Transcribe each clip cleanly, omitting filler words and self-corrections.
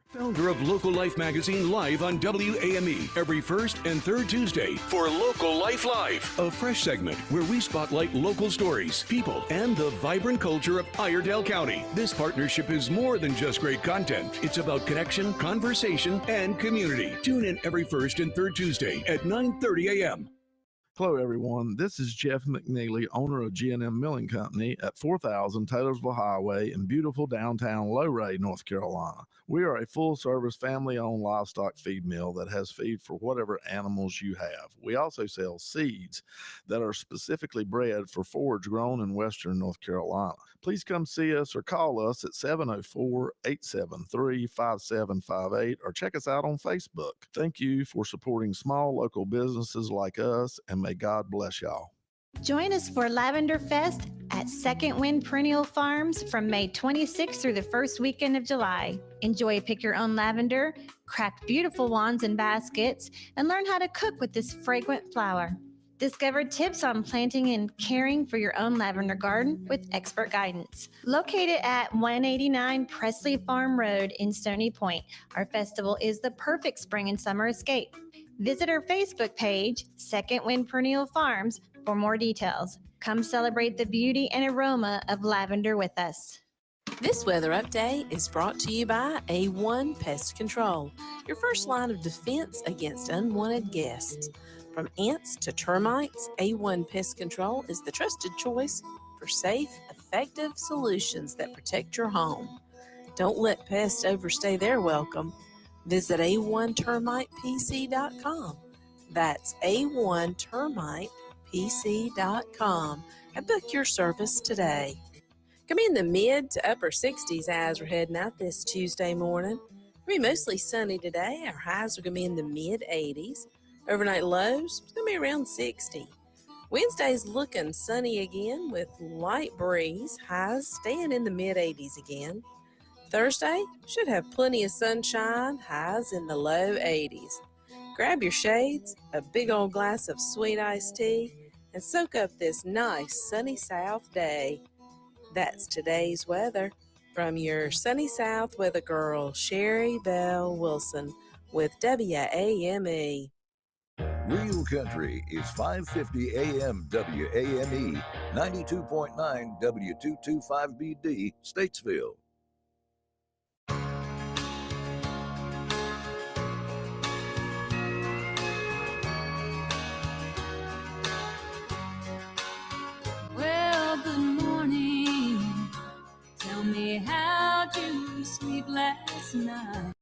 Founder of Local Life Magazine, live on WAME every first and third Tuesday for Local Life Live, a fresh segment where we spotlight local stories, people, and the vibrant culture of Iredell County. This partnership is more than just great content. It's about connection, conversation, and community. Tune in every first and third Tuesday at 9:30 a.m. Hello, everyone. This is Jeff McNeely, owner of G&M Milling Company at 4000 Taylorsville Highway in beautiful downtown Lowray, North Carolina. We are a full-service, family-owned livestock feed mill that has feed for whatever animals you have. We also sell seeds that are specifically bred for forage grown in western North Carolina. Please come see us or call us at 704-873-5758 or check us out on Facebook. Thank you for supporting small local businesses like us, and may God bless y'all. Join us for Lavender Fest at Second Wind Perennial Farms from May 26th through the first weekend of July. Enjoy pick your own lavender, craft beautiful wands and baskets, and learn how to cook with this fragrant flower. Discover tips on planting and caring for your own lavender garden with expert guidance. Located at 189 Presley Farm Road in Stony Point, our festival is the perfect spring and summer escape. Visit our Facebook page, Second Wind Perennial Farms, for more details. Come celebrate the beauty and aroma of lavender with us. This weather update is brought to you by A1 Pest Control, your first line of defense against unwanted guests. From ants to termites, A1 Pest Control is the trusted choice for safe, effective solutions that protect your home. Don't let pests overstay their welcome. Visit a1termitepc.com. That's a1termitepc.com and book your service today. Gonna be in the mid to upper 60s as we're heading out this Tuesday morning. It'll be mostly sunny today. Our highs are gonna be in the mid 80s. Overnight lows, it's going to be around 60. Wednesday's looking sunny again with light breeze. Highs staying in the mid-80s again. Thursday should have plenty of sunshine. Highs in the low 80s. Grab your shades, a big old glass of sweet iced tea, and soak up this nice sunny south day. That's today's weather from your sunny south weather girl, Sherry Bell Wilson with WAME. Real Country is 550 AM WAME, 92.9 W225BD, Statesville. Well, good morning. Tell me, how'd you sleep last night?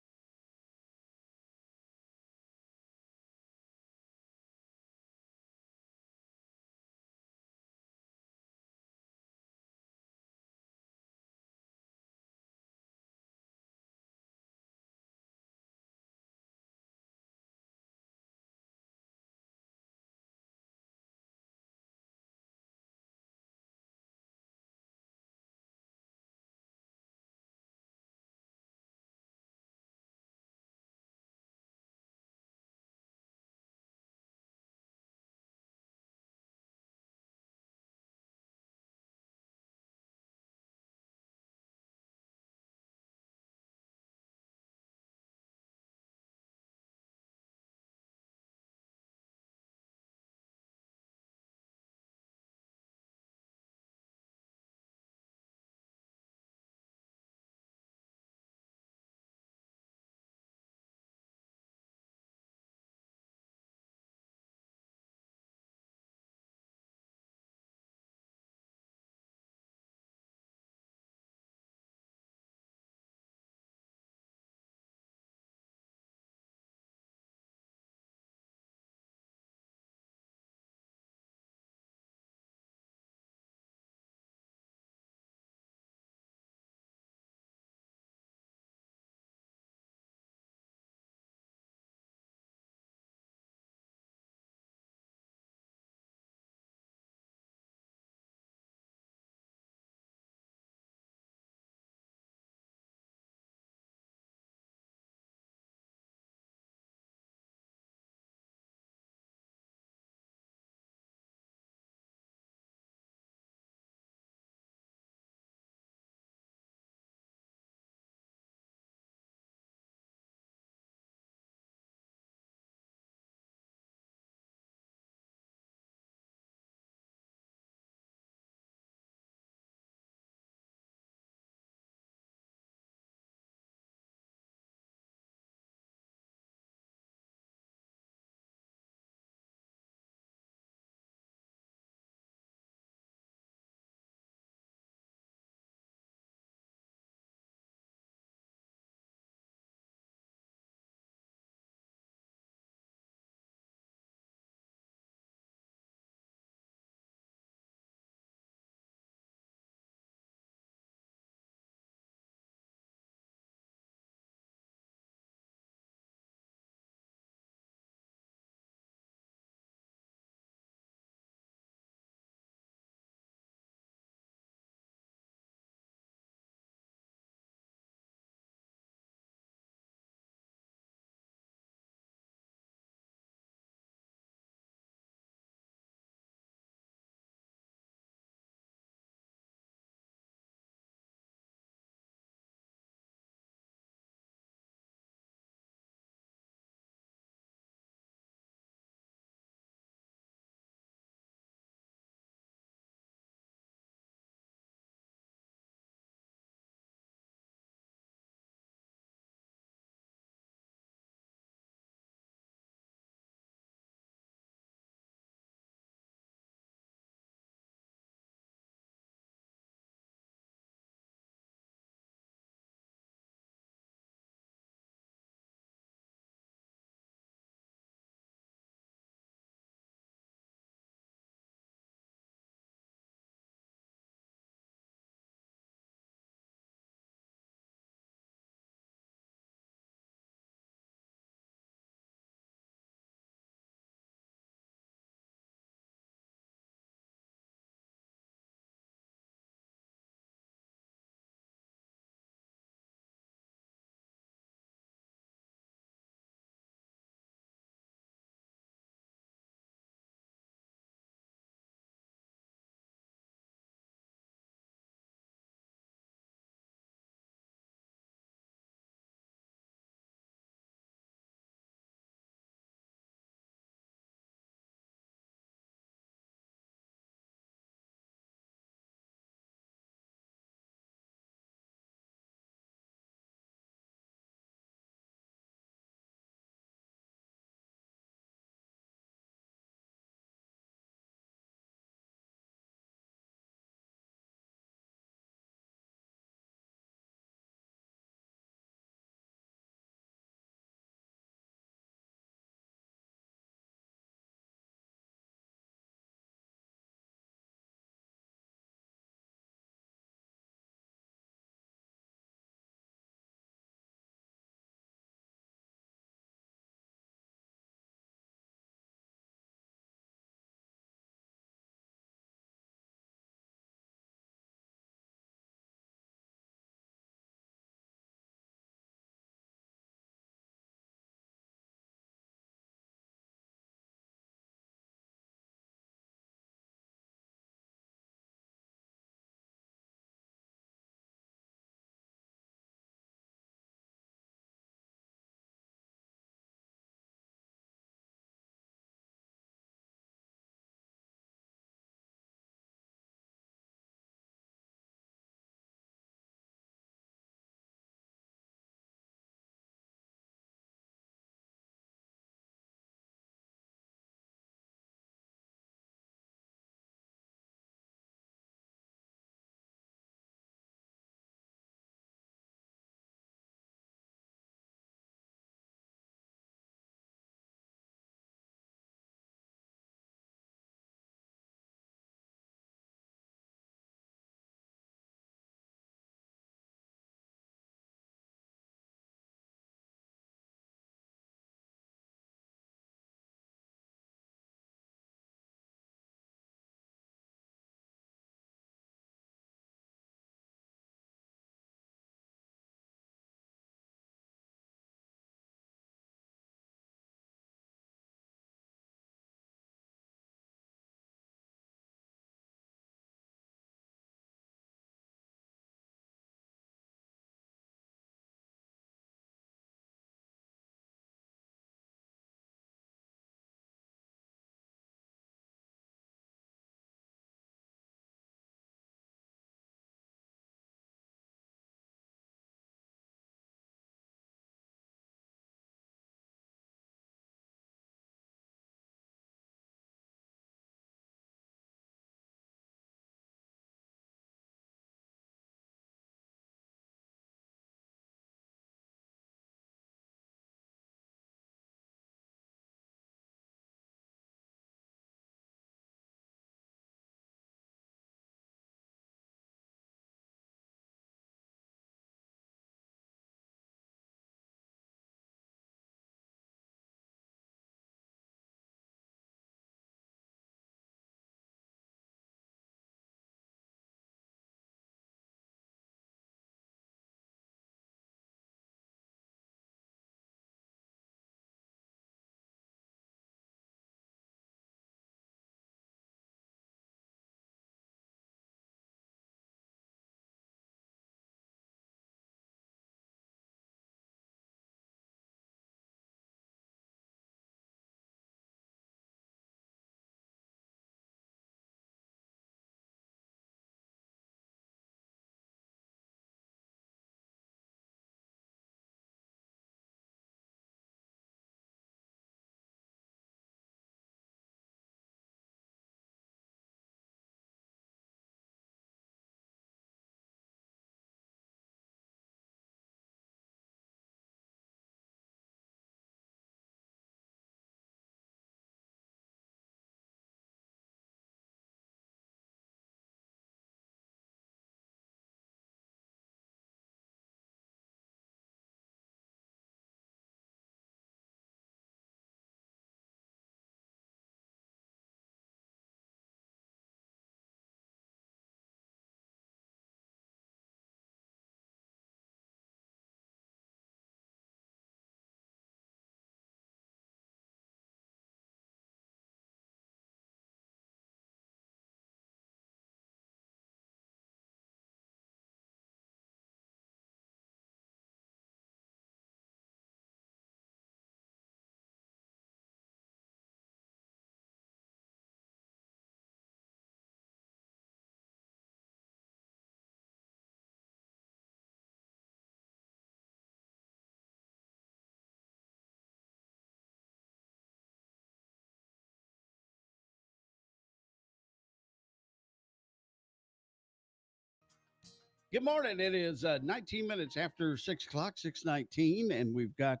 Good morning. It is 19 minutes after 6 o'clock, 6:19, and we've got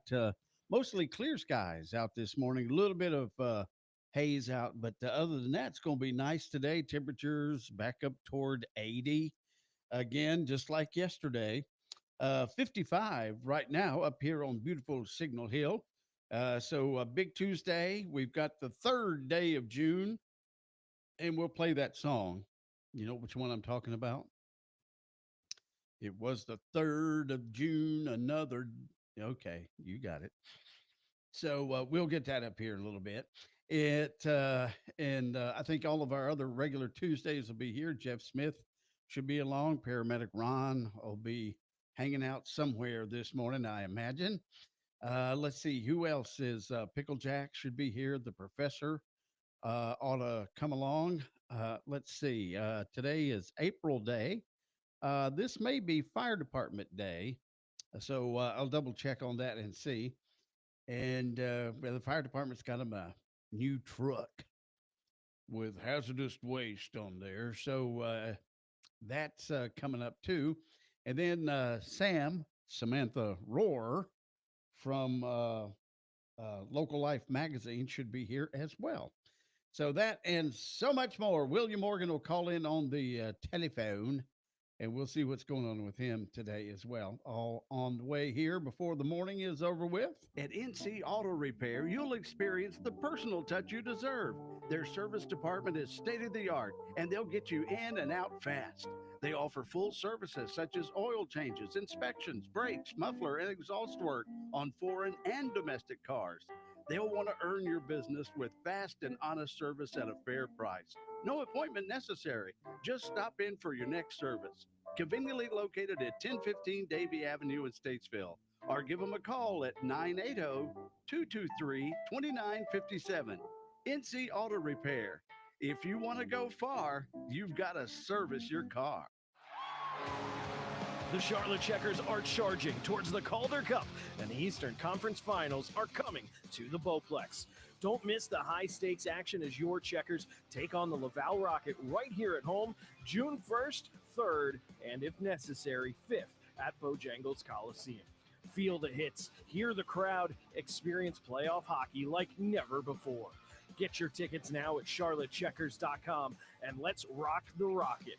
mostly clear skies out this morning. A little bit of haze out, but other than that, it's going to be nice today. Temperatures back up toward 80 again, just like yesterday. 55 right now up here on beautiful Signal Hill. So Big Tuesday, we've got the third day of June, and we'll play that song. You know which one I'm talking about? It was the 3rd of June, another. Okay, you got it. So we'll get that up here in a little bit. And I think all of our other regular Tuesdays will be here. Jeff Smith should be along. Paramedic Ron will be hanging out somewhere this morning, I imagine. Let's see who else is. Pickle Jack should be here. The professor ought to come along. Let's see. Today is April Day. This may be fire department day, so I'll double check on that and see. And well, the fire department's got them a new truck with hazardous waste on there, so that's coming up too. And then Samantha Rohr from Local Life magazine should be here as well. So that and so much more. William Morgan will call in on the telephone, and we'll see what's going on with him today as well. All on the way here before the morning is over with. At NC Auto Repair, you'll experience the personal touch you deserve. Their service department is state of the art, and they'll get you in and out fast. They offer full services such as oil changes, inspections, brakes, muffler, and exhaust work on foreign and domestic cars. They'll want to earn your business with fast and honest service at a fair price. No appointment necessary. Just stop in for your next service. Conveniently located at 1015 Davie Avenue in Statesville, or give them a call at 980-223-2957. NC Auto Repair. If you want to go far, you've got to service your car. The Charlotte Checkers are charging towards the Calder Cup, and the Eastern Conference Finals are coming to the Bowplex. Don't miss the high-stakes action as your Checkers take on the Laval Rocket right here at home, June 1st, 3rd, and if necessary, 5th at Bojangles Coliseum. Feel the hits, hear the crowd, experience playoff hockey like never before. Get your tickets now at charlottecheckers.com, and let's rock the Rocket.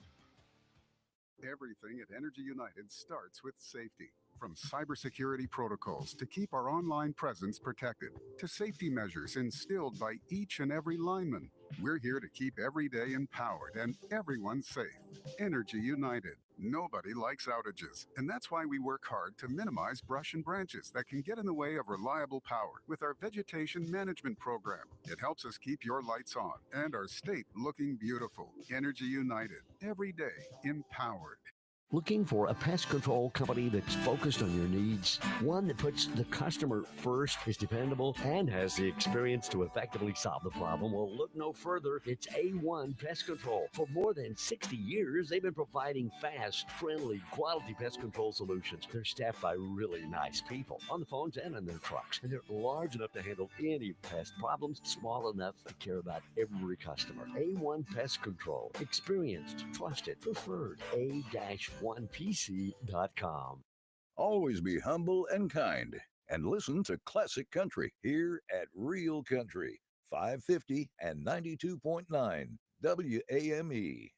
Everything at Energy United starts with safety. From cybersecurity protocols to keep our online presence protected, to safety measures instilled by each and every lineman, we're here to keep every day empowered and everyone safe. Energy United. Nobody likes outages, and that's why we work hard to minimize brush and branches that can get in the way of reliable power with our vegetation management program. It helps us keep your lights on and our state looking beautiful. Energy United. Every day empowered. Looking for a pest control company that's focused on your needs? One that puts the customer first, is dependable, and has the experience to effectively solve the problem? Well, look no further. It's A1 Pest Control. For more than 60 years, they've been providing fast, friendly, quality pest control solutions. They're staffed by really nice people on the phones and in their trucks. And they're large enough to handle any pest problems, small enough to care about every customer. A1 Pest Control. Experienced, trusted, preferred. A-1PC.com. Always be humble and kind, and listen to classic country here at Real Country, 550 and 92.9 WAME.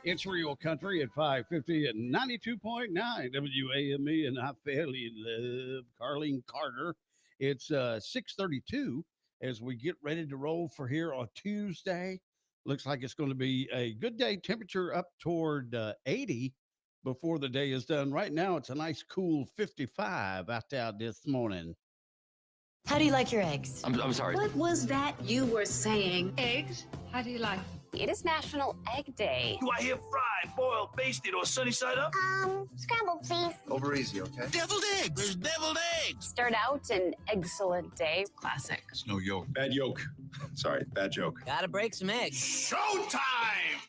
It's Real Country at 550 and 92.9 WAME, and I fairly love Carlene Carter. It's 6:32 as we get ready to roll for here on Tuesday. Looks like it's going to be a good day. Temperature up toward 80 before the day is done. Right now, it's a nice cool 55 out there this morning. How do you like your eggs? I'm sorry. What was that you were saying? Eggs? How do you like them? It is National Egg Day. Do I hear fried, boiled, basted, or sunny side up? Scrambled, please. Over easy, okay? Deviled eggs. There's deviled eggs. Start out an excellent day. Classic. It's no yolk. Bad yolk. Sorry, bad joke. Gotta break some eggs. Showtime!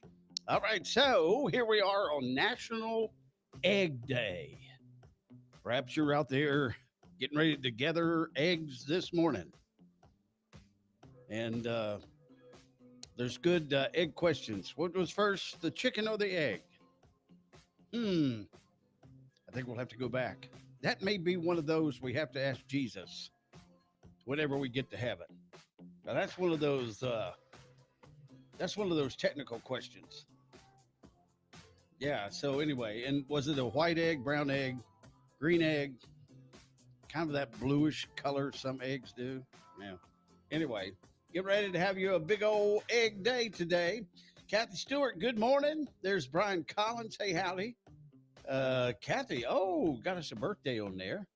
All right, so here we are on National Egg Day. Perhaps you're out there getting ready to gather eggs this morning. And there's good egg questions. What was first, the chicken or the egg? I think we'll have to go back. That may be one of those we have to ask Jesus whenever we get to heaven. Now that's one of those technical questions. Yeah, so anyway, and was it a white egg, brown egg, green egg? Kind of that bluish color some eggs do. Yeah. Anyway, get ready to have you a big old egg day today. Kathy Stewart, good morning. There's Brian Collins. Hey, howdy. Kathy, got us a birthday on there.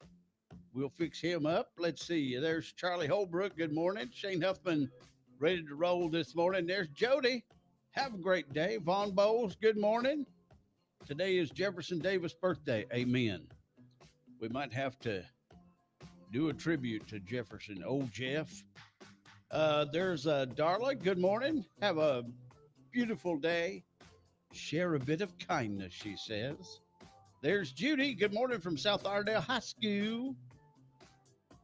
We'll fix him up. Let's see. There's Charlie Holbrook. Good morning. Shane Huffman, ready to roll this morning. There's Jody. Have a great day. Vaughn Bowles, good morning. Today is Jefferson Davis' birthday. Amen. We might have to do a tribute to Jefferson. Old Jeff. There's Darla. Good morning. Have a beautiful day. Share a bit of kindness, she says. There's Judy. Good morning from South Iredale High School.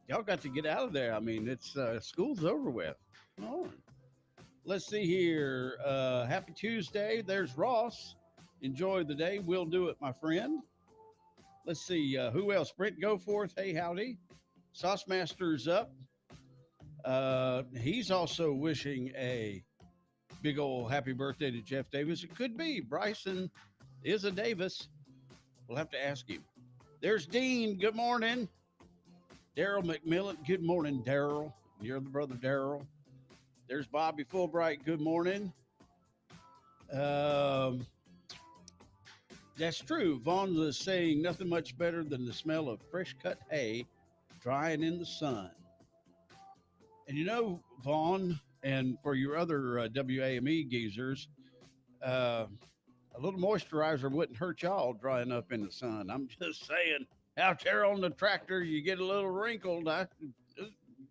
Y'all got to get out of there. I mean, it's school's over with. Come on. Let's see here. Happy Tuesday. There's Ross. Enjoy the day. We'll do it, my friend. Let's see. Who else? Brent Goforth. Hey, howdy. Sauce Master's up. He's also wishing a big old happy birthday to Jeff Davis. It could be. Bryson is a Davis. We'll have to ask him. There's Dean. Good morning. Daryl McMillan. Good morning, Daryl. You're the brother Daryl. There's Bobby Fulbright. Good morning. That's true. Vaughn was saying nothing much better than the smell of fresh cut hay drying in the sun. And you know, Vaughn, and for your other WAME geezers, a little moisturizer wouldn't hurt y'all drying up in the sun. I'm just saying, out there on the tractor, you get a little wrinkled.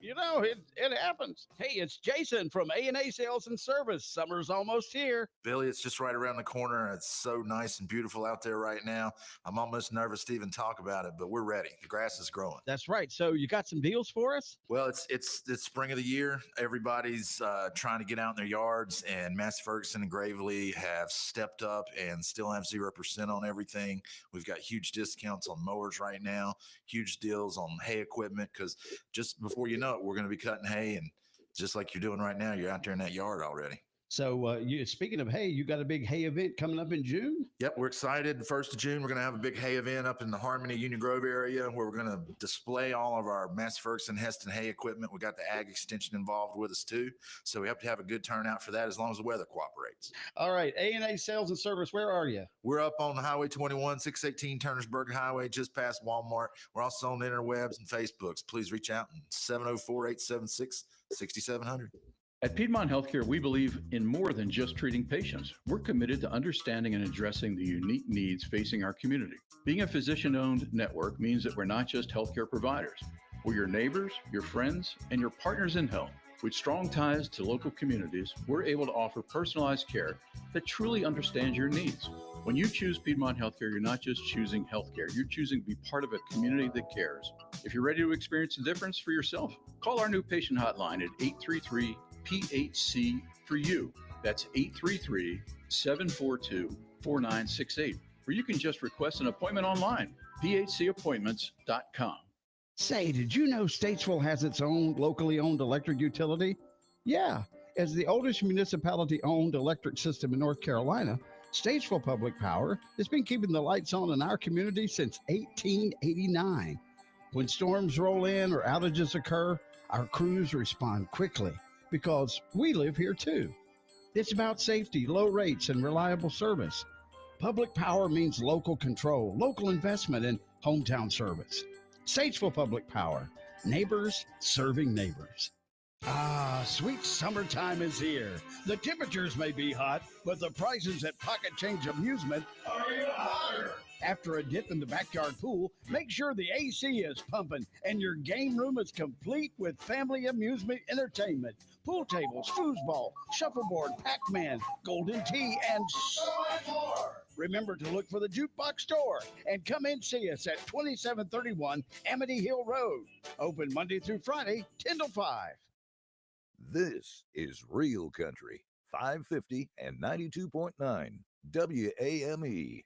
It happens. Hey, it's Jason from A&A Sales and Service. Summer's almost here. Billy, it's just right around the corner. It's so nice and beautiful out there right now. I'm almost nervous to even talk about it, but we're ready. The grass is growing. That's right. So you got some deals for us? Well, it's spring of the year. Everybody's trying to get out in their yards, and Massey Ferguson and Gravely have stepped up and still have 0% on everything. We've got huge discounts on mowers right now, huge deals on hay equipment, because just before you know it, we're going to be cutting hay, and just like you're doing right now, you're out there in that yard already. So speaking of hay, you got a big hay event coming up in June? Yep, we're excited. The 1st of June, we're going to have a big hay event up in the Harmony Union Grove area where we're going to display all of our Massey Ferguson Heston hay equipment. We got the ag extension involved with us too. So we have to have a good turnout for that as long as the weather cooperates. All right. A&A Sales and Service, where are you? We're up on Highway 21, 618 Turnersburg Highway, just past Walmart. We're also on the interwebs and Facebooks. Please reach out at 704-876-6700. At Piedmont Healthcare, we believe in more than just treating patients. We're committed to understanding and addressing the unique needs facing our community. Being a physician-owned network means that we're not just healthcare providers. We're your neighbors, your friends, and your partners in health. With strong ties to local communities, we're able to offer personalized care that truly understands your needs. When you choose Piedmont Healthcare, you're not just choosing healthcare, you're choosing to be part of a community that cares. If you're ready to experience the difference for yourself, call our new patient hotline at 833-PHC for you. That's 833-742-4968. Or you can just request an appointment online, phcappointments.com. Say, did you know Statesville has its own locally owned electric utility? Yeah, as the oldest municipality-owned electric system in North Carolina, Statesville Public Power has been keeping the lights on in our community since 1889. When storms roll in or outages occur, our crews respond quickly because we live here too. It's about safety, low rates, and reliable service. Public power means local control, local investment, and hometown service. Statesville Public Power, neighbors serving neighbors. Ah, sweet summertime is here. The temperatures may be hot, but the prices at Pocket Change Amusement are even hotter. After a dip in the backyard pool, make sure the AC is pumping and your game room is complete with family amusement entertainment. Pool tables, foosball, shuffleboard, Pac-Man, Golden Tee, and so much more. Remember to look for the Jukebox Store and come and see us at 2731 Amity Hill Road. Open Monday through Friday, 10 to 5. This is Real Country, 550 and 92.9 WAME.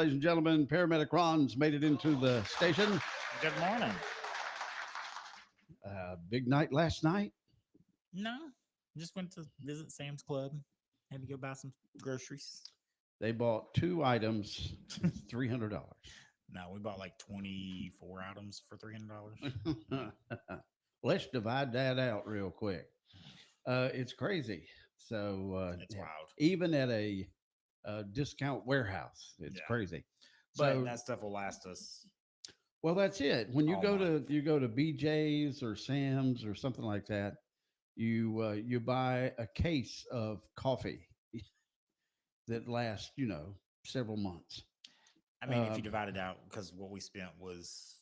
Ladies and gentlemen, Paramedic Ron's made it into the station. Good morning. Big night last night. No, just went to visit Sam's Club. Had to go buy some groceries. They bought 2 items, $300. No, we bought like 24 items for $300. Let's divide that out real quick. It's crazy. So it's wild. Even at a discount warehouse, it's crazy. But So that stuff will last us. well, that's it. When you all go month. to BJ's or Sam's or something like that, you buy a case of coffee that lasts, several months. I mean, if you divide it out, because what we spent was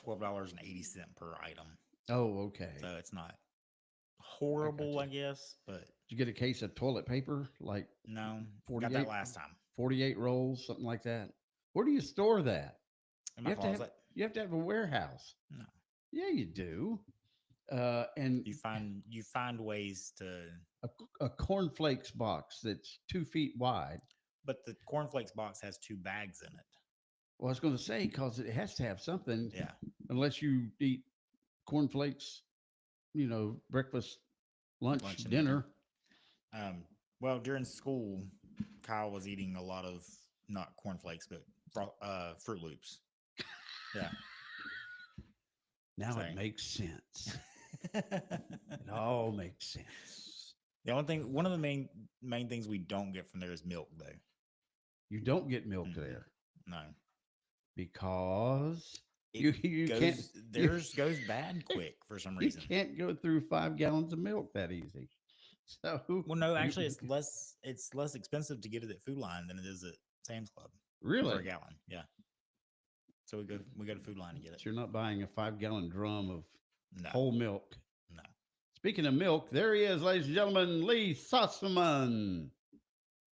$12.80 per item. Oh, okay. So it's not horrible, I guess. But did you get a case of toilet paper? Like no, 48, got that last time. 48 rolls, something like that. Where do you store that? In my closet. You have to have a warehouse. No. Yeah, you do. And you find ways to a cornflakes box that's 2 feet wide. But the cornflakes box has 2 bags in it. Well, I was going to say, because it has to have something. Yeah. Unless you eat cornflakes, breakfast, lunch and dinner. Well, during school, Kyle was eating a lot of not cornflakes, but Fruit Loops. Yeah. Now it makes sense. It all makes sense. The only thing, one of the main things we don't get from there is milk, though. You don't get milk there. No. Because theirs goes bad quick for some reason. You can't go through 5 gallons of milk that easy. So well, no, actually, it's less expensive to get it at Food Line than it is at Sam's Club. Really? For a gallon, yeah. So we go to Food Line and get it. So you're not buying a 5-gallon drum of No. whole milk. No. Speaking of milk, there he is, ladies and gentlemen, Lee Sussman.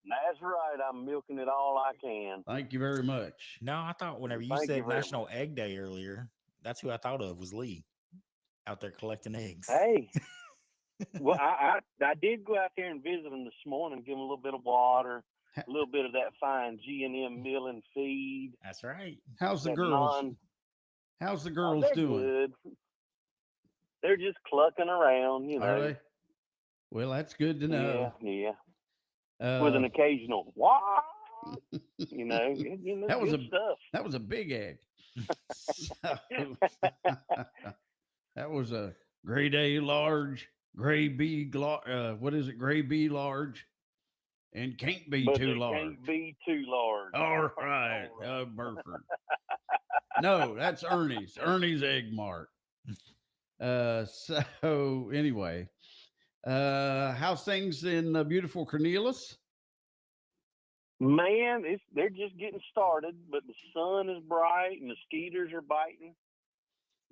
That's right. I'm milking it all I can. Thank you very much. No, I thought whenever you Thank you said very National Egg Day earlier, that's who I thought of was Lee, out there collecting eggs. Hey, well, I did go out there and visit them this morning, give them a little bit of water, a little bit of that fine G&M milling feed. That's right. How's the That girls? How's the girls they're doing? Good. They're just clucking around, Are they? Well, that's good to know. Yeah. With an occasional "wah," that was stuff. That was a big egg. That was a grade A large, grade B, what is it? Grade B large, and can't be too large. Can't be too large. All right, Burford. No, that's Ernie's. Ernie's Egg Mart. So anyway, how's things in beautiful Cornelius? Man, they're just getting started, but the sun is bright and the mosquitoes are biting.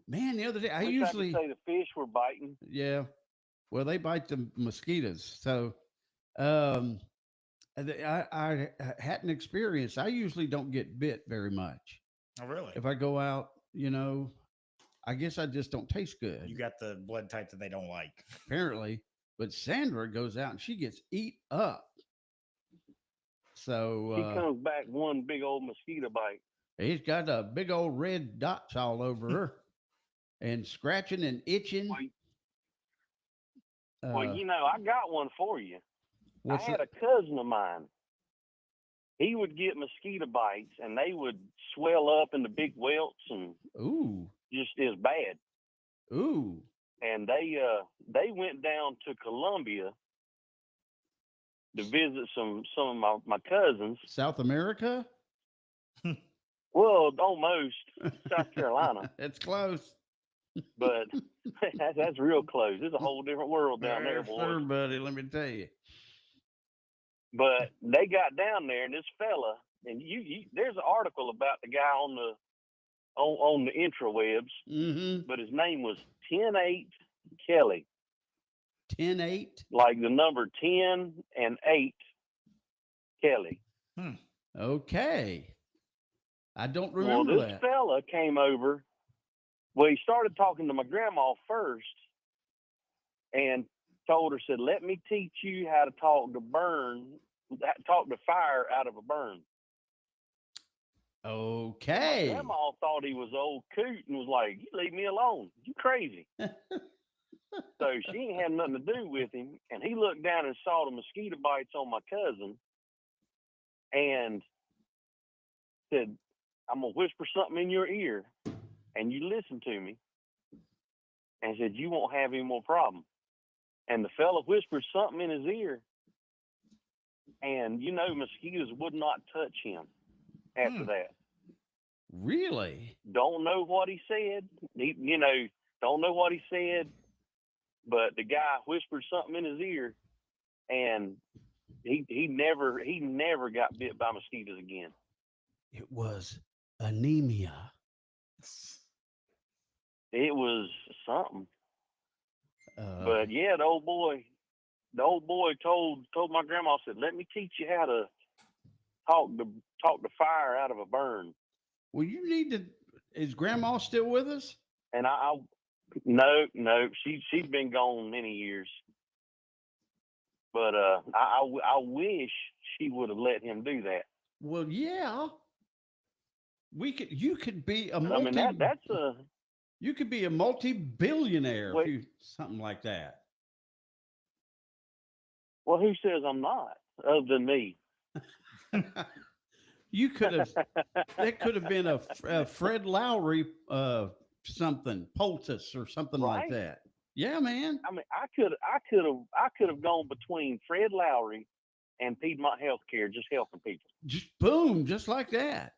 Man, the other day I Wish usually I could say the fish were biting. Yeah, well, they bite the mosquitoes. So, I hadn't experienced. I usually don't get bit very much. Oh, really? If I go out, I guess I just don't taste good. You got the blood type that they don't like. Apparently, but Sandra goes out and she gets eat up. So He comes back one big old mosquito bite. He's got a big old red dots all over her, and scratching and itching. Well, I got one for you. I What's had a cousin of mine. He would get mosquito bites, and they would swell up into big welts and just as bad. Ooh. And they went down to Colombia to visit some of my cousins. South America? Well, almost South Carolina. It's close. But that's real close. It's a whole different world down there, boy. Sure, buddy. Let me tell you. But they got down there, and this fella, and there's an article about the guy on the intrawebs, but his name was 10-8 Kelly. 10-8? Like the number 10 and 8 Kelly. Okay. I don't remember Well, this fella came over. Well, he started talking to my grandma first and told her, said, let me teach you how to talk to fire out of a burn. Okay. My grandma thought he was old coot and was like, "You leave me alone. You crazy." So she ain't had nothing to do with him. And he looked down and saw the mosquito bites on my cousin and said, "I'm going to whisper something in your ear and you listen to me." And said, "You won't have any more problem." And the fella whispered something in his ear. And, mosquitoes would not touch him after that. Really? Don't know what he said. Don't know what he said. But the guy whispered something in his ear, and he never got bit by mosquitoes again. It was anemia. It was something. But yeah, the old boy told my grandma, said, "Let me teach you how to talk the fire out of a burn." Well, you need to. Is Grandma still with us? And no, she's been gone many years. But I wish she would have let him do that. Well, yeah. You could be a you could be a multi-billionaire if you something like that. Well, who says I'm not, other than me? You could have. That could have been a Fred Lowry something, poultice or something like Right? that. Yeah, man. I mean, I could have gone between Fred Lowry and Piedmont Healthcare, just helping people. Just boom, just like that.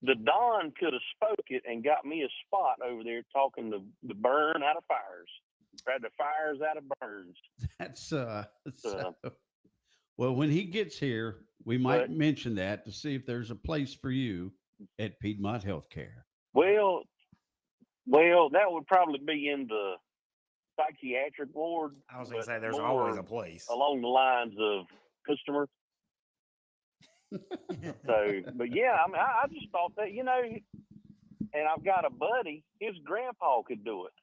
The Don could have spoke it and got me a spot over there talking the burn out of fires, right? The fires out of burns. That's well, when he gets here, we might mention that to see if there's a place for you at Piedmont Healthcare. Well, that would probably be in the psychiatric ward. I was going to say there's always a place along the lines of customer. So, but yeah, I mean, I just thought that, and I've got a buddy, his grandpa could do it.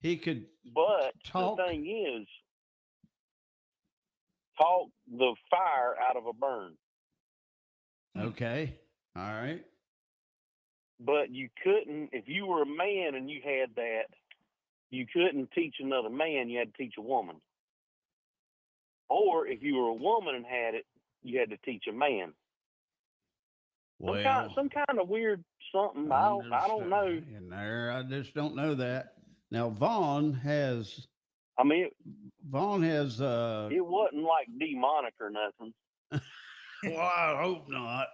He could, but talk. The thing is, talk the fire out of a burn. Okay. All right. But you couldn't, if you were a man and you had that, you couldn't teach another man, you had to teach a woman. Or if you were a woman and had it, you had to teach a man. Well, some kind of weird something. I don't know. In there, I just don't know that. Now, Vaughn has. It wasn't like demonic or nothing. Well, I hope not.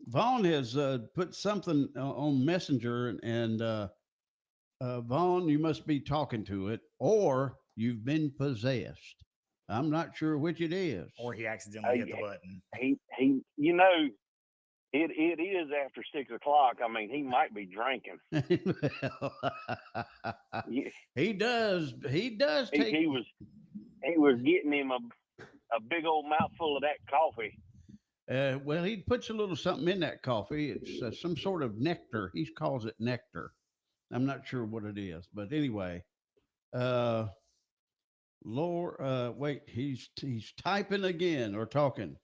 Vaughn has put something on Messenger, and Vaughn, you must be talking to it, or you've been possessed. I'm not sure which it is. Or he accidentally hit the button. It is after 6 o'clock. I mean, he might be drinking. He does. He was getting him a big old mouthful of that coffee. Well, he puts a little something in that coffee. It's some sort of nectar. He calls it nectar. I'm not sure what it is, but anyway, wait, he's typing again or talking.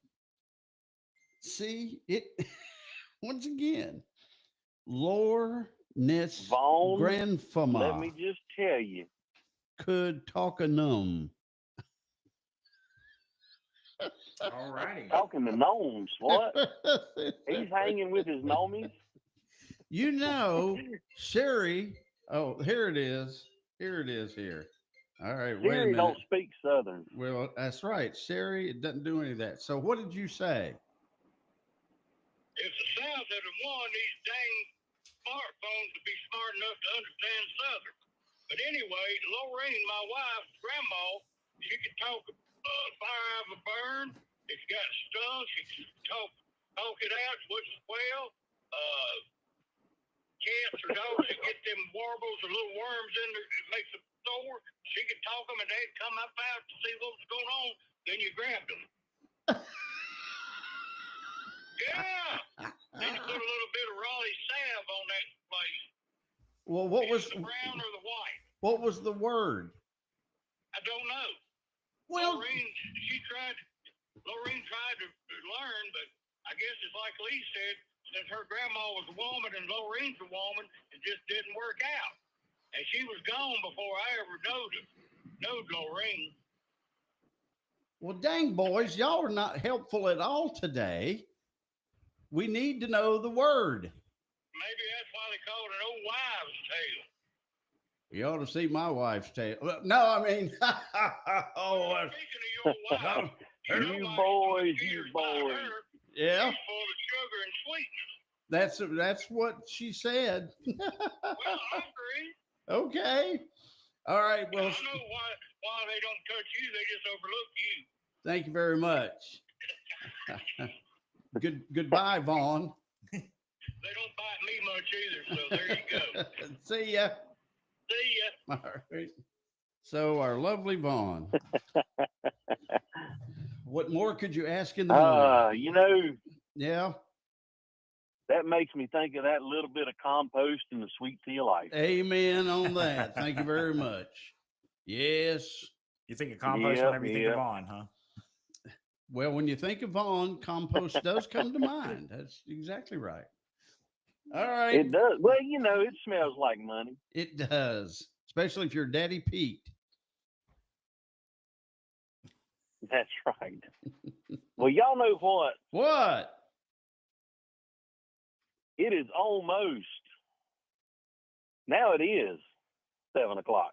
See it once again. Vaughn, grandfama. Let me just tell you. Could talk a gnome. All righty. Talking to gnomes. What? He's hanging with his gnomies. Siri. Oh, here it is. Here. All right. Siri wait a minute. don't speak Southern. Well, that's right. Siri, it doesn't do any of that. So what did you say? If the South had won these dang smartphones to be smart enough to understand Southern. But anyway, Lorraine, my wife's grandma, she could talk fire out of a burn. If you got stung, she could talk it out, which is well. Cats or dogs that get them warbles or little worms in there, it makes them sore. She could talk them and they'd come up out to see what was going on. Then you grabbed them. Yeah. Then you put a little bit of Raleigh salve on that place. Well, what was the brown or the white? What was the word? I don't know. Well, Lorraine tried to learn, but I guess it's like Lee said, since her grandma was a woman and Lorraine's a woman, it just didn't work out. And she was gone before I ever knowed Lorraine. Well, dang, boys, y'all are not helpful at all today. We need to know the word. Maybe that's why they call it an old wives' tale. You ought to see my wife's tail. No, I mean, Speaking of your wife, You boys. yeah, she's full of sugar and sweetness. that's what she said. Well, I agree. Okay. All right. Well, I know why they don't touch you. They just overlook you. thank you very much. Goodbye, Vaughn. They don't bite me much either, so there you go. See ya. See ya. All right. So our lovely Vaughn. What more could you ask in the morning? You know, Yeah. that makes me think of that little bit of compost in the sweet tea of life. Amen on that. Thank you very much. Yes. You think of compost whenever you think of Vaughn, huh? Well, when you think of Vaughn, compost does come to mind. That's exactly right. All right. It does. Well, you know, it smells like money. It does, especially if you're Daddy Pete. That's right. Well, y'all know what? What? It is almost. Now it is 7 o'clock.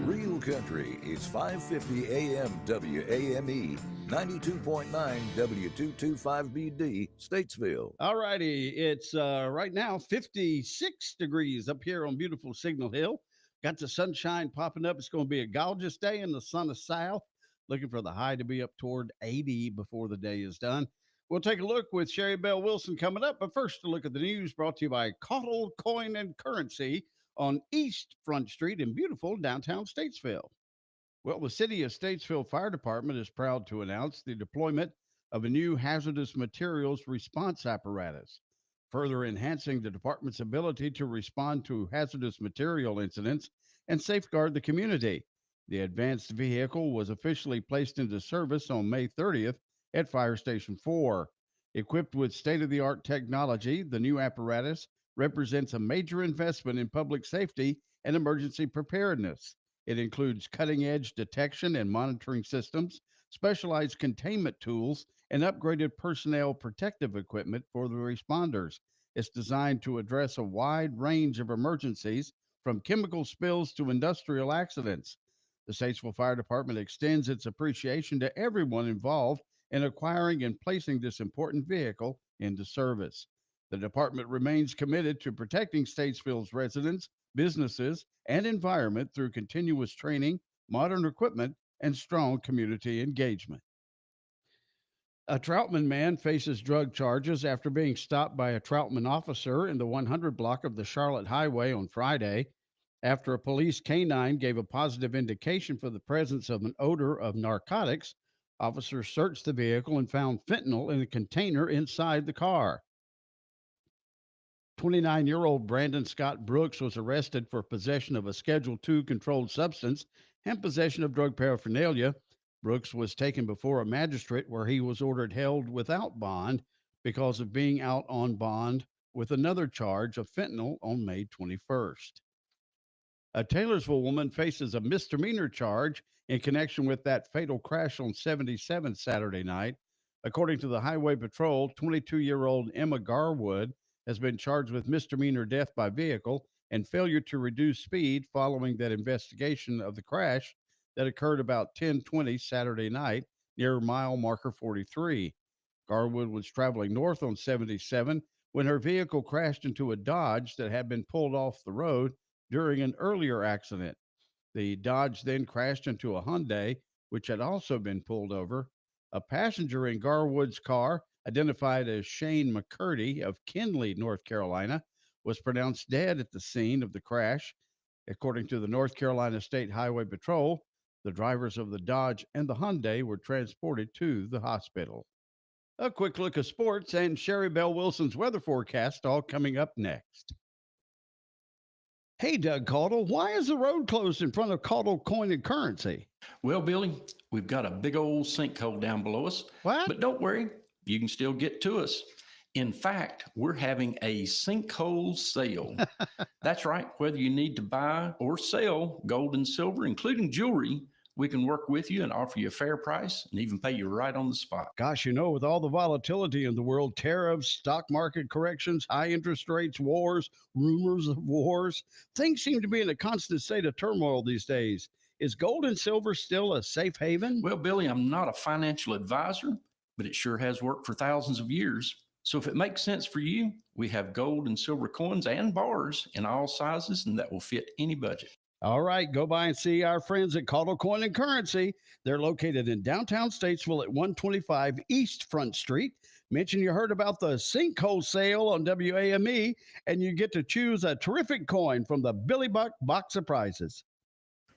Real Country is 550 AM WAME, 92.9 W225BD, Statesville. All righty. It's right now 56 degrees up here on beautiful Signal Hill. Got the sunshine popping up. It's going to be a gorgeous day in the sun of south. Looking for the high to be up toward 80 before the day is done. We'll take a look with Sherry Bell Wilson coming up. But first, a look at the news brought to you by Caudle Coin and Currency on East Front Street in beautiful downtown Statesville. Well, the City of Statesville Fire Department is proud to announce the deployment of a new hazardous materials response apparatus, further enhancing the department's ability to respond to hazardous material incidents and safeguard the community. The advanced vehicle was officially placed into service on May 30th at Fire Station 4. Equipped with state-of-the-art technology, the new apparatus represents a major investment in public safety and emergency preparedness. It includes cutting-edge detection and monitoring systems, specialized containment tools, and upgraded personnel protective equipment for the responders. It's designed to address a wide range of emergencies, from chemical spills to industrial accidents. The Statesville Fire Department extends its appreciation to everyone involved in acquiring and placing this important vehicle into service. The department remains committed to protecting Statesville's residents, businesses, and environment through continuous training, modern equipment, and strong community engagement. A Troutman man faces drug charges after being stopped by a Troutman officer in the 100 block of the Charlotte Highway on Friday. After a police canine gave a positive indication for the presence of an odor of narcotics, officers searched the vehicle and found fentanyl in a container inside the car. 29-year-old Brandon Scott Brooks was arrested for possession of a Schedule II controlled substance and possession of drug paraphernalia. Brooks was taken before a magistrate where he was ordered held without bond because of being out on bond with another charge of fentanyl on May 21st. A Taylorsville woman faces a misdemeanor charge in connection with that fatal crash on 77 Saturday night. According to the Highway Patrol, 22-year-old Emma Garwood has been charged with misdemeanor death by vehicle and failure to reduce speed following that investigation of the crash that occurred about 10:20 Saturday night near mile marker 43. Garwood was traveling north on 77 when her vehicle crashed into a Dodge that had been pulled off the road during an earlier accident. The Dodge then crashed into a Hyundai, which had also been pulled over. A passenger in Garwood's car, identified as Shane McCurdy of Kinley, North Carolina, was pronounced dead at the scene of the crash. According to the North Carolina State Highway Patrol, the drivers of the Dodge and the Hyundai were transported to the hospital. A quick look at sports and Sherry Bell Wilson's weather forecast all coming up next. Hey, Doug Caudle, why is the road closed in front of Caudle Coin and Currency? Well, Billy, we've got a big old sinkhole down below us. What? But don't worry, you can still get to us. In fact, we're having a sinkhole sale. That's right. Whether you need to buy or sell gold and silver, including jewelry, we can work with you and offer you a fair price and even pay you right on the spot. Gosh, with all the volatility in the world, tariffs, stock market corrections, high interest rates, wars, rumors of wars, things seem to be in a constant state of turmoil these days. Is gold and silver still a safe haven? Well, Billy, I'm not a financial advisor, but it sure has worked for thousands of years. So if it makes sense for you, we have gold and silver coins and bars in all sizes, and that will fit any budget. All right, go by and see our friends at Caudle Coin and Currency. They're located in downtown Statesville at 125 East Front Street. Mention you heard about the sinkhole sale on WAME, and you get to choose a terrific coin from the Billy Buck box of prizes.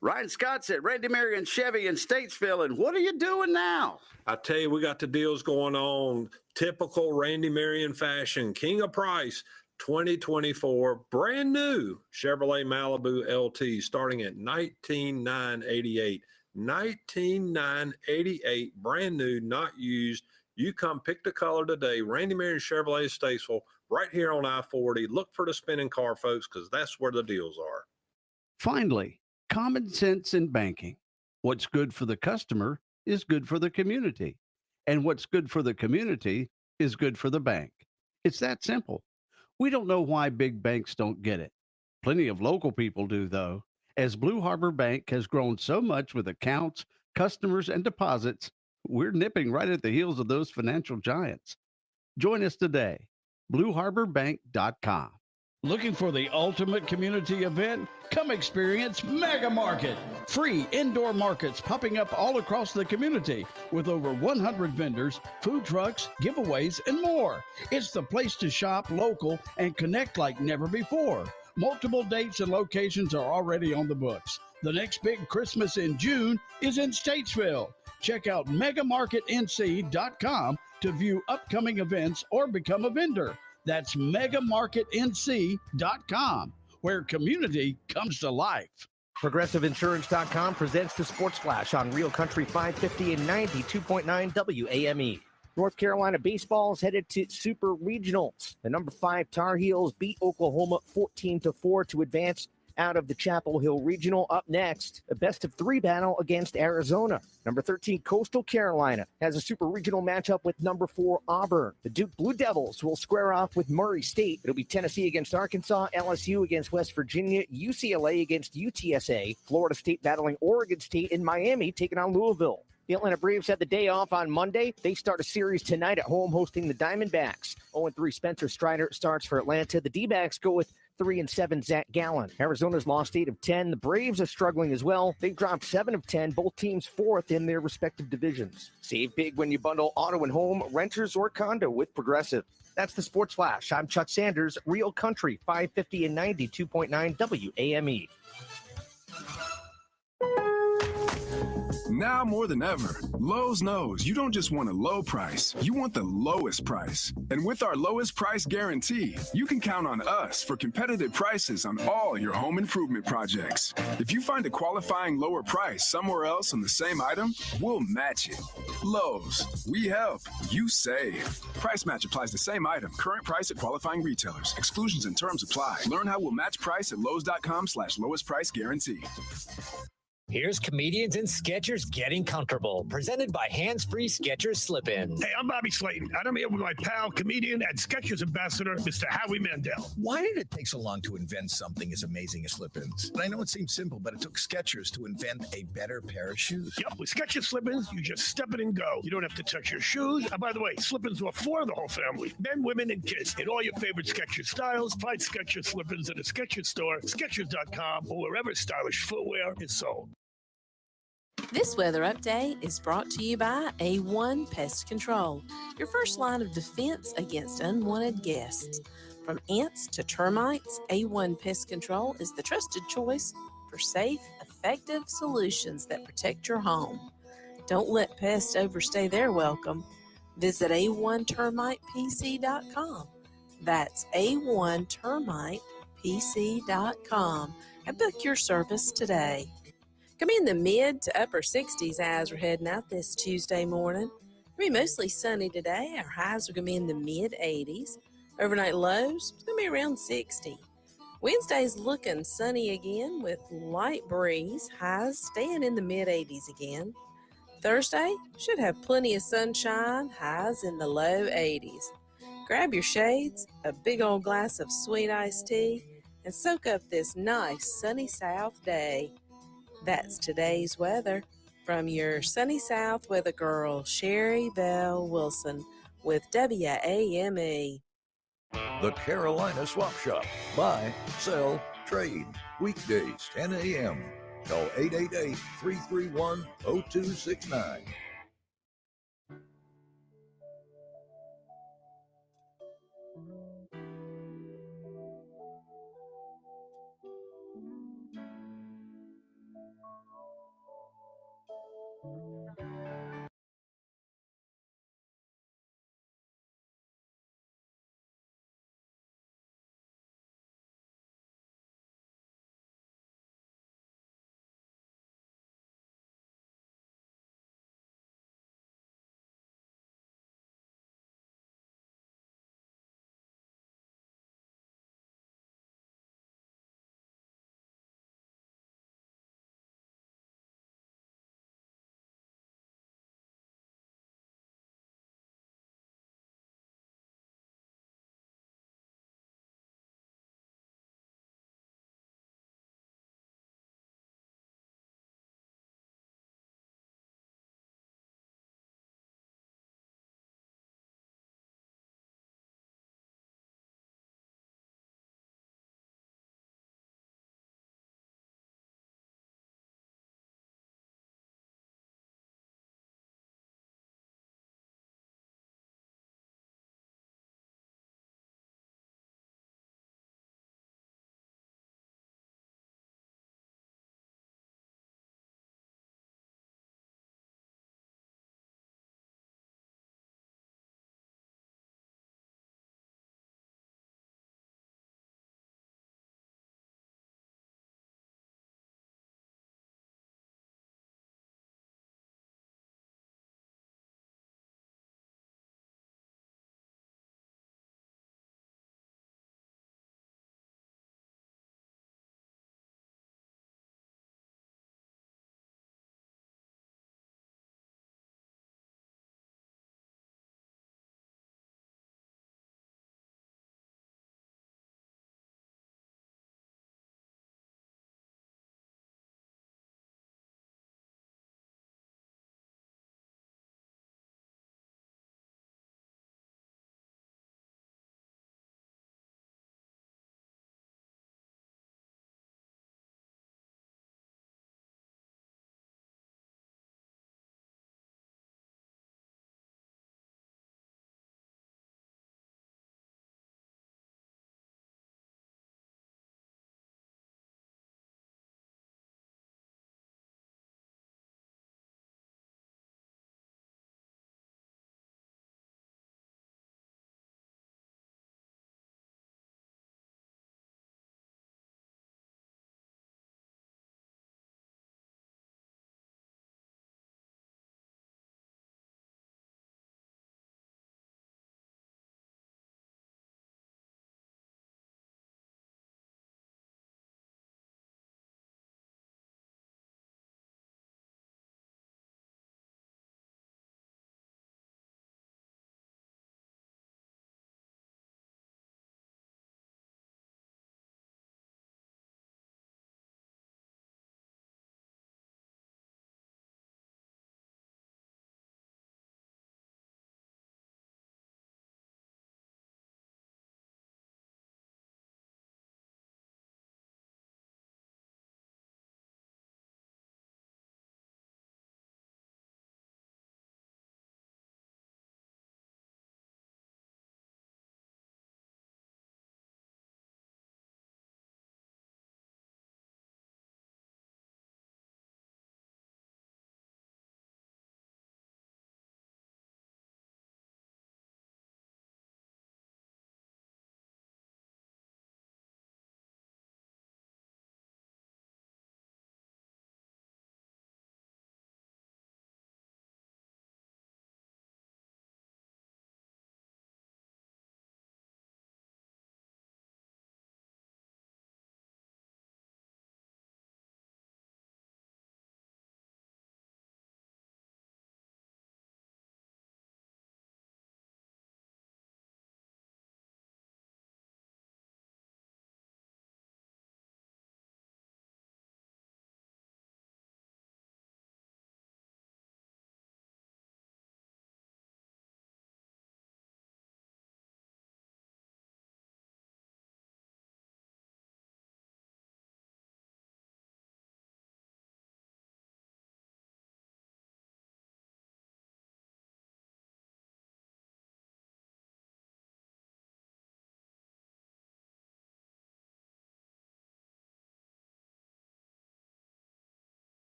Ryan Scott's at Randy Marion Chevy in Statesville, and what are you doing now? I tell you, we got the deals going on. Typical Randy Marion fashion. King of Price, 2024, brand new Chevrolet Malibu LT starting at $19,988. $19,988, brand new, not used. You come pick the color today. Randy Marion Chevrolet Statesville, right here on I-40. Look for the spinning car, folks, because that's where the deals are. Finally, common sense in banking. What's good for the customer is good for the community. And what's good for the community is good for the bank. It's that simple. We don't know why big banks don't get it. Plenty of local people do, though. As Blue Harbor Bank has grown so much with accounts, customers, and deposits, we're nipping right at the heels of those financial giants. Join us today, blueharborbank.com. Looking for the ultimate community event? Come experience Mega Market. Free indoor markets popping up all across the community with over 100 vendors, food trucks, giveaways, and more. It's the place to shop local and connect like never before. Multiple dates and locations are already on the books. The next big Christmas in June is in Statesville. Check out megamarketnc.com to view upcoming events or become a vendor. That's megamarketnc.com, where community comes to life. ProgressiveInsurance.com presents the Sports Flash on Real Country 550 and 92.9 WAME. North Carolina baseball is headed to Super Regionals. The number 5 Tar Heels beat Oklahoma 14-4 to advance out of the Chapel Hill Regional. Up next, a best-of-3 battle against Arizona. Number 13 Coastal Carolina has a Super Regional matchup with number 4 Auburn. The Duke Blue Devils will square off with Murray State. It'll be Tennessee against Arkansas, LSU against West Virginia, UCLA against UTSA, Florida State battling Oregon State, and Miami taking on Louisville. The Atlanta Braves had the day off on Monday. They start a series tonight at home hosting the Diamondbacks. 0-3 Spencer Strider starts for Atlanta. The D-backs go with 3-7 Zach Gallen. Arizona's lost 8 of 10. The Braves are struggling as well. They've dropped 7 of 10, both teams 4th in their respective divisions. Save big when you bundle auto and home, renters, or condo with Progressive. That's the Sports Flash. I'm Chuck Sanders, Real Country 550 and 92.9 WAME. Now more than ever, Lowe's knows you don't just want a low price, you want the lowest price. And with our lowest price guarantee, you can count on us for competitive prices on all your home improvement projects. If you find a qualifying lower price somewhere else on the same item, we'll match it. Lowe's, we help, you save. Price match applies the same item, current price at qualifying retailers. Exclusions and terms apply. Learn how we'll match price at lowes.com/lowest price guarantee. Here's Comedians and Sketchers Getting Comfortable, presented by Hands Free Skechers Slip-Ins. Hey, I'm Bobby Slayton, and I'm here with my pal, comedian, and Skechers ambassador, Mr. Howie Mandel. Why did it take so long to invent something as amazing as slip-ins? I know it seems simple, but it took Skechers to invent a better pair of shoes. Yep, with Skechers slip-ins, you just step it and go. You don't have to touch your shoes. And by the way, slip-ins are for the whole family, men, women, and kids. In all your favorite Skechers styles, find Skechers slip-ins at a Skechers store, Skechers.com, or wherever stylish footwear is sold. This weather update is brought to you by A1 Pest Control, your first line of defense against unwanted guests. From ants to termites, A1 Pest Control is the trusted choice for safe, effective solutions that protect your home. Don't let pests overstay their welcome. Visit A1termitepc.com. That's A1termitepc.com and book your service today. Could be in the mid to upper 60s as we're heading out this Tuesday morning. It'll be mostly sunny today. Our highs are going to be in the mid 80s. Overnight lows, it's going to be around 60. Wednesday's looking sunny again with light breeze. Highs staying in the mid 80s again. Thursday should have plenty of sunshine. Highs in the low 80s. Grab your shades, a big old glass of sweet iced tea, and soak up this nice sunny south day. That's today's weather from your sunny south weather girl, Sherry Bell Wilson with WAME. The Carolina Swap Shop. Buy, sell, trade. Weekdays, 10 a.m. Call 888-331-0269.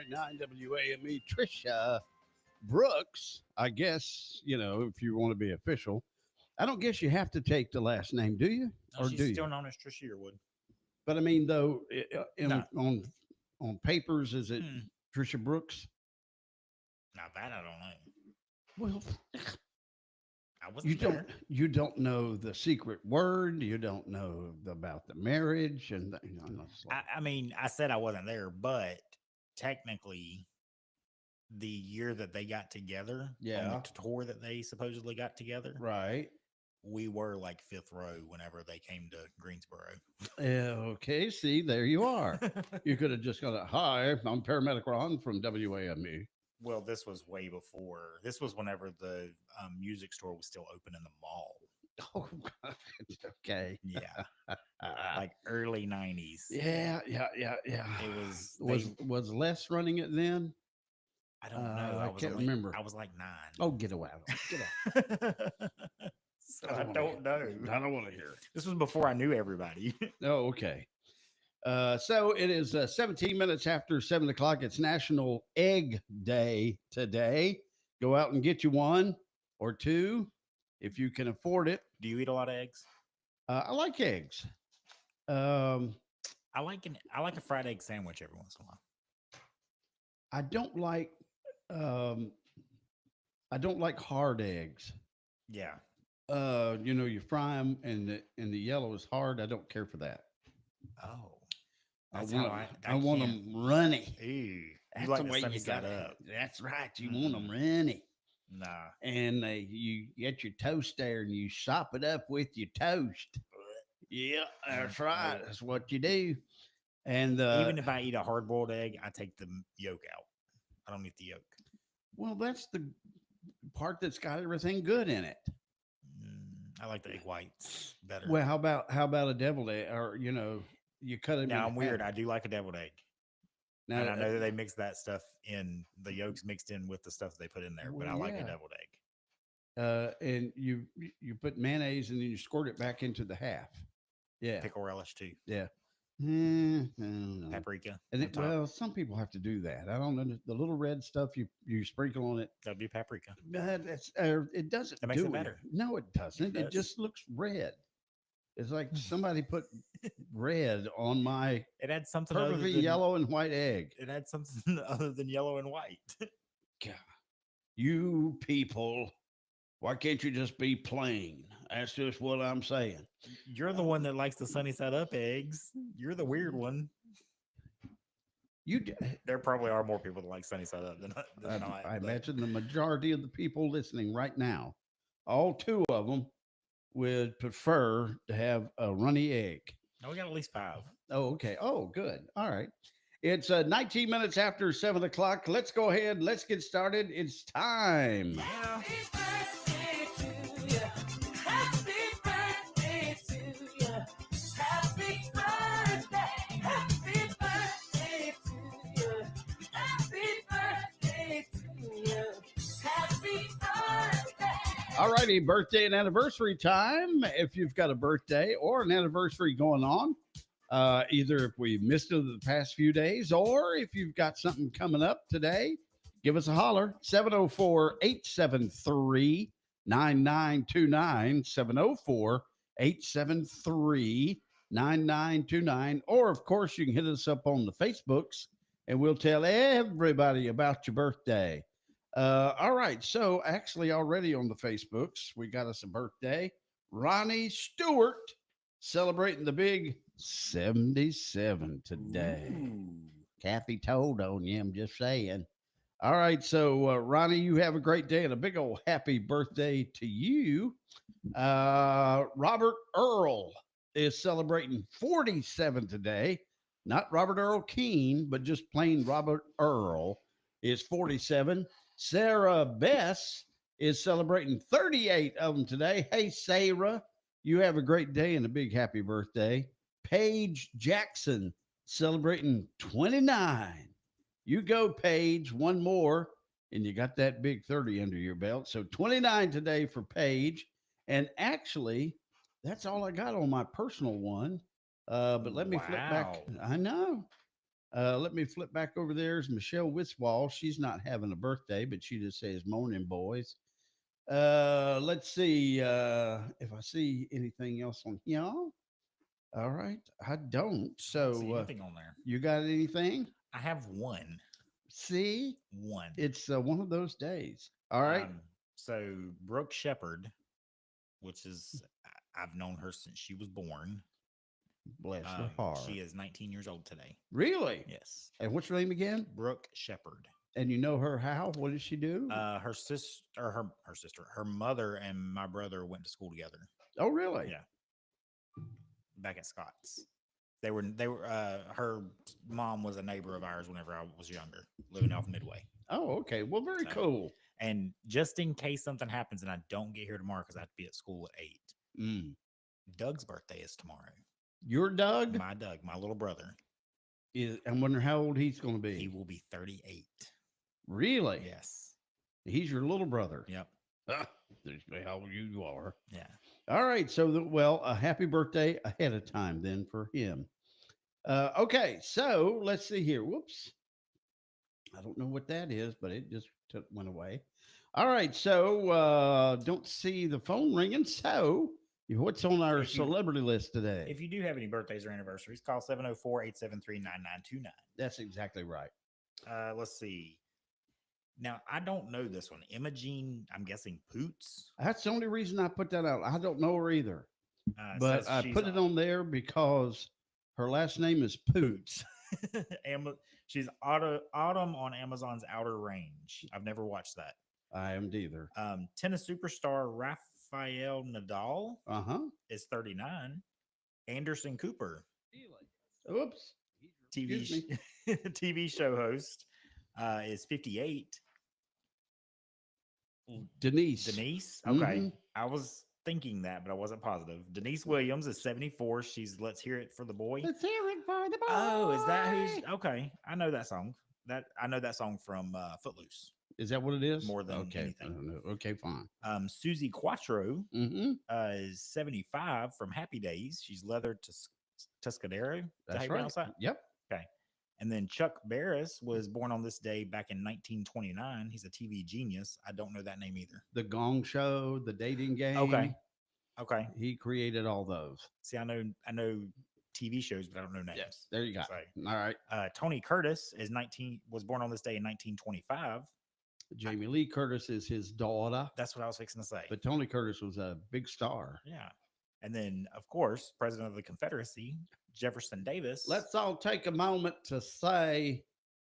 9 WAME. Trisha Brooks, I guess, if you want to be official, I don't guess you have to take the last name, do you? No, Or she's do you? still known as Trisha Yearwood. But I mean, though, No. on papers, is it Trisha Brooks? Now that I don't know. Well, I wasn't there. You don't know the secret word. You don't know about the marriage, and I mean, I said I wasn't there, but technically, the year that they got together, on the tour that they supposedly got together, right? We were like fifth row whenever they came to Greensboro. Okay, see, there you are. You could have just gone, hi, I'm Paramedic Ron from WAME. Well, this was way before. This was whenever the music store was still open in the mall. Oh, okay. Yeah. Like early 90s. Yeah. It was Les running it then? I don't know. I can't remember. I was like 9. Oh, get away. Get out. So I don't know. I don't want to hear it. This was before I knew everybody. Oh, okay. So it is 17 minutes after 7 o'clock. It's National Egg Day today. Go out and get you one or two if you can afford it. Do you eat a lot of eggs? I like eggs. I like a fried egg sandwich every once in a while. I don't like hard eggs. Yeah. You fry them and the yellow is hard. I don't care for that. Oh. I want them runny. Ew. That's like the way you got it. That's right. You want them runny. Nah. And you get your toast there and you sop it up with your toast. Yeah, that's right. That's what you do. And even if I eat a hard-boiled egg, I take the yolk out. I don't eat the yolk. Well, that's the part that's got everything good in it. I like the egg whites better. Well, how about a deviled egg? Or you cut it. Now I'm weird. I do like a deviled egg. Now, and I know that they mix that stuff in. The yolks mixed in with the stuff they put in there, but I like a deviled egg. And you put mayonnaise and then you squirt it back into the half. Yeah. Pickle relish too. Yeah. Paprika. And some people have to do that. I don't know the little red stuff you sprinkle on it. That'd be paprika. It doesn't. That makes it better. No, it doesn't. It just looks red. It's like somebody put red on my. It had something perfectly yellow and white egg. It had something other than yellow and white. God, you people, why can't you just be plain? That's just what I'm saying. You're the one that likes the sunny side up eggs. You're the weird one. There probably are more people that like sunny side up than I imagine the majority of the people listening right now, all two of them, would prefer to have a runny egg. No, we got at least 5. Oh, okay. Oh, good. All right. It's 19 minutes after 7 o'clock. Let's go ahead. Let's get started. It's time. Yeah. All righty, birthday and anniversary time. If you've got a birthday or an anniversary going on, either if we missed it the past few days or if you've got something coming up today, give us a holler. 704-873-9929. 704-873-9929. Or, of course, you can hit us up on the Facebooks and we'll tell everybody about your birthday. All right. So actually already on the Facebooks, we got us a birthday. Ronnie Stewart celebrating the big 77 today. Ooh. Kathy told on you. I'm just saying. All right. So Ronnie, you have a great day and a big old happy birthday to you. Robert Earl is celebrating 47 today. Not Robert Earl Keane, but just plain Robert Earl is 47. Sarah Bess is celebrating 38 of them today. Hey, Sarah, you have a great day and a big happy birthday. Paige Jackson celebrating 29. You go, Paige, one more, and you got that big 30 under your belt. So 29 today for Paige. And actually, that's all I got on my personal one. But let me flip back. I know. Let me flip back over there. Is Michelle Wiswall. She's not having a birthday, but she just says morning, boys. Let's see if I see anything else on here. All right, I don't. So I don't see anything on there. You got anything? I have one. See, one. It's one of those days. All right. So Brooke Shepard, which is I've known her since she was born. Bless her heart. She is 19 years old today. Really? Yes. And what's her name again? Brooke Shepard. And you know her how? What does she do? Her sister, her mother and my brother went to school together. Oh, really? Yeah. Back at Scott's. They were her mom was a neighbor of ours whenever I was younger, living off Midway. Oh, okay. Well, very cool. And just in case something happens and I don't get here tomorrow because I have to be at school at 8. Doug's birthday is tomorrow. Your Doug? My Doug, my little brother. I wonder how old he's going to be. He will be 38. Really? Yes. He's your little brother. Yep. There's how old you are. Yeah. All right. So, a happy birthday ahead of time then for him. Okay. So let's see here. Whoops. I don't know what that is, but it just went away. All right. So don't see the phone ringing. So what's on our celebrity list today? If you do have any birthdays or anniversaries, call 704-873-9929. That's exactly right. Let's see. Now, I don't know this one. Imogene, I'm guessing Poots. That's the only reason I put that out. I don't know her either. But I put it on there because her last name is Poots. She's Autumn on Amazon's Outer Range. I've never watched that. I am neither. Tennis superstar Rafael Nadal is 39. Anderson Cooper. Oops. TV show host is 58. Denise. Okay. I was thinking that, but I wasn't positive. Denise Williams is 74. She's Let's Hear It for the Boy. Let's hear it for the boy. Oh, is that who's okay? I know that song. I know that song from Footloose. Is that what it is? More than anything. I don't know. Okay, fine. Susie Quattro is 75 from Happy Days. She's Leather Tuscadero. That's right. Yep. Okay. And then Chuck Barris was born on this day back in 1929. He's a TV genius. I don't know that name either. The Gong Show, The Dating Game. Okay. He created all those. See, I know TV shows, but I don't know names. Yes, there you go. All right. Tony Curtis was born on this day in 1925. Jamie Lee Curtis is his daughter. That's what I was fixing to say. But Tony Curtis was a big star. Yeah. And then, of course, President of the Confederacy, Jefferson Davis. Let's all take a moment to say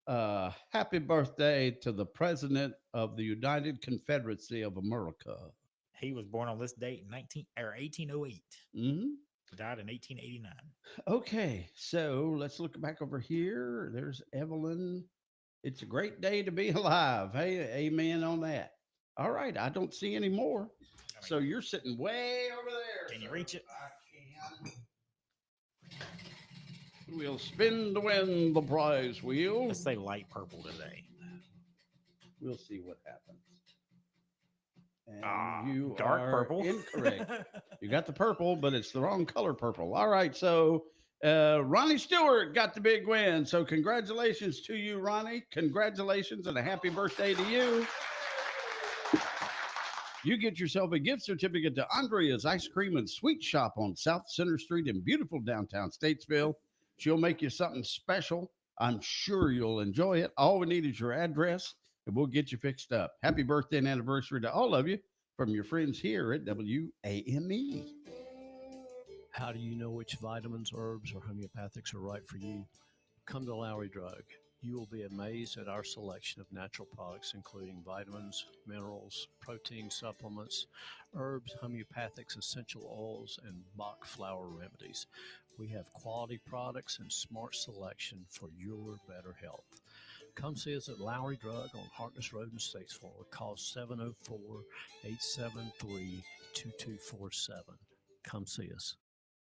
happy birthday to the President of the United Confederacy of America. He was born on this date in 1808. Died in 1889. Okay, so let's look back over here. There's Evelyn. It's a great day to be alive. Hey, amen on that. All right, I don't see any more. So you're sitting way over there. Can you reach it? I can. We'll spin to win the prize wheel. Let's say light purple today. We'll see what happens. And you dark are purple. Incorrect. You got the purple, but it's the wrong color purple. All right, so Ronnie Stewart got the big win. So congratulations to you, Ronnie. Congratulations and a happy birthday to you. You get yourself a gift certificate to Andrea's Ice Cream and Sweet Shop on South Center Street in beautiful downtown Statesville. She'll make you something special. I'm sure you'll enjoy it. All we need is your address, and we'll get you fixed up. Happy birthday and anniversary to all of you from your friends here at WAME. How do you know which vitamins, herbs, or homeopathics are right for you? Come to Lowry Drug. You will be amazed at our selection of natural products, including vitamins, minerals, protein supplements, herbs, homeopathics, essential oils, and Bach flower remedies. We have quality products and smart selection for your better health. Come see us at Lowry Drug on Harkness Road in Statesville or call 704-873-2247. Come see us.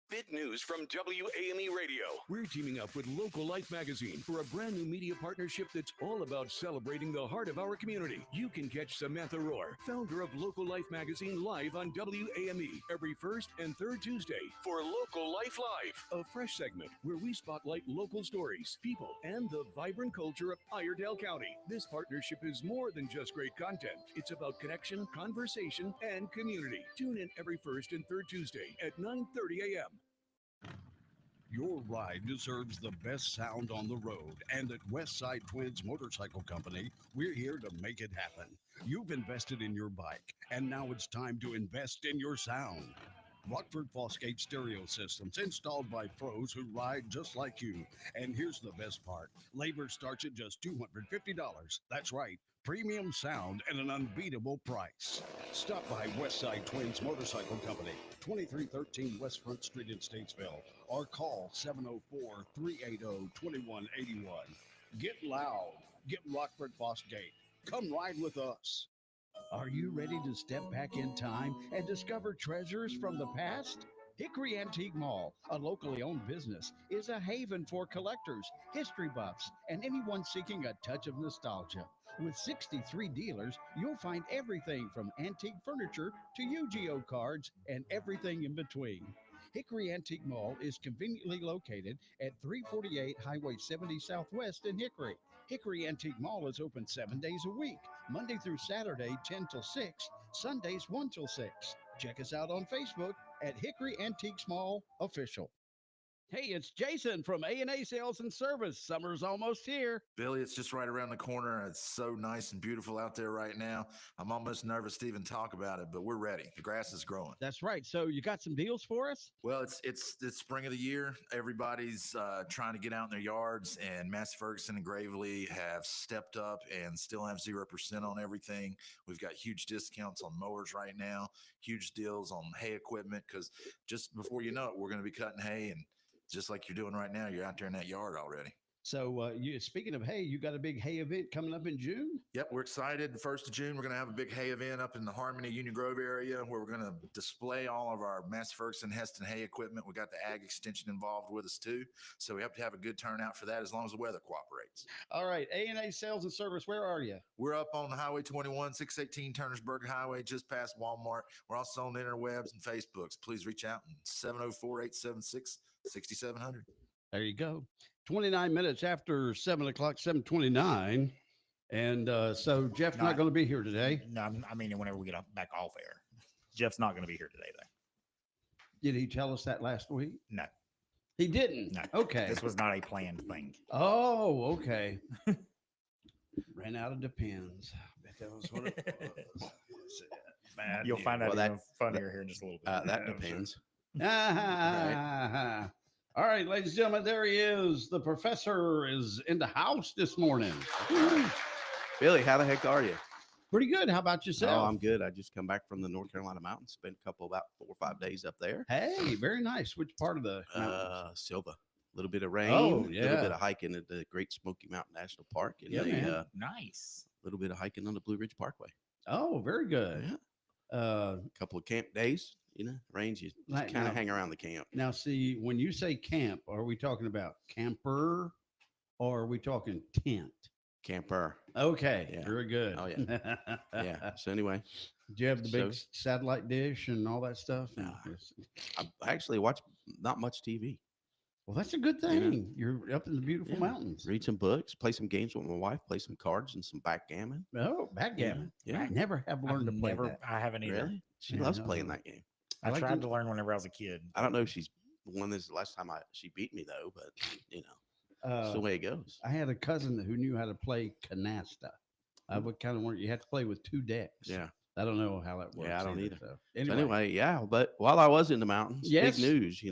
Big news from WAME Radio. We're teaming up with Local Life Magazine for a brand new media partnership that's all about celebrating the heart of our community. You can catch Samantha Rohr, founder of Local Life Magazine, live on WAME every first and third Tuesday for Local Life Live, a fresh segment where we spotlight local stories, people, and the vibrant culture of Iredell County. This partnership is more than just great content. It's about connection, conversation, and community. Tune in every first and third Tuesday at 9:30 a.m. Your ride deserves the best sound on the road, and at Westside Twins Motorcycle Company, we're here to make it happen. You've invested in your bike, and now it's time to invest in your sound. Rockford Fosgate stereo systems installed by pros who ride just like you. And here's the best part. Labor starts at just $250. That's right. Premium sound at an unbeatable price. Stop by Westside Twins Motorcycle Company, 2313 West Front Street in Statesville, or call 704-380-2181. Get loud. Get Rockford Fosgate. Come ride with us. Are you ready to step back in time and discover treasures from the past? Hickory Antique Mall, a locally owned business, is a haven for collectors, history buffs, and anyone seeking a touch of nostalgia. With 63 dealers, you'll find everything from antique furniture to Yu-Gi-Oh cards and everything in between. Hickory Antique Mall is conveniently located at 348 Highway 70 Southwest in Hickory. Hickory Antique Mall is open 7 days a week, Monday through Saturday, 10 till 6, Sundays, 1 till 6. Check us out on Facebook at Hickory Antiques Mall Official. Hey, it's Jason from A&A Sales and Service. Summer's almost here. Billy, it's just right around the corner. It's so nice and beautiful out there right now. I'm almost nervous to even talk about it, but we're ready. The grass is growing. That's right. So you got some deals for us? Well, it's spring of the year. Everybody's trying to get out in their yards, and Massey Ferguson and Gravely have stepped up and still have 0% on everything. We've got huge discounts on mowers right now, huge deals on hay equipment, because just before you know it, we're going to be cutting hay, and just like you're doing right now, you're out there in that yard already. So speaking of hay, you got a big hay event coming up in June? Yep, we're excited. The 1st of June, we're going to have a big hay event up in the Harmony Union Grove area where we're going to display all of our Massey Ferguson Heston hay equipment. We got the ag extension involved with us too. So we have to have a good turnout for that as long as the weather cooperates. All right. A&A Sales and Service, where are you? We're up on Highway 21, 618 Turnersburg Highway, just past Walmart. We're also on the interwebs and Facebooks. Please reach out and 704-876-6700. There you go. 29 minutes after 7 o'clock, 7:29. And so Jeff's not going to be here today. No, I mean, whenever we get back off air, Jeff's not going to be here today, though. Did he tell us that last week? No. He didn't? No. Okay. This was not a planned thing. Oh, okay. Ran out of Depends. I bet that was what it was. You'll find out even funnier here in just a little bit. That depends. Right. All right, ladies and gentlemen, there he is. The professor is in the house this morning. Billy, how the heck are you? Pretty good. How about yourself? Oh, I'm good. I just come back from the North Carolina mountains. Spent about 4 or 5 days up there. Hey, very nice. Which part of the mountains? Silva. A little bit of rain. Oh, yeah. A little bit of hiking at the Great Smoky Mountain National Park. And nice. A little bit of hiking on the Blue Ridge Parkway. Oh, very good. Yeah. A couple of camp days. Range, you just kind of hang around the camp. Now, see, when you say camp, are we talking about camper or are we talking tent? Camper. Okay. Yeah. Very good. Oh, yeah. Yeah. So anyway. Do you have the big satellite dish and all that stuff? No. I actually watch not much TV. Well, that's a good thing. You're up in the beautiful mountains. Read some books, play some games with my wife, play some cards and some backgammon. Oh, backgammon. Yeah. I never have learned to play that. I haven't either. Really? She loves playing that game. I tried to learn whenever I was a kid. I don't know if she's won this the last time she beat me though, but it's the way it goes. I had a cousin who knew how to play canasta. I would kind of want you have to play with 2 decks. Yeah. I don't know how that works. Yeah, I don't either. So anyway, yeah. But while I was in the mountains, yes. Big news,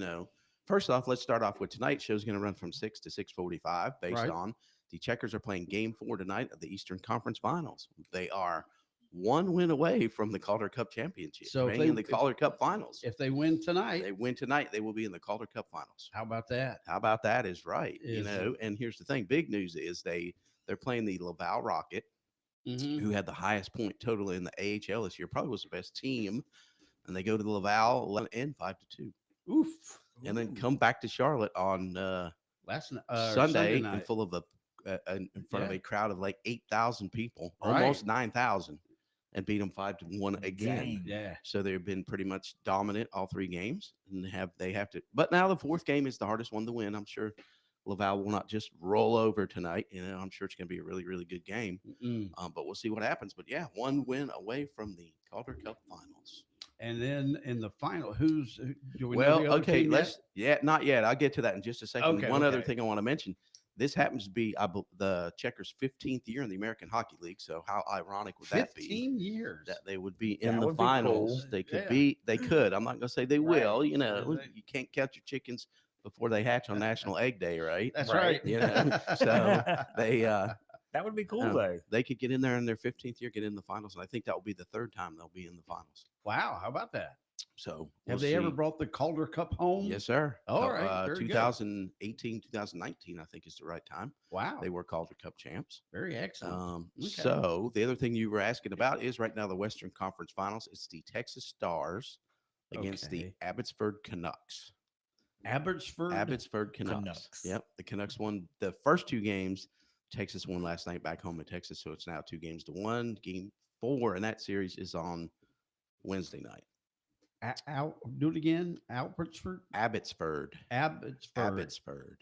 First off, let's start off with tonight's show is going to run from 6 to 6:45 based on the Checkers are playing Game 4 tonight of the Eastern Conference Finals. They are 1 win away from the Calder Cup Championship. So in the Calder Cup Finals. If they win tonight, they will be in the Calder Cup Finals. How about that? How about that is right. And here's the thing. Big news is they're playing the Laval Rocket, who had the highest point total in the AHL this year, probably was the best team. And they go to the Laval 11 and 5-2. Oof. and then come back to Charlotte on Sunday night. and full of in front of a crowd of like 8,000 people, Right. almost 9,000, and beat them 5-1 again. Yeah. So they've been pretty much dominant all 3 games, and they have to. But now the 4th game is the hardest one to win. I'm sure Laval will not just roll over tonight. I'm sure it's going to be a really, really good game. But we'll see what happens. But yeah, 1 win away from the Calder Cup finals. And then in the final, do we know Well, the other okay, team yet? not yet. I'll get to that in just a second. Okay, One other okay. thing I want to mention. This happens to be the Checkers' 15th year in the American Hockey League. So how ironic would that be? 15 years. That they would be in That the would be finals. cool. They could Yeah. be. They could. I'm not going to say they will. You know, Yeah, you can't count your chickens before they hatch on National Egg Day, right? That's right. You know, so they that would be cool though. They could get in there in their 15th year, get in the finals, and I think that will be the 3rd time they'll be in the finals. Wow, how about that? So Have we'll they ever see. brought the Calder Cup home? Yes, sir. All right. Very 2018, 2019, I think is the right time. Wow. They were Calder Cup champs. Very excellent. Okay. So the other thing you were asking about is right now the Western Conference Finals. It's the Texas Stars against the Abbotsford Canucks. Abbotsford Canucks. Yep. The Canucks won the first 2 games. Texas won last night back home in Texas. So it's now 2-1. Game 4 in that series is on Wednesday night. Do it again. Abbotsford. Abbotsford.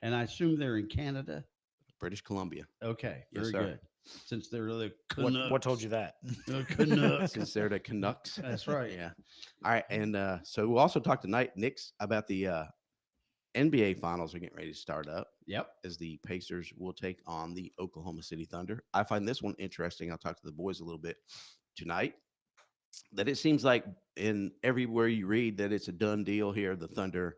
And I assume they're in Canada. British Columbia. Okay. Yes, Very sir. good. Since they're the Canucks. What told you that? The Canucks. Since they're the Canucks. That's right. Yeah. All right. And so we'll also talk tonight, Knicks, about the NBA finals are getting ready to start up. Yep. As the Pacers will take on the Oklahoma City Thunder. I find this one interesting. I'll talk to the boys a little bit tonight. That it seems like in everywhere you read that it's a done deal here. The Thunder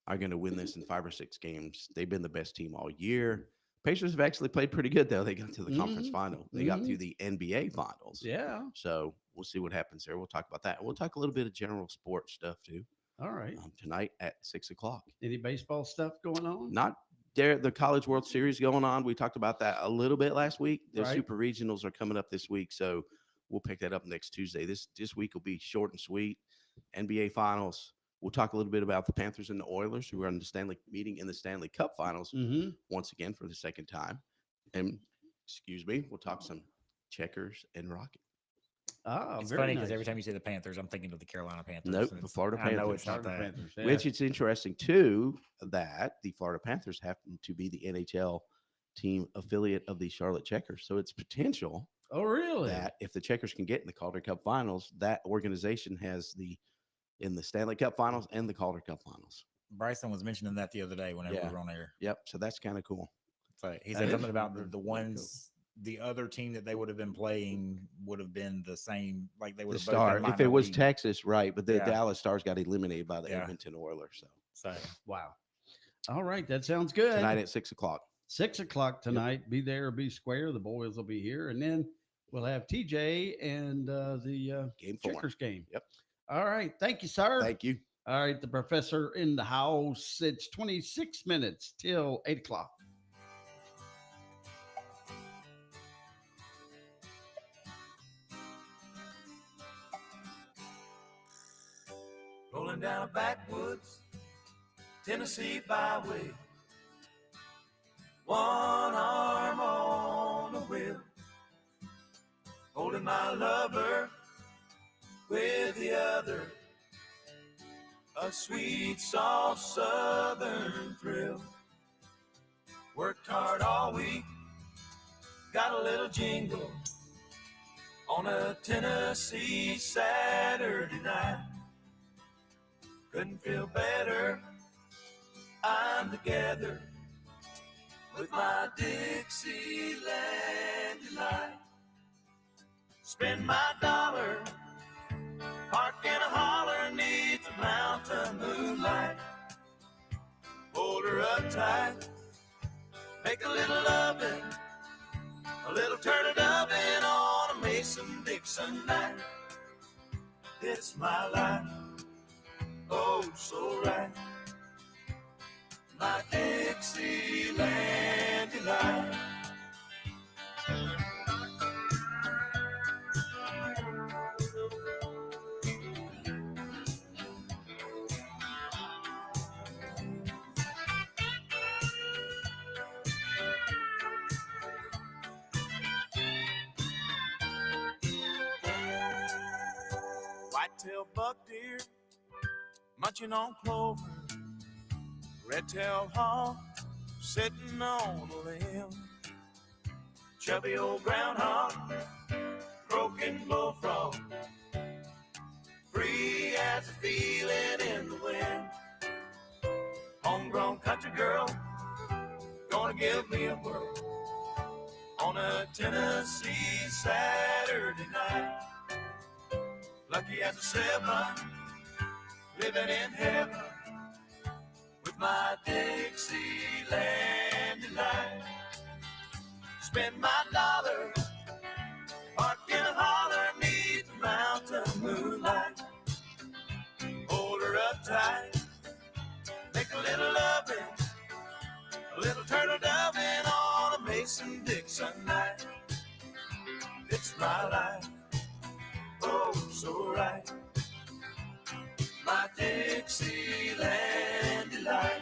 are going to win this in 5 or 6 games. They've been the best team all year. Pacers have actually played pretty good, though. They got to the conference final. They got through the NBA finals. Yeah. So we'll see what happens there. We'll talk about that. We'll talk a little bit of general sports stuff, too. All right. Tonight at 6 o'clock. Any baseball stuff going on? Not there. The College World Series going on. We talked about that a little bit last week. The Right. Super Regionals are coming up this week. So we'll pick that up next Tuesday. This week will be short and sweet. NBA Finals. We'll talk a little bit about the Panthers and the Oilers, who are in the meeting in the Stanley Cup Finals once again for the 2nd time. And we'll talk some Checkers and Rocket. Oh, it's very funny because nice. every time you say the Panthers, I'm thinking of the Carolina Panthers. Nope, and the Florida I Panthers. know it's not that. Panthers, yeah. Which it's interesting too that the Florida Panthers happen to be the NHL team affiliate of the Charlotte Checkers. So it's potential. Oh, really? That if the Checkers can get in the Calder Cup Finals, that organization has in the Stanley Cup Finals and the Calder Cup Finals. Bryson was mentioning that the other day whenever we were on air. Yep. So that's kind of cool. So he said something about the ones. The other team that they would have been playing would have been the same, like they would The have both Star, been if it was minor league. Texas, right? But the Yeah. Dallas Stars got eliminated by the Yeah. Edmonton Oilers. So wow. All right, that sounds good. tonight at 6 o'clock. 6 o'clock tonight. Be there or be square. The boys will be here, and then we'll have TJ and the Game 4. Checkers game. Yep. All right. Thank you, sir. Thank you. All right, the professor in the house. It's 26 minutes till 8 o'clock. Rolling down a backwoods Tennessee byway, one arm on the wheel, holding my lover with the other, a sweet, soft southern thrill. Worked hard all week, got a little jingle on a Tennessee Saturday night. Couldn't feel better, I'm together with my Dixieland delight. Spend my dollar, park in a holler neath the mountain moonlight. Hold her up tight, make a little loving, a little turtle doving on a Mason-Dixon night. It's my life, oh so right, my Dixieland delight. white-tailed buck deer, munching on clover, red-tailed hawk sitting on a limb, chubby old groundhog, croaking bullfrog, free as a feeling in the wind. Homegrown country girl, gonna give me a whirl on a Tennessee Saturday night. Lucky as a 7, living in heaven with my Dixieland delight. Spend my dollar, park in a holler, neath the mountain moonlight. Hold her up tight, make a little loving, a little turtle doving on a Mason-Dixon night. It's my life, oh so right, my Dixieland delight.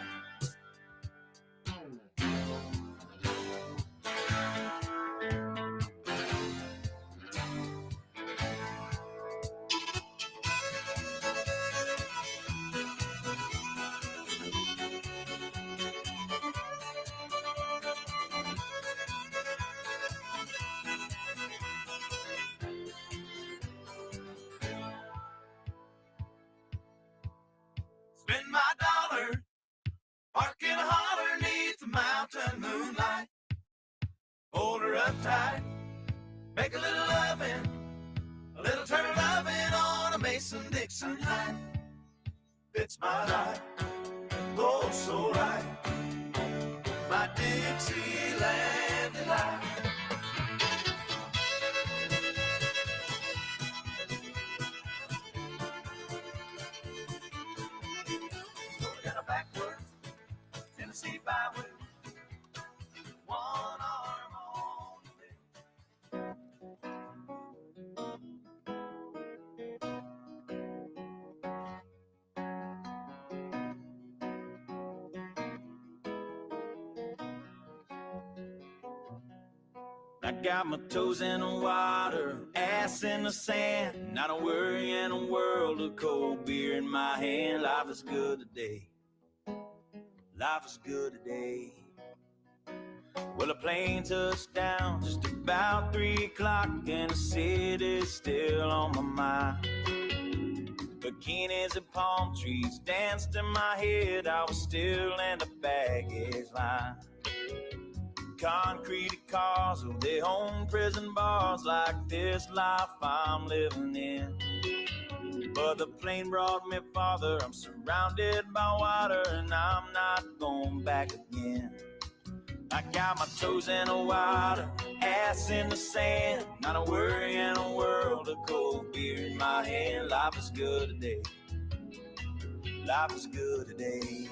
Spend my dollar, park in a holler, neath the mountain moonlight. Hold her up tight, make a little loving, a little turtle loving on a Mason-Dixon night. It's my life, oh so right, my Dixieland delight. Going down a backwards Tennessee byway, one arm on the wheel. I got my toes in the water, ass in the sand, not a worry in a world of cold beer in my hand. Life is good today, life is good today. Well, the plane touched down just about 3 o'clock, and the city's still on my mind. Bikinis and palm trees danced in my head, I was still in the baggage line. Concrete cars, oh, they own prison bars like this life I'm living in. But the plane brought me farther, I'm surrounded by water, and I'm not going back again. I got my toes in the water, ass in the sand, not a worry in a world of cold beer in my hand. Life is good today, life is good today.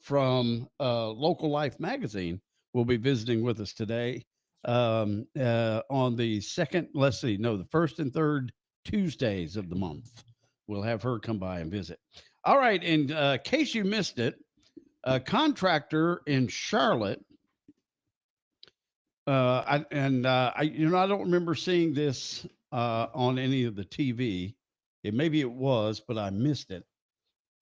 from Local Life magazine will be visiting with us today on the the first and third Tuesdays of the month. We'll have her come by and visit. All right. In case you missed it, a contractor in Charlotte. I don't remember seeing this on any of the TV. Maybe it was, but I missed it.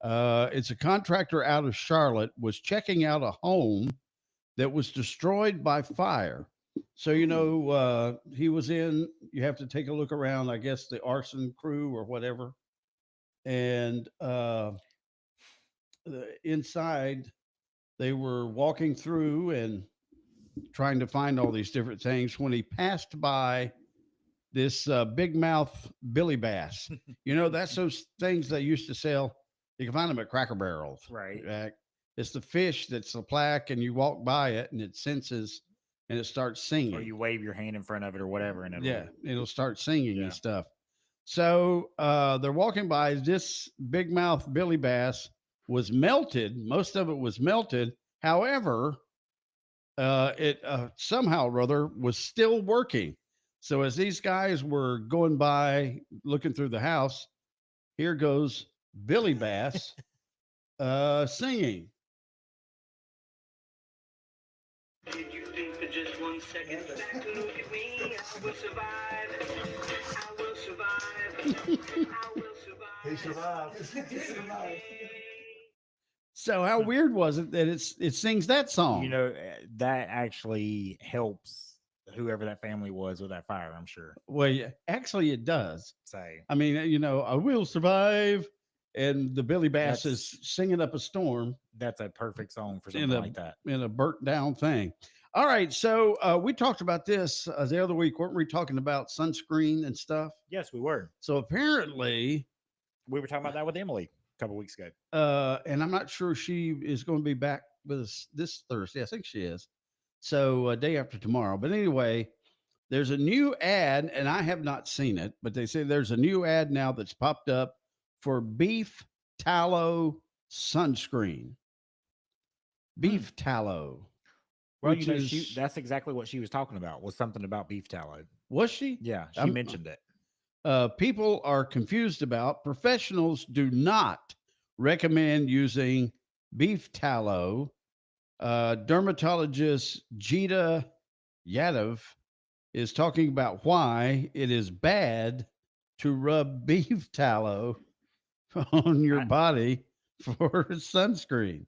It's a contractor out of Charlotte was checking out a home that was destroyed by fire. So, he was you have to take a look around, I guess the arson crew or whatever. And inside, they were walking through and trying to find all these different things when he passed by this big mouth Billy Bass. That's those things they used to sell. You can find them at Cracker Barrels. Right. It's the fish that's the plaque, and you walk by it and it senses and it starts singing. Or you wave your hand in front of it or whatever. And it'll start singing and stuff. So they're walking by. This big mouth Billy Bass was melted. Most of it was melted. However, it somehow or other was still working. So as these guys were going by looking through the house, here goes Billy Bass singing. Did you think for just 1 second that look at me? I will survive. I will survive. I will survive. He survived. He survived. So how weird was it that it sings that song? That actually helps whoever that family was with that fire, I'm sure. Well, yeah, actually it does. Say, I mean, I will survive. And the Billy Bass is singing up a storm. That's a perfect song for something like that. In a burnt down thing. All right. So we talked about this the other week. Weren't we talking about sunscreen and stuff? Yes, we were. So apparently we were talking about that with Emily a couple weeks ago. And I'm not sure she is going to be back with us this Thursday. I think she is. So day after tomorrow. But anyway, there's a new ad, and I have not seen it, but they say there's a new ad now that's popped up for beef tallow sunscreen. Beef tallow. Well, that's exactly what she was talking about, was something about beef tallow. Was she? Yeah, she mentioned it. People are confused about. Professionals do not recommend using beef tallow. Dermatologist Jita Yadav is talking about why it is bad to rub beef tallow on your body for sunscreen.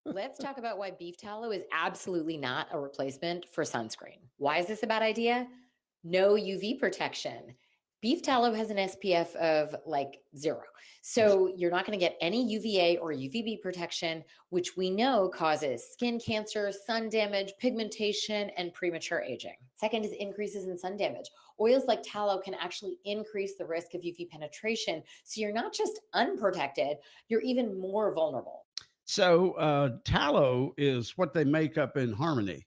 Let's talk about why beef tallow is absolutely not a replacement for sunscreen. Why is this a bad idea? No UV protection. Beef tallow has an SPF of like 0. So you're not going to get any UVA or UVB protection, which we know causes skin cancer, sun damage, pigmentation, and premature aging. Second is increases in sun damage. Oils like tallow can actually increase the risk of UV penetration. So you're not just unprotected, you're even more vulnerable. So tallow is what they make up in Harmony.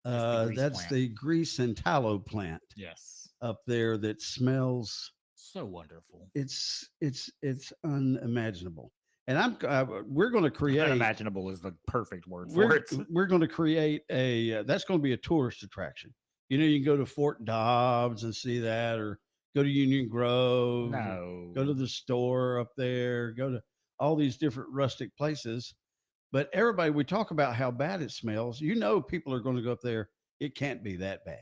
That's the grease and tallow plant. Yes. Up there that smells so wonderful. It's unimaginable. And we're going to create. Unimaginable is the perfect word for it. We're going to create that's going to be a tourist attraction. You can go to Fort Dobbs and see that, or go to Union Grove. No. Go to the store up there. Go to all these different rustic places. But everybody, we talk about how bad it smells. People are going to go up there. It can't be that bad.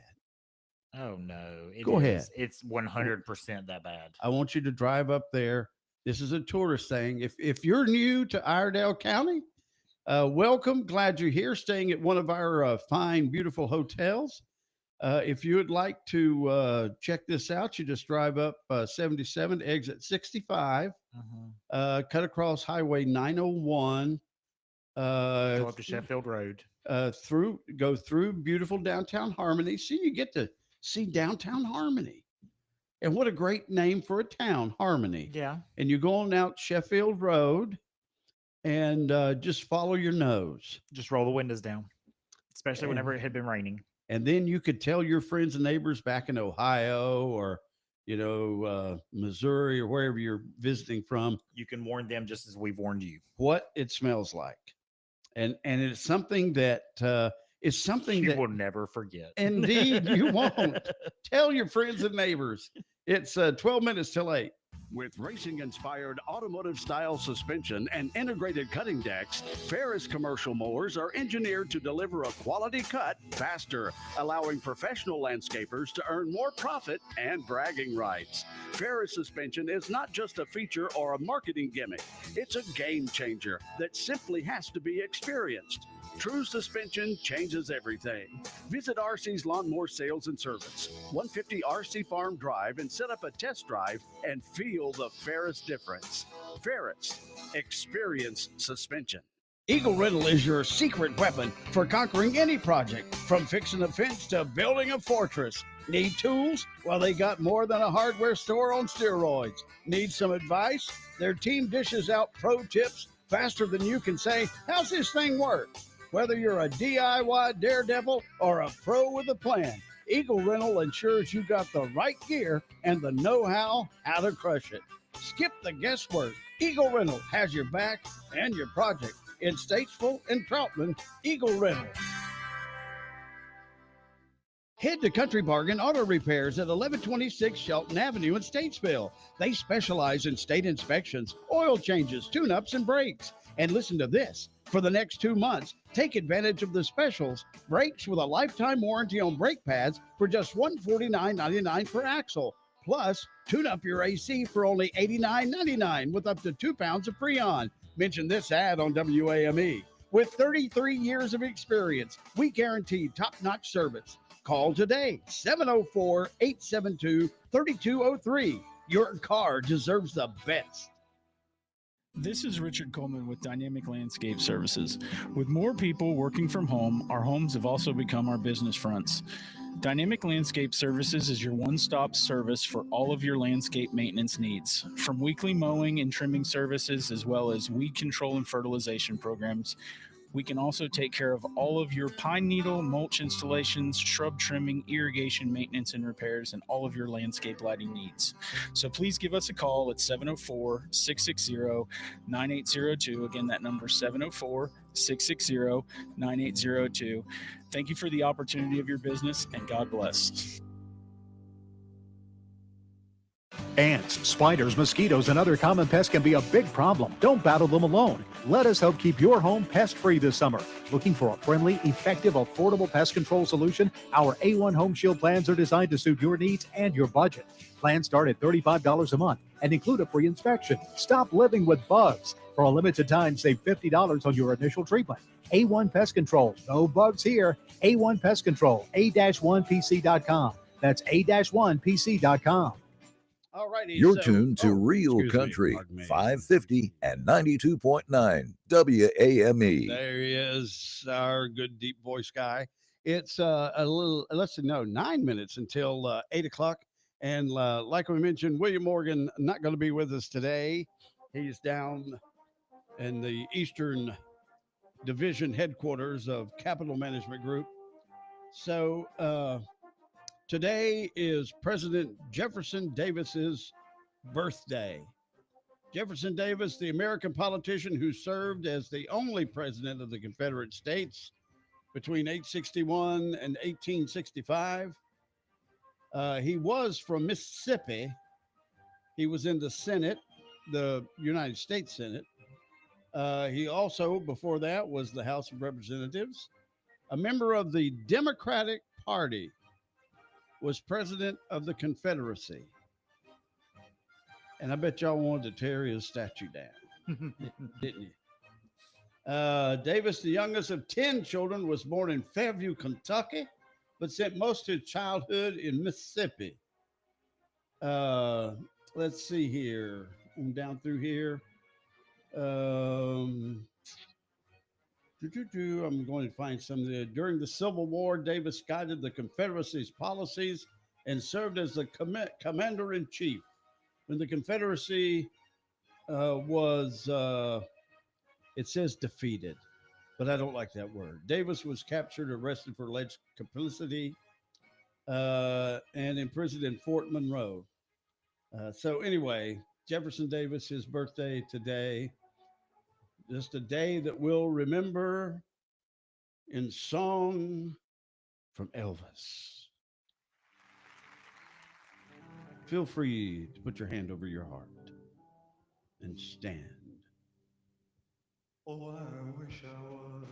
Oh, no. Go ahead. It's 100% that bad. I want you to drive up there. This is a tourist thing. If you're new to Iredell County, welcome. Glad you're here, staying at one of our fine, beautiful hotels. If you would like to check this out, you just drive up 77, exit 65, cut across Highway 901. Go up to Sheffield Road. Go through beautiful downtown Harmony. See, you get to see downtown Harmony. And what a great name for a town, Harmony. Yeah. And you go on out Sheffield Road and just follow your nose. Just roll the windows down, especially whenever it had been raining. And then you could tell your friends and neighbors back in Ohio or Missouri or wherever you're visiting from, You can warn them just as we've warned you. what it smells like. And it's something that You will never forget. Indeed, you won't. Tell your friends and neighbors. It's 12 minutes till 8. With racing-inspired automotive-style suspension and integrated cutting decks, Ferris commercial mowers are engineered to deliver a quality cut faster, allowing professional landscapers to earn more profit and bragging rights. Ferris suspension is not just a feature or a marketing gimmick. It's a game changer that simply has to be experienced. True suspension changes everything. Visit RC's Lawnmower Sales and Service, 150 RC Farm Drive, and set up a test drive and feel the Ferris difference. Ferris, experience suspension. Eagle Rental is your secret weapon for conquering any project, from fixing a fence to building a fortress. Need tools? Well, they got more than a hardware store on steroids. Need some advice? Their team dishes out pro tips faster than you can say, "How's this thing work?" Whether you're a DIY daredevil or a pro with a plan, Eagle Rental ensures you got the right gear and the know-how to crush it. Skip the guesswork. Eagle Rental has your back and your project. In Statesville and Troutman, Eagle Rental. Head to Country Bargain Auto Repairs at 1126 Shelton Avenue in Statesville. They specialize in state inspections, oil changes, tune-ups, and brakes. And listen to this. For the next 2 months, take advantage of the specials. Brakes with a lifetime warranty on brake pads for just $149.99 per axle. Plus, tune up your AC for only $89.99 with up to 2 pounds of Freon. Mention this ad on WAME. With 33 years of experience, we guarantee top-notch service. Call today, 704-872-3203. Your car deserves the best. This is Richard Coleman with Dynamic Landscape Services. With more people working from home, our homes have also become our business fronts. Dynamic Landscape Services is your one-stop service for all of your landscape maintenance needs. From weekly mowing and trimming services, as well as weed control and fertilization programs, we can also take care of all of your pine needle, mulch installations, shrub trimming, irrigation maintenance and repairs, and all of your landscape lighting needs. So please give us a call at 704-660-9802. Again, that number is 704-660-9802. Thank you for the opportunity of your business, and God bless. Ants, spiders, mosquitoes, and other common pests can be a big problem. Don't battle them alone. Let us help keep your home pest-free this summer. Looking for a friendly, effective, affordable pest control solution? Our A1 Home Shield plans are designed to suit your needs and your budget. Plans start at $35 a month and include a free inspection. Stop living with bugs. For a limited time, save $50 on your initial treatment. A1 Pest Control. No bugs here. A1 Pest Control. A-1PC.com. That's A-1PC.com. All righty. You're tuned to Real Country, 550 and 92.9 WAME. There he is, our good deep voice guy. It's a little, 9 minutes until 8 o'clock. And like we mentioned, William Morgan not going to be with us today. He's down in the Eastern Division headquarters of Capital Management Group. So today is President Jefferson Davis's birthday. Jefferson Davis, the American politician who served as the only president of the Confederate States between 1861 and 1865. He was from Mississippi. He was in the Senate, the United States Senate. He also, before that, was the House of Representatives, a member of the Democratic Party, was president of the Confederacy. And I bet y'all wanted to tear his statue down, didn't you? Davis, the youngest of 10 children, was born in Fairview, Kentucky, but spent most of his childhood in Mississippi. Let's see here. I'm down through here. I'm going to find some there. During the Civil War, Davis guided the Confederacy's policies and served as the commander-in-chief. When the Confederacy was, it says defeated, but I don't like that word. Davis was captured, arrested for alleged complicity, and imprisoned in Fort Monroe. So anyway, Jefferson Davis, his birthday today. Just a day that we'll remember in song from Elvis. Feel free to put your hand over your heart and stand. Oh, I wish I was.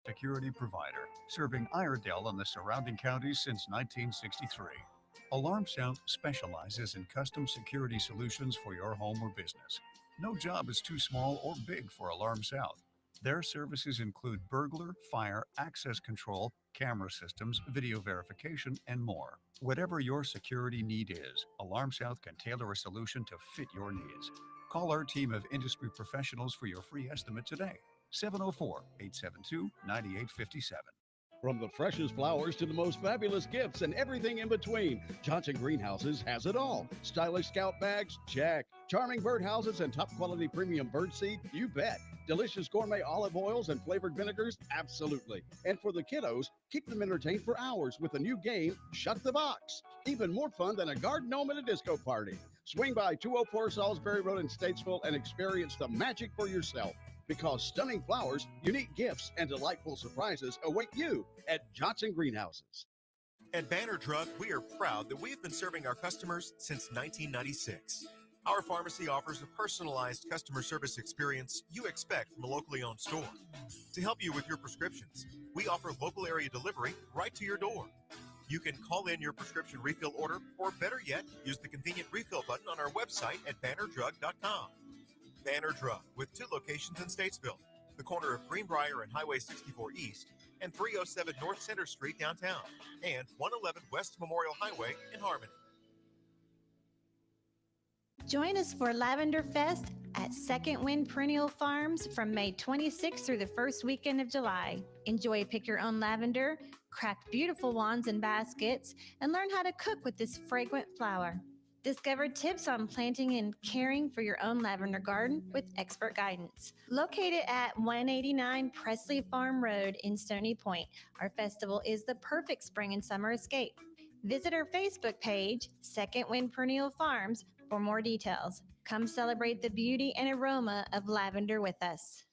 Security provider, serving Iredell and the surrounding counties since 1963. Alarm South specializes in custom security solutions for your home or business. No job is too small or big for Alarm South. Their services include burglar, fire, access control, camera systems, video verification, and more. Whatever your security need is, Alarm South can tailor a solution to fit your needs. Call our team of industry professionals for your free estimate today. 704-872-9857. From the freshest flowers to the most fabulous gifts and everything in between, Johnson Greenhouses has it all. Stylish scout bags? Check. Charming birdhouses and top quality premium birdseed? You bet. Delicious gourmet olive oils and flavored vinegars? Absolutely. And for the kiddos, keep them entertained for hours with the new game, Shut the Box. Even more fun than a garden gnome at a disco party. Swing by 204 Salisbury Road in Statesville and experience the magic for yourself. Because stunning flowers, unique gifts, and delightful surprises await you at Johnson Greenhouses. At Banner Drug, we are proud that we have been serving our customers since 1996. Our pharmacy offers a personalized customer service experience you expect from a locally owned store. To help you with your prescriptions, we offer local area delivery right to your door. You can call in your prescription refill order, or better yet, use the convenient refill button on our website at bannerdrug.com. Banner Drug, with 2 locations in Statesville, the corner of Greenbrier and Highway 64 East, and 307 North Center Street downtown, and 111 West Memorial Highway in Harmony. Join us for Lavender Fest at Second Wind Perennial Farms from May 26th through the first weekend of July. Enjoy pick your own lavender, craft beautiful wands and baskets, and learn how to cook with this fragrant flower. Discover tips on planting and caring for your own lavender garden with expert guidance. Located at 189 Presley Farm Road in Stony Point, our festival is the perfect spring and summer escape. Visit our Facebook page, Second Wind Perennial Farms, for more details. Come celebrate the beauty and aroma of lavender with us.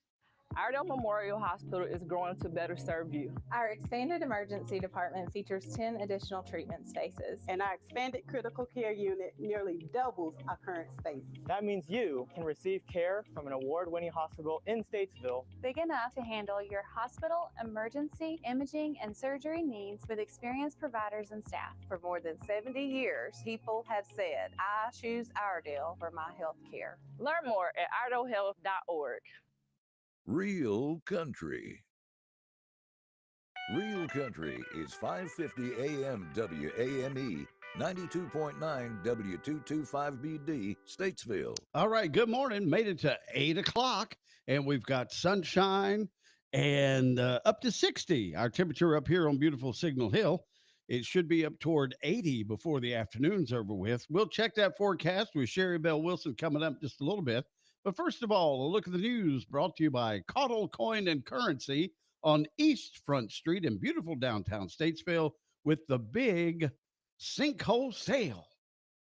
Iredell Memorial Hospital is growing to better serve you. Our expanded emergency department features 10 additional treatment spaces. And our expanded critical care unit nearly doubles our current space. That means you can receive care from an award-winning hospital in Statesville. Big enough to handle your hospital, emergency, imaging, and surgery needs with experienced providers and staff. For more than 70 years, people have said, I choose Iredell for my health care. Learn more at iredellhealth.org. Real Country. Real Country is 550 AM WAME, 92.9 W225BD, Statesville. All right, good morning. Made it to 8 o'clock, and we've got sunshine and up to 60. Our temperature up here on beautiful Signal Hill. It should be up toward 80 before the afternoon's over with. We'll check that forecast with Sherry Bell Wilson coming up just a little bit. But first of all, a look at the news brought to you by Caudle Coin and Currency on East Front Street in beautiful downtown Statesville with the big sinkhole sale.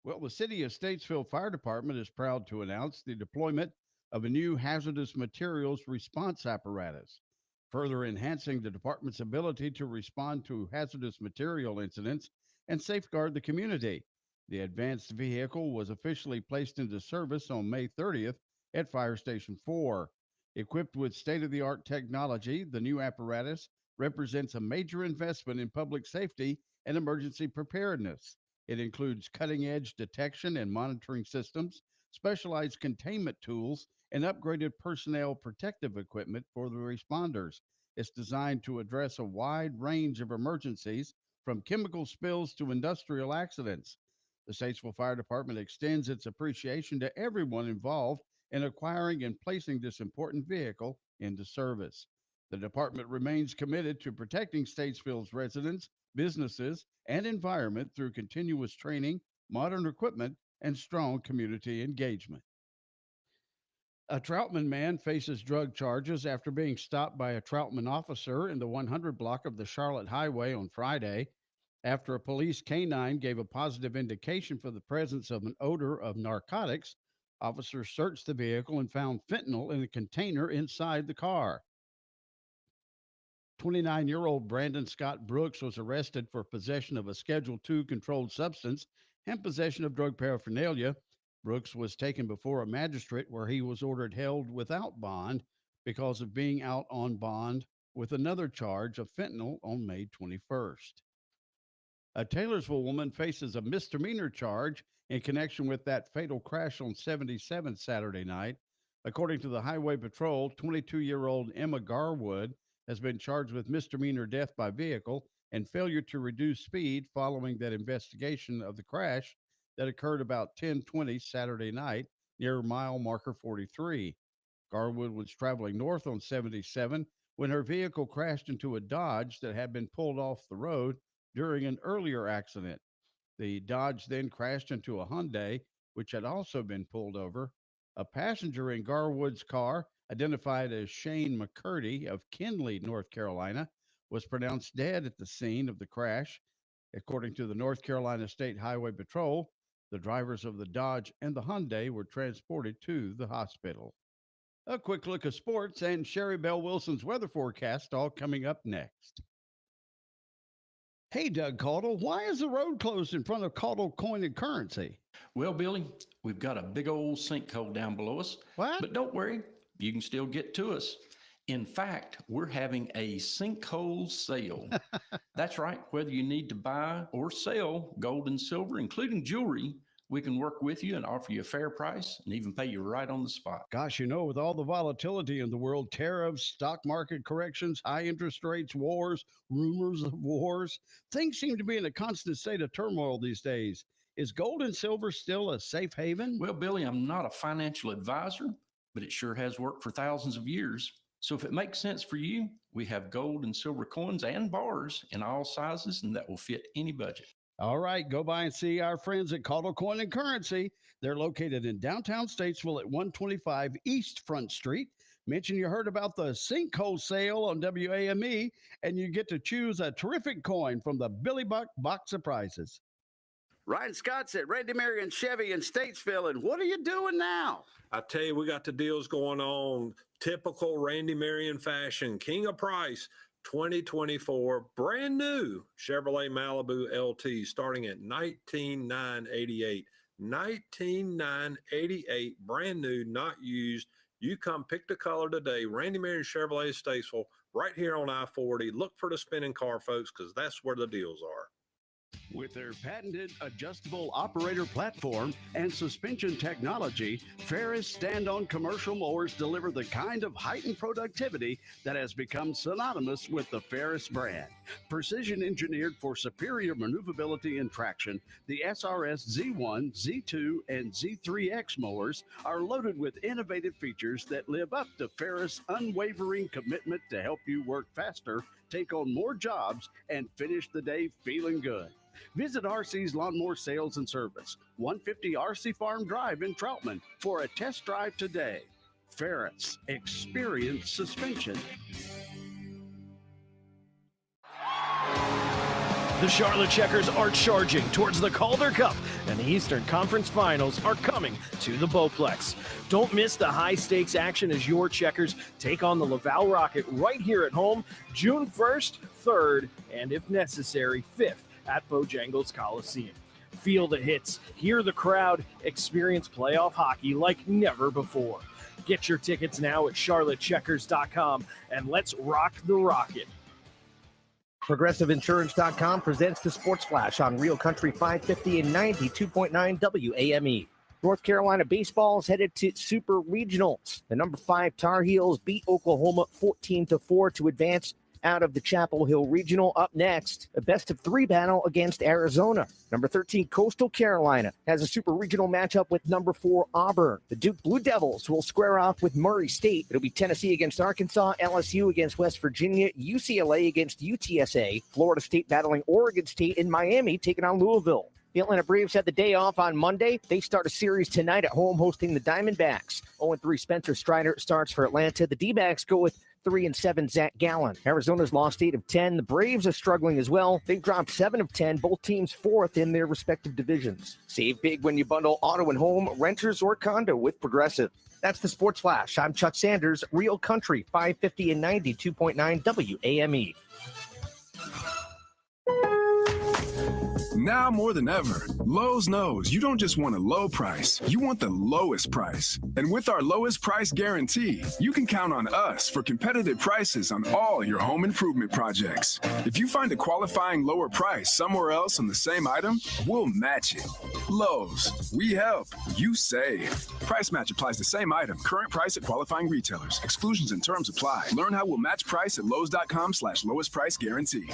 Well, the City of Statesville Fire Department is proud to announce the deployment of a new hazardous materials response apparatus, further enhancing the department's ability to respond to hazardous material incidents and safeguard the community. The advanced vehicle was officially placed into service on May 30th at Fire Station 4. Equipped with state-of-the-art technology, the new apparatus represents a major investment in public safety and emergency preparedness. It includes cutting-edge detection and monitoring systems, specialized containment tools, and upgraded personnel protective equipment for the responders. It's designed to address a wide range of emergencies, from chemical spills to industrial accidents. The Statesville Fire Department extends its appreciation to everyone involved in acquiring and placing this important vehicle into service. The department remains committed to protecting Statesville's residents, businesses, and environment through continuous training, modern equipment, and strong community engagement. A Troutman man faces drug charges after being stopped by a Troutman officer in the 100 block of the Charlotte Highway on Friday. After a police canine gave a positive indication for the presence of an odor of narcotics, officers searched the vehicle and found fentanyl in a container inside the car. 29-year-old Brandon Scott Brooks was arrested for possession of a Schedule II controlled substance and possession of drug paraphernalia. Brooks was taken before a magistrate where he was ordered held without bond because of being out on bond with another charge of fentanyl on May 21st. A Taylorsville woman faces a misdemeanor charge in connection with that fatal crash on 77 Saturday night. According to the Highway Patrol, 22-year-old Emma Garwood has been charged with misdemeanor death by vehicle and failure to reduce speed following that investigation of the crash that occurred about 10:20 Saturday night near mile marker 43. Garwood was traveling north on 77 when her vehicle crashed into a Dodge that had been pulled off the road during an earlier accident. The Dodge then crashed into a Hyundai, which had also been pulled over. A passenger in Garwood's car, identified as Shane McCurdy of Kinley, North Carolina, was pronounced dead at the scene of the crash. According to the North Carolina State Highway Patrol, the drivers of the Dodge and the Hyundai were transported to the hospital. A quick look at sports and Sherry Bell Wilson's weather forecast all coming up next. Hey, Doug Caudle, why is the road closed in front of Caudle Coin and Currency? Well, Billy, we've got a big old sinkhole down below us. What? But don't worry, you can still get to us. In fact, we're having a sinkhole sale. That's right. Whether you need to buy or sell gold and silver, including jewelry, we can work with you and offer you a fair price and even pay you right on the spot. Gosh, with all the volatility in the world, tariffs, stock market corrections, high interest rates, wars, rumors of wars, things seem to be in a constant state of turmoil these days. Is gold and silver still a safe haven? Well, Billy, I'm not a financial advisor, but it sure has worked for thousands of years. So if it makes sense for you, we have gold and silver coins and bars in all sizes, and that will fit any budget. All right, go by and see our friends at Caudle Coin and Currency. They're located in downtown Statesville at 125 East Front Street. Mention you heard about the sinkhole sale on WAME, and you get to choose a terrific coin from the Billy Buck Box of Prizes. Ryan Scott's at Randy Marion Chevy in Statesville, and what are you doing now? I tell you, we got the deals going on. Typical Randy Marion fashion, king of price. 2024 brand new Chevrolet Malibu LT starting at $19,988. $19,988, brand new, not used. You come pick the color today. Randy Marion Chevrolet Statesville, right here on I-40. Look for the spinning car, folks, because that's where the deals are. With their patented adjustable operator platform and suspension technology, Ferris stand-on commercial mowers deliver the kind of heightened productivity that has become synonymous with the Ferris brand. Precision engineered for superior maneuverability and traction, the SRS Z1, Z2, and Z3X mowers are loaded with innovative features that live up to Ferris' unwavering commitment to help you work faster, take on more jobs, and finish the day feeling good. Visit RC's Lawnmower Sales and Service, 150 RC Farm Drive in Troutman for a test drive today. Ferris, experience suspension. The Charlotte Checkers are charging towards the Calder Cup, and the Eastern Conference Finals are coming to the Bowplex. Don't miss the high-stakes action as your Checkers take on the Laval Rocket right here at home, June 1st, 3rd, and if necessary, 5th at Bojangles Coliseum. Feel the hits, hear the crowd, experience playoff hockey like never before. Get your tickets now at charlottecheckers.com, and let's rock the Rocket. ProgressiveInsurance.com presents the Sports Flash on Real Country 550 and 92.9 WAME. North Carolina baseball is headed to Super Regionals. The number 5 Tar Heels beat Oklahoma 14-4 to advance out of the Chapel Hill Regional. Up next, a best-of-3 battle against Arizona. Number 13 Coastal Carolina has a Super Regional matchup with number 4 Auburn. The Duke Blue Devils will square off with Murray State. It'll be Tennessee against Arkansas, LSU against West Virginia, UCLA against UTSA, Florida State battling Oregon State, and Miami taking on Louisville. The Atlanta Braves had the day off on Monday. They start a series tonight at home hosting the Diamondbacks. 0-3 Spencer Strider starts for Atlanta. The D-backs go with 3-7 Zach Gallen. Arizona's lost 8 of 10. The Braves are struggling as well. They've dropped 7 of 10, both teams 4th in their respective divisions. Save big when you bundle auto and home, renters, or condo with Progressive. That's the Sports Flash. I'm Chuck Sanders, Real Country 550 and 92.9 WAME. Now more than ever, Lowe's knows you don't just want a low price, you want the lowest price. And with our lowest price guarantee, you can count on us for competitive prices on all your home improvement projects. If you find a qualifying lower price somewhere else on the same item, we'll match it. Lowe's, we help, you save. Price match applies to same item, current price at qualifying retailers. Exclusions and terms apply. Learn how we'll match price at Lowe's.com/lowest price guarantee.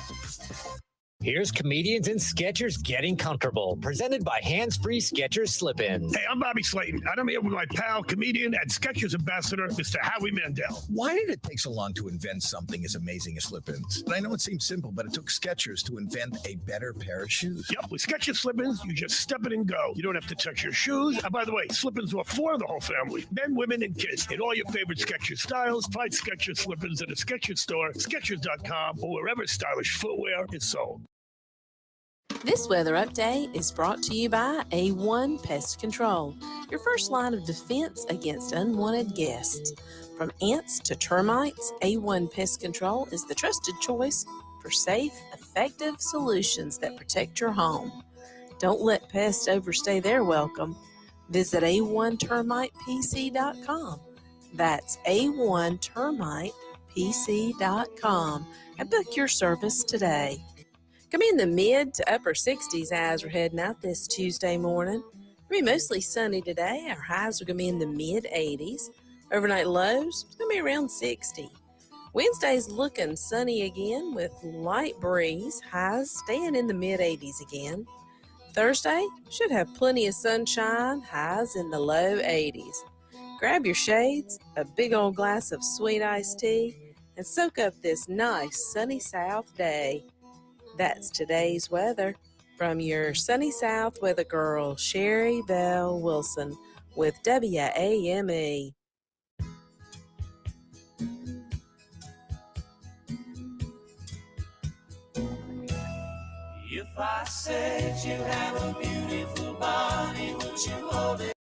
Here's Comedians and Sketchers Getting Comfortable, presented by Hands Free Sketchers Slip-Ins. Hey, I'm Bobby Slayton, and I'm here with my pal, comedian, and Sketchers ambassador, Mr. Howie Mandel. Why did it take so long to invent something as amazing as slip-ins? I know it seems simple, but it took Skechers to invent a better pair of shoes. Yep, with Skechers slip-ins, you just step it and go. You don't have to touch your shoes. And by the way, slip-ins are for the whole family, men, women, and kids. In all your favorite Skechers styles, find Skechers slip-ins at a Skechers store, Skechers.com, or wherever stylish footwear is sold. This weather update is brought to you by A1 Pest Control, your first line of defense against unwanted guests. From ants to termites, A1 Pest Control is the trusted choice for safe, effective solutions that protect your home. Don't let pests overstay their welcome. Visit A1termitepc.com. That's A1termitepc.com and book your service today. Gonna be in the mid to upper 60s as we're heading out this Tuesday morning. Gonna be mostly sunny today. Our highs are gonna be in the mid 80s. Overnight lows, it's gonna be around 60. Wednesday's looking sunny again with light breeze. Highs staying in the mid 80s again. Thursday should have plenty of sunshine. Highs in the low 80s. Grab your shades, a big old glass of sweet iced tea, and soak up this nice sunny south day. That's today's weather from your sunny south weather girl, Sherry Bell Wilson with WAME. If I said you have a beautiful body, would you hold it?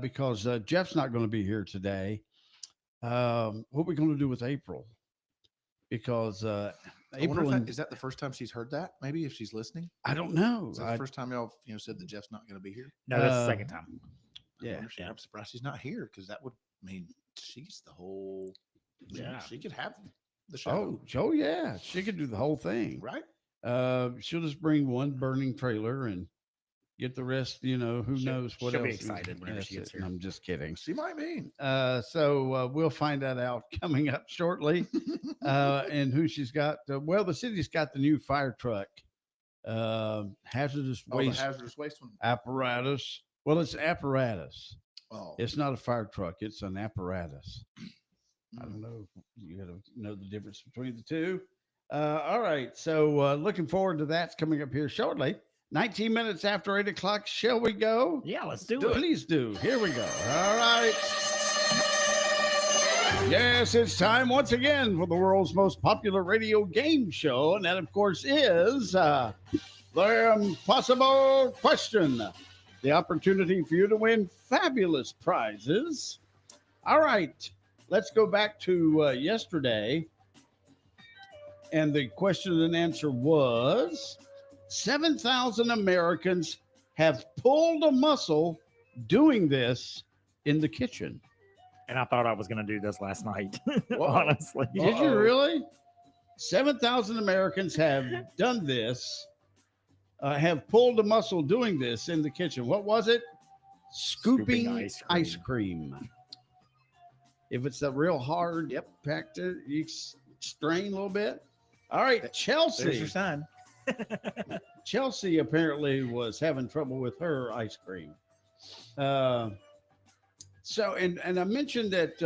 because Jeff's not going to be here today. What are we going to do with April? Because April is that the first time she's heard that? Maybe if she's listening, I don't know. Is that the first time y'all said that Jeff's not going to be here? No, that's the second time. Yeah, I'm surprised she's not here because that would mean she's the whole. Yeah, she could have the show. Oh, yeah, she could do the whole thing, right? She'll just bring one burning trailer and get the rest. Who knows what she'll else? be excited whenever she gets here. I'm just kidding. She might be. So we'll find that out coming up shortly, and who she's got. The city's got the new fire truck, hazardous waste, the hazardous waste one apparatus. Well, it's apparatus. Oh, It's not a fire truck. It's an apparatus. I don't know. You got to know the difference between the two. All right. So looking forward to that. It's coming up here shortly. 19 minutes after 8 o'clock. Shall we go? Yeah, let's do it. Please do. Here we go. All right. Yes, it's time once again for the world's most popular radio game show. And that, of course, is the Impossible Question. The opportunity for you to win fabulous prizes. All right. Let's go back to yesterday. And the question and answer was 7,000 Americans have pulled a muscle doing this in the kitchen. And I thought I was going to do this last night, honestly. Did you really? 7,000 Americans have done this, have pulled a muscle doing this in the kitchen. What was it? Scooping ice cream. If it's a real hard packed, you strain a little bit. All right, Chelsea. There's your sign. Chelsea apparently was having trouble with her ice cream. So, and I mentioned that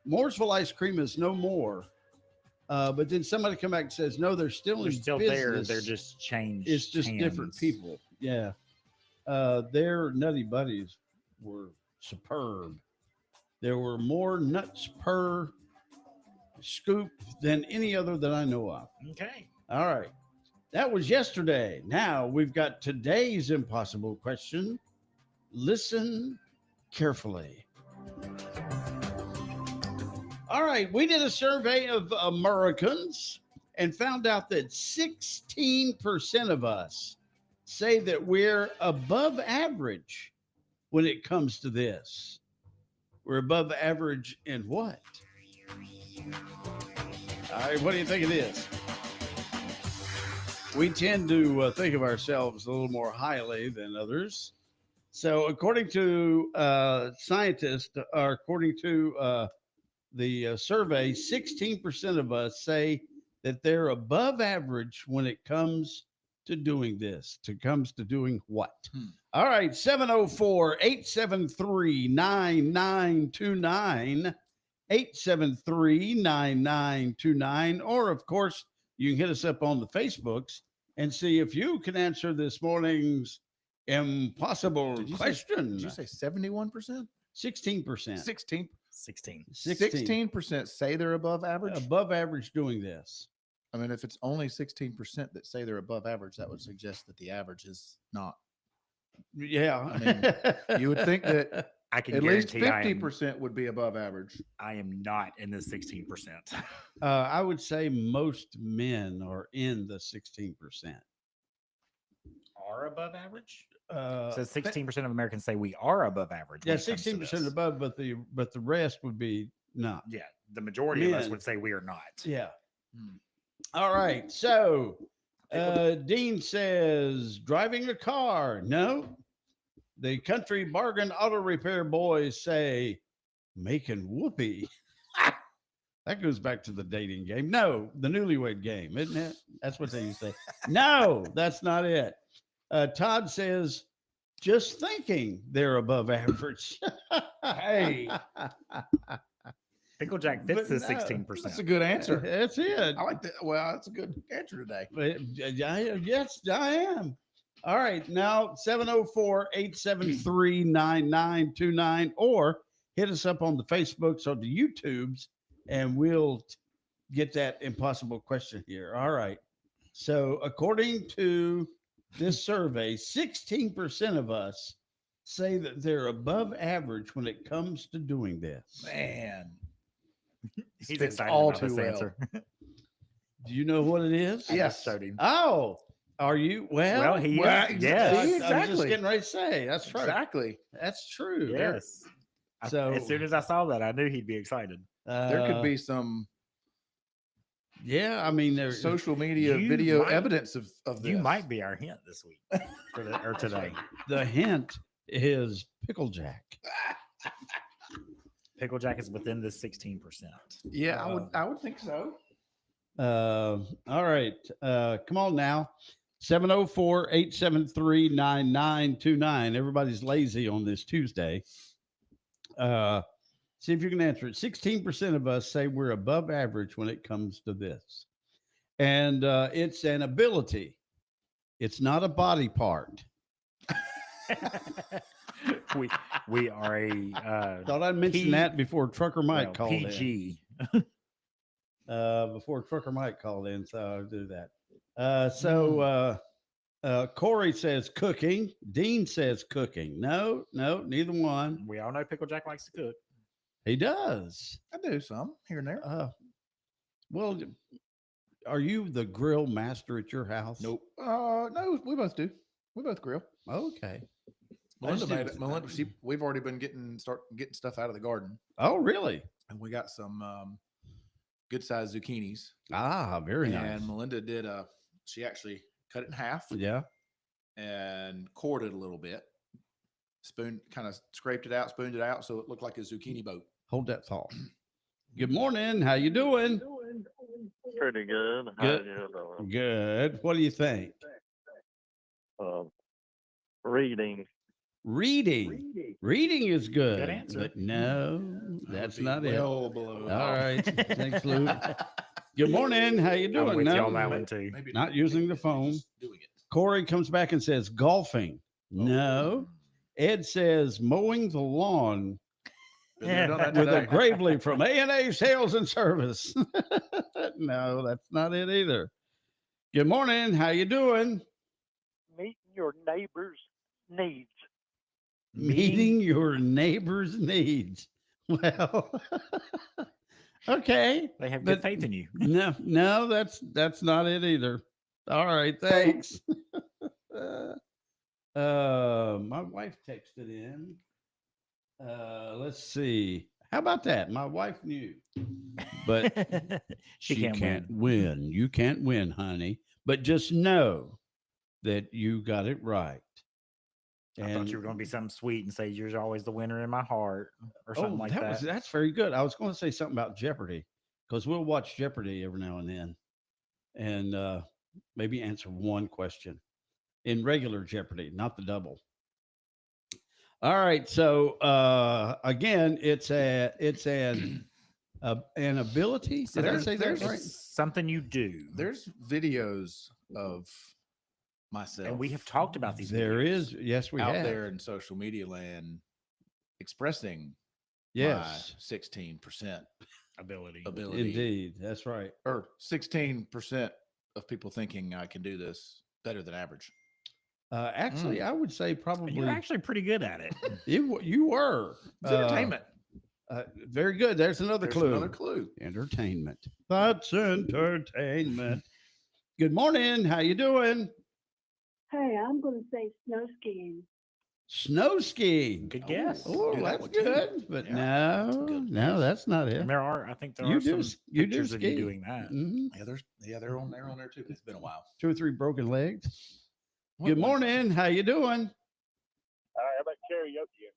Mooresville ice cream is no more. But then somebody come back and says, no, they're still in still business. there. They're just changed. It's just different people. Yeah. Their Nutty Buddies were superb. There were more nuts per scoop than any other that I know of. Okay. All right. That was yesterday. Now we've got today's impossible question. Listen carefully. All right. We did a survey of Americans and found out that 16% of us say that we're above average when it comes to this. We're above average in what? All right, what do you think it is? We tend to think of ourselves a little more highly than others. So according to scientists, or according to the survey, 16% of us say that they're above average when it comes to doing this. Comes to doing what? All right, 704-873-9929, 873-9929, or of course, you can hit us up on the Facebooks and see if you can answer this morning's impossible question. Did you say 71%? 16%. 16. 16% say they're above average? Above average doing this. I mean, if it's only 16% that say they're above average, that would suggest that the average is not. Yeah. I mean, you would think that I can at least guarantee 50% would be above average. I am not in the 16%. I would say most men are in the 16%. Are above average? So 16% of Americans say we are above average. Yeah, 16% above, but the rest would be not. Yeah, the majority of us would say we are not. Yeah. All right. So Dean says driving a car. No. The country bargain auto repair boys say making whoopee. That goes back to the dating game. No, the newlywed game, isn't it? That's what they used to say. No, that's not it. Todd says just thinking they're above average. Hey. Pickle Jack fits the 16%. That's a good answer. That's it. I like that. Well, that's a good answer today. Yes, I am. All right. Now, 704-873-9929, or hit us up on the Facebooks or the YouTubes, and we'll get that impossible question here. All right. So according to this survey, 16% of us say that they're above average when it comes to doing this? Man, He's fits excited all about too this well. answer. Do you know what it is? I just Yes. showed him. Oh, are you? Well, he well, is. ex- Yes. I was just Exactly. getting ready to say that's true. Exactly. That's true. Yes. So As soon as I saw that, I knew he'd be excited. There could be some Yeah, I mean, there's social media You video might- evidence of this. You might be our hint this week or today. the hint is Pickle Jack. Pickle Jack is within the 16%. Yeah, I would think so. All right. Come on now. 704-873-9929. Everybody's lazy on this Tuesday. See if you can answer it. 16% of us say we're above average when it comes to this. And it's an ability. It's not a body part. we are a Thought I'd mention that before Trucker Mike called PG. in. Before Trucker Mike called in, so I'll do that. Corey says cooking. Dean says cooking. No, neither one. We all know Pickle Jack likes to cook. He does. I do some here and there. Well, are you the grill master at your house? Nope. No, we both do. We both grill. Okay. Melinda made it. Melinda, we've already been getting stuff out of the garden, Oh, really? and we got some good sized zucchinis. Ah, very nice. And Melinda did she actually cut it in half Yeah. and cored it a little bit. Kind of scraped it out, spooned it out, so it looked like a zucchini boat. Hold that thought. Good morning. How you doing? Pretty good. How Good. you doing? Good. What do you think? Reading. Reading is good. Good answer. But no, that's not it. Well below. All right. Thanks, Luke. Good morning. How you doing? I'm with No, you on that one too. not using the phone. Doing it. Corey comes back and says golfing. No. Ed says mowing the lawn Been there, done that with a today. Gravely from A&A Sales and Service. No, that's not it either. Good morning. How you doing? Meeting your neighbor's needs. Meeting your neighbor's needs. Well, okay. They have But- good faith in you. No, that's not it either. All right, thanks. My wife texted in. Let's see. How about that? My wife knew, but She she can't can't win. You can't win, honey. But just know that you got it right. I thought you were going to be something sweet and say you're always the winner in my heart or something like that. That's very good. I was going to say something about Jeopardy because we'll watch Jeopardy every now and then, and maybe answer one question in regular Jeopardy, not the double. All right. So again, it's an ability. So Did I say that there's right? Something you do. There's videos of myself. And we have talked about these. There videos. is. Yes, we out have. there in social media land expressing Yes. my 16% ability. Indeed. That's right. Or 16% of people thinking I can do this better than average. Actually, I would say probably You're actually pretty good at it. you were. It's entertainment. Very good. There's another There's clue. another clue. Entertainment. That's entertainment. Good morning. How you doing? Hey, I'm going to say snow skiing. Snow skiing. Good guess. Oh, Good that's one, too. good. But Yeah, that's a no, good no, guess. that's not it. And there are, I think there You are do some you do pictures of you ski. doing that. Mhm. Yeah, they're on there too. It's been a while. 2 or 3 broken legs. What Good one? morning. How you doing? How about karaoke?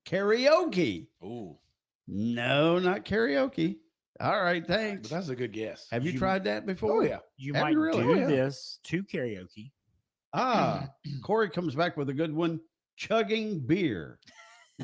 Karaoke. Oh, No, not karaoke. All right, but thanks. that's a good guess. Have you You- tried that before? Oh yeah. You Have might you really? do Oh, yeah. this to karaoke. Ah, Corey comes back with a good one. Chugging beer.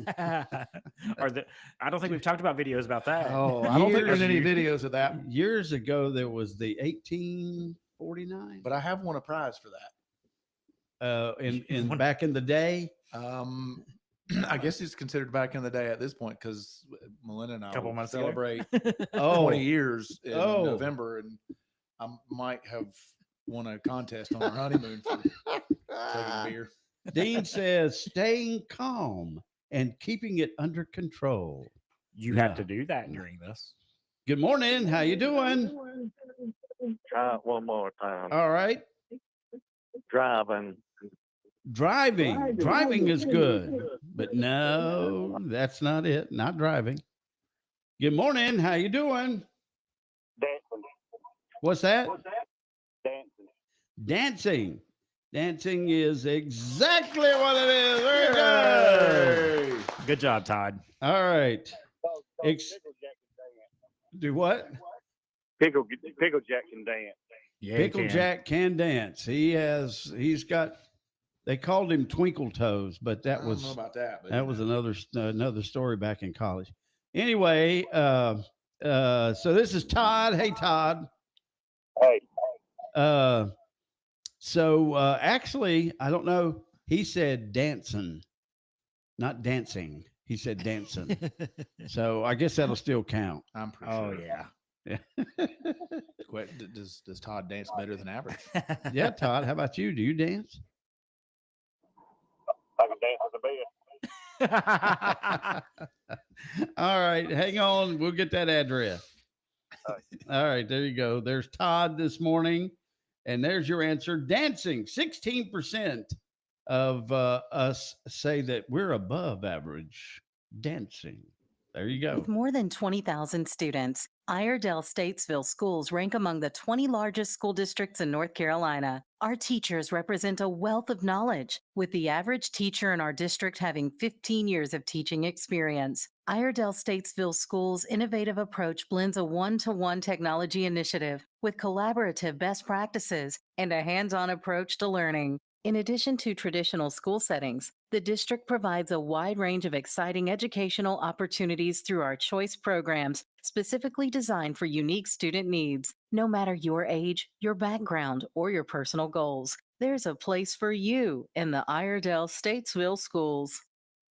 Or I don't think we've talked about videos about that. Oh, I don't think there's any Years- videos of that, Years ago, there was the 1849. but I have won a prize for that. In back in the day. I guess it's considered back in the day at this point because Melinda and I Couple will months ago. celebrate Oh, 20 years in Oh. November, and I might have won a contest on our honeymoon for taking beer. Dean says staying calm and keeping it under control. You have to do that during this. Good morning. How you doing? Try it one more time. All right. Driving. Driving is good, but no, that's not it. Not driving. Good morning. How you doing? Dancing. What's that? Dancing. Dancing. Dancing is exactly what it is. Very good. Good job, Todd. All right. Do what? Pickle Jack can dance. Yeah, Pickle Jack can dance. He's got. They called him Twinkle Toes, but that I don't was know about that. But that was another story back in college. Anyway, so this is Todd. Hey, Todd. Hey. So actually, I don't know. He said dancing, not dancing. He said dancing. So I guess that'll still count. I'm pretty Oh, sure. yeah. Does Todd dance better than average? Yeah, Todd. How about you? Do you dance? I can dance with the bed. All right, hang on. We'll get that address. All right, there you go. There's Todd this morning, and there's your answer. Dancing. 16% of us say that we're above average dancing. There you go. With more than 20,000 students, Iredell Statesville schools rank among the 20 largest school districts in North Carolina. Our teachers represent a wealth of knowledge, with the average teacher in our district having 15 years of teaching experience. Iredell Statesville Schools' innovative approach blends a one-to-one technology initiative with collaborative best practices and a hands-on approach to learning. In addition to traditional school settings, the district provides a wide range of exciting educational opportunities through our choice programs, specifically designed for unique student needs. No matter your age, your background, or your personal goals, there's a place for you in the Iredell Statesville Schools.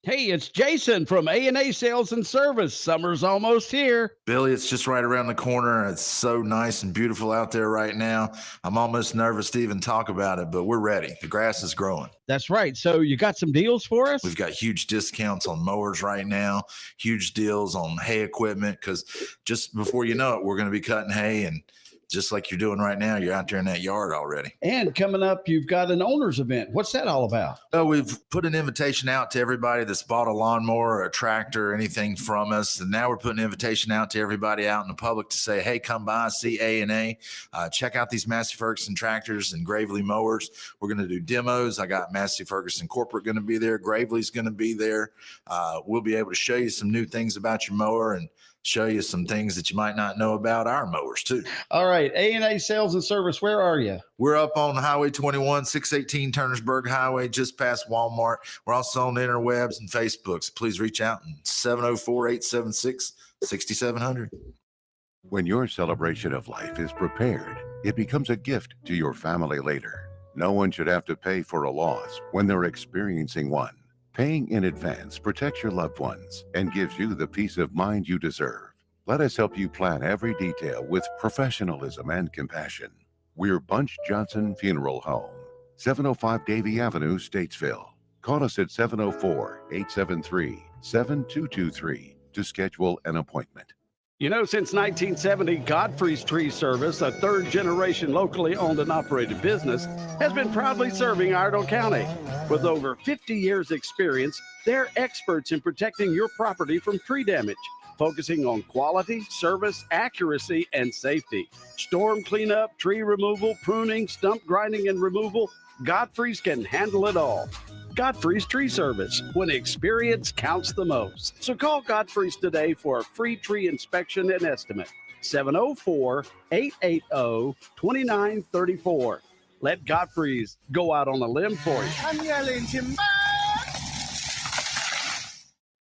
Hey, it's Jason from A&A Sales and Service. Summer's almost here. Billy, it's just right around the corner. It's so nice and beautiful out there right now. I'm almost nervous to even talk about it, but we're ready. The grass is growing. That's right. So you got some deals for us? We've got huge discounts on mowers right now, huge deals on hay equipment, because just before you know it, we're going to be cutting hay, and just like you're doing right now, you're out there in that yard already. And coming up, you've got an owner's event. What's that all about? So we've put an invitation out to everybody that's bought a lawnmower or a tractor or anything from us. And now we're putting an invitation out to everybody out in the public to say, hey, come by, see A&A. Check out these Massey Ferguson tractors and Gravely mowers. We're going to do demos. I got Massey Ferguson Corporate going to be there. Gravely's going to be there. We'll be able to show you some new things about your mower and show you some things that you might not know about our mowers too. All right. A&A Sales and Service, where are you? We're up on Highway 21, 618 Turnersburg Highway, just past Walmart. We're also on the interwebs and Facebook. So please reach out and 704-876-6700. When your celebration of life is prepared, it becomes a gift to your family later. No one should have to pay for a loss when they're experiencing one. Paying in advance protects your loved ones and gives you the peace of mind you deserve. Let us help you plan every detail with professionalism and compassion. We're Bunch Johnson Funeral Home, 705 Davie Avenue, Statesville. Call us at 704-873-7223 to schedule an appointment. You know, since 1970, Godfrey's Tree Service, a third-generation locally owned and operated business, has been proudly serving Iredell County. With over 50 years' experience, they're experts in protecting your property from tree damage, focusing on quality, service, accuracy, and safety. Storm cleanup, tree removal, pruning, stump grinding, and removal, Godfrey's can handle it all. Godfrey's Tree Service, when experience counts the most. So call Godfrey's today for a free tree inspection and estimate. 704-880-2934. Let Godfrey's go out on a limb for you. I'm yelling timber.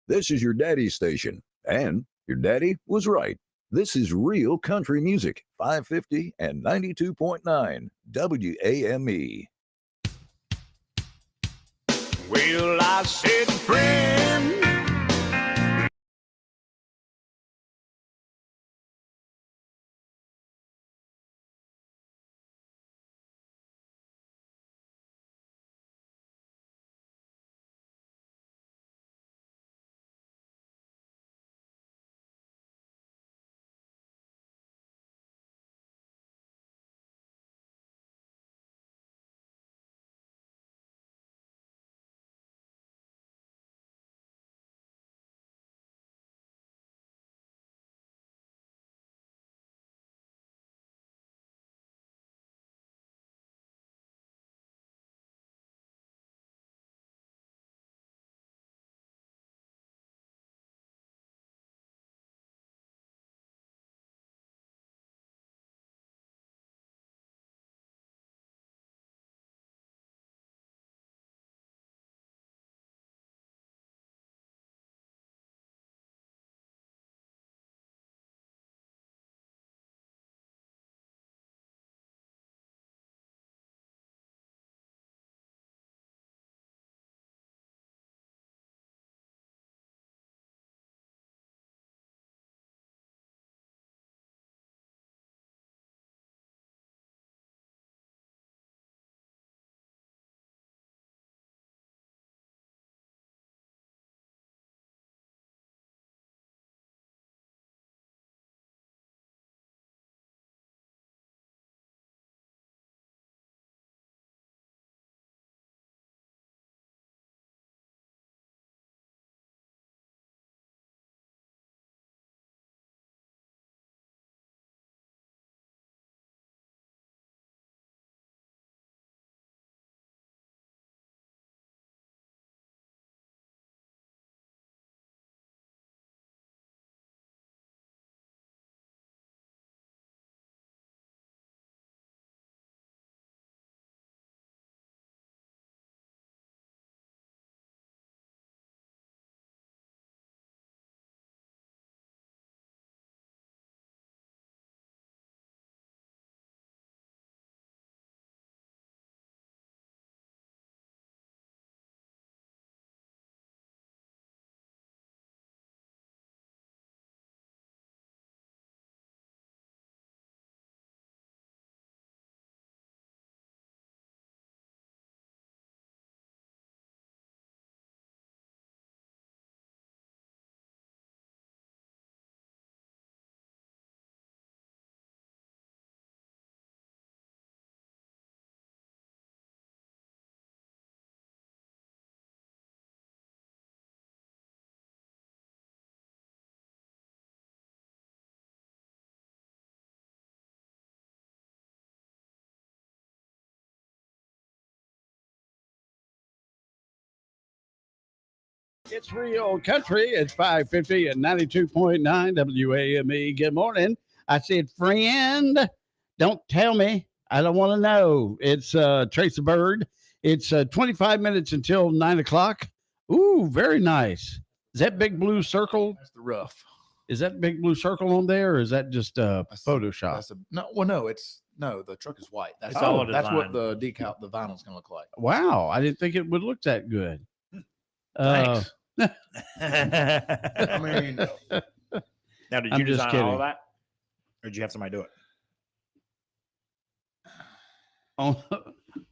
This is your daddy's station, and your daddy was right. This is real country music, 550 and 92.9 WAME. Well, I said, friend, It's Real Country. It's 550 and 92.9 WAME. Good morning. I said, friend, don't tell me. I don't want to know. It's Trace the Bird. It's 25 minutes until 9 o'clock. Ooh, very nice. Is that big blue circle? That's the rough. Is that big blue circle on there, or is that just Photoshop? No, the truck is white. That's It's all that's what design. the vinyl is going to look like. Wow, I didn't think it would look that good. Thanks. I mean, now, did I'm you just design all kidding. of that, or did you have somebody do it?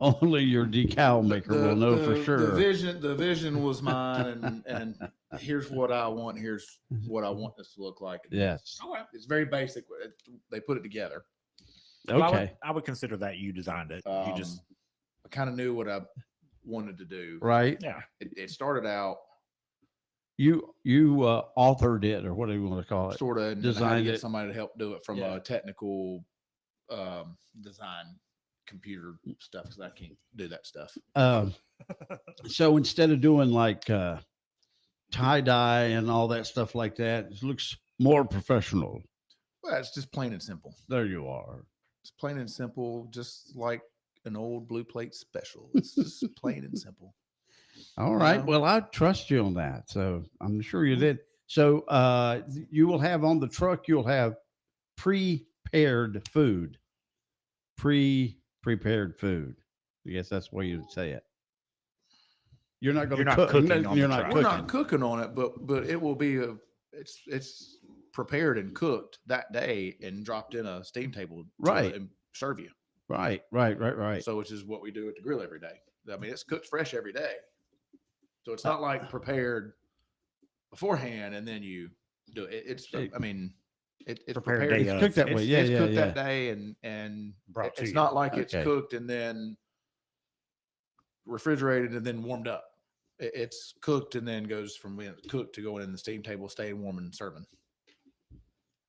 Only your decal maker will know for sure. The vision was mine, and here's what I want. Here's what I want this to look like. Yes. It's very basic. They put it together. Well, Okay. I would consider that you designed it. You just I kind of knew what I wanted to do. Right. yeah. It started out You authored it, or what do you want to call it? sort of and Designed had to get it. somebody to help do it from Yeah. a technical design computer stuff because I can't do that stuff. So instead of doing like tie dye and all that stuff like that, it looks more professional. Well, it's just plain and simple. There you are. It's plain and simple, just like an old blue plate special. It's just plain and simple. All right. know? Well, I trust you on that. So I'm sure you did. So you will have on the truck, you'll have prepared food. Prepared food. I guess that's the way you'd say it. You're not going to cook. cooking on You're the not truck. We're cooking. not cooking on it, but it will be it's prepared and cooked that day and dropped in a steam table Right. and serve you. Right. So which is what we do at the grill every day. I mean, it's cooked fresh every day. So it's not like prepared beforehand and then you do it. It's Prepared prepared. day It's of. cooked that way. It's Yeah. cooked that day and Brought to it's you. not like it's Okay. cooked and then refrigerated and then warmed up. It's cooked and then goes from when it's cooked to going in the steam table, staying warm and serving.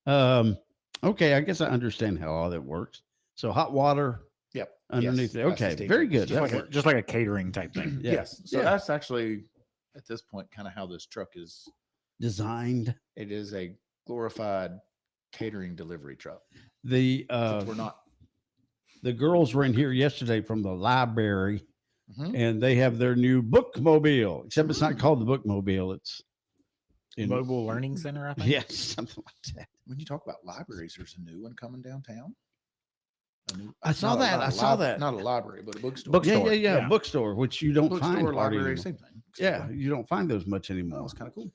Okay. I guess I understand how all that works. So hot water Yep. underneath Yes, it. that's the Okay. steam Very table. good. Just like a catering type thing. Yeah. Yes. So Yeah. that's actually at this point kind of how this truck is. Designed. It is a glorified catering delivery truck. The We're not. the girls were in here yesterday from the library, Mhm. and they have their new bookmobile. Except it's not called the bookmobile. It's Mobile Learning Center, I think. yes, something like that. When you talk about libraries, there's a new one coming downtown. I saw that. I saw that. Not a library, but a bookstore. Bookstore. Yeah. Bookstore, which you don't find Bookstore, hardly library, anymore. same thing. Yeah, you don't find those much Oh, anymore. it's kind of cool.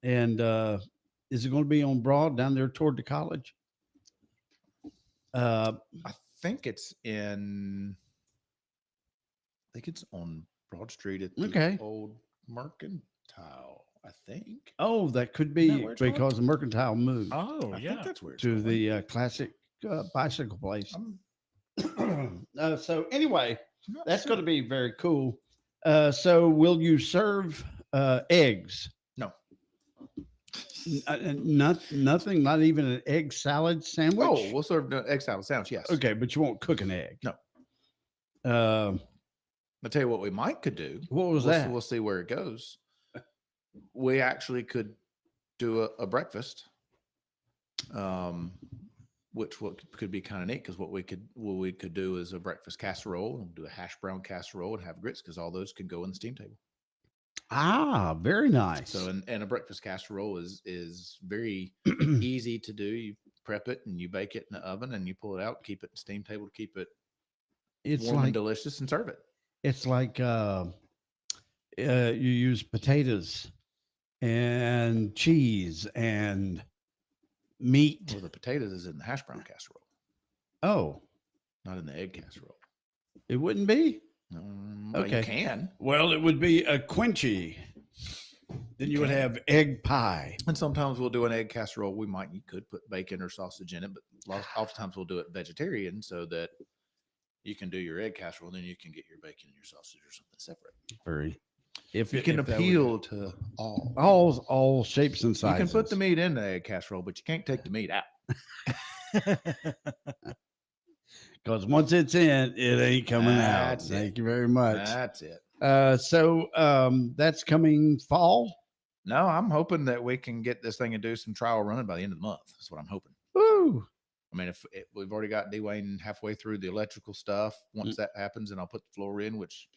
And is it going to be on Broad down there toward the college? I think it's in. I think it's on Broad Street at the Okay. old Mercantile. I think. Oh, that could Isn't be that where it's because the Mercantile moved Oh, I yeah. think that's where it's to going. the classic bicycle place. So anyway, I'm not that's sure. going to be very cool. So will you serve eggs? No. Nothing, not even an egg salad sandwich. Oh, we'll serve the egg salad sandwich. Yes. Okay, but you won't cook an egg. No. Uh, I'll tell you what we could do. What was We'll that? We'll see where it goes. We actually could do a breakfast, which could be kind of neat because what we could do is a breakfast casserole and do a hash brown casserole and have grits because all those could go in the steam table. Very nice. So and a breakfast casserole is very easy to do. You prep it and you bake it in the oven and you pull it out, keep it in the steam table to keep it It's warm like and delicious and serve it. it's like you use potatoes and cheese and meat. Well, the potatoes is in the hash brown casserole, Oh, not in the egg casserole. it wouldn't be? Well, Okay. you can. Well, it would be a quenchy. Then you would have egg pie. And sometimes we'll do an egg casserole. You could put bacon or sausage in it, but oftentimes we'll do it vegetarian so that you can do your egg casserole and then you can get your bacon and your sausage or something separate. Very. If you can appeal to all. All shapes and You sizes. can put the meat in the egg casserole, but you can't take the meat out. Because once it's in, it ain't coming out. That's it. Thank you very much. That's it. So that's coming fall. No, I'm hoping that we can get this thing and do some trial running by the end of the month. That's what I'm hoping. Woo! I mean, we've already got Dwayne halfway through the electrical stuff. Once that happens, and I'll put the floor in, which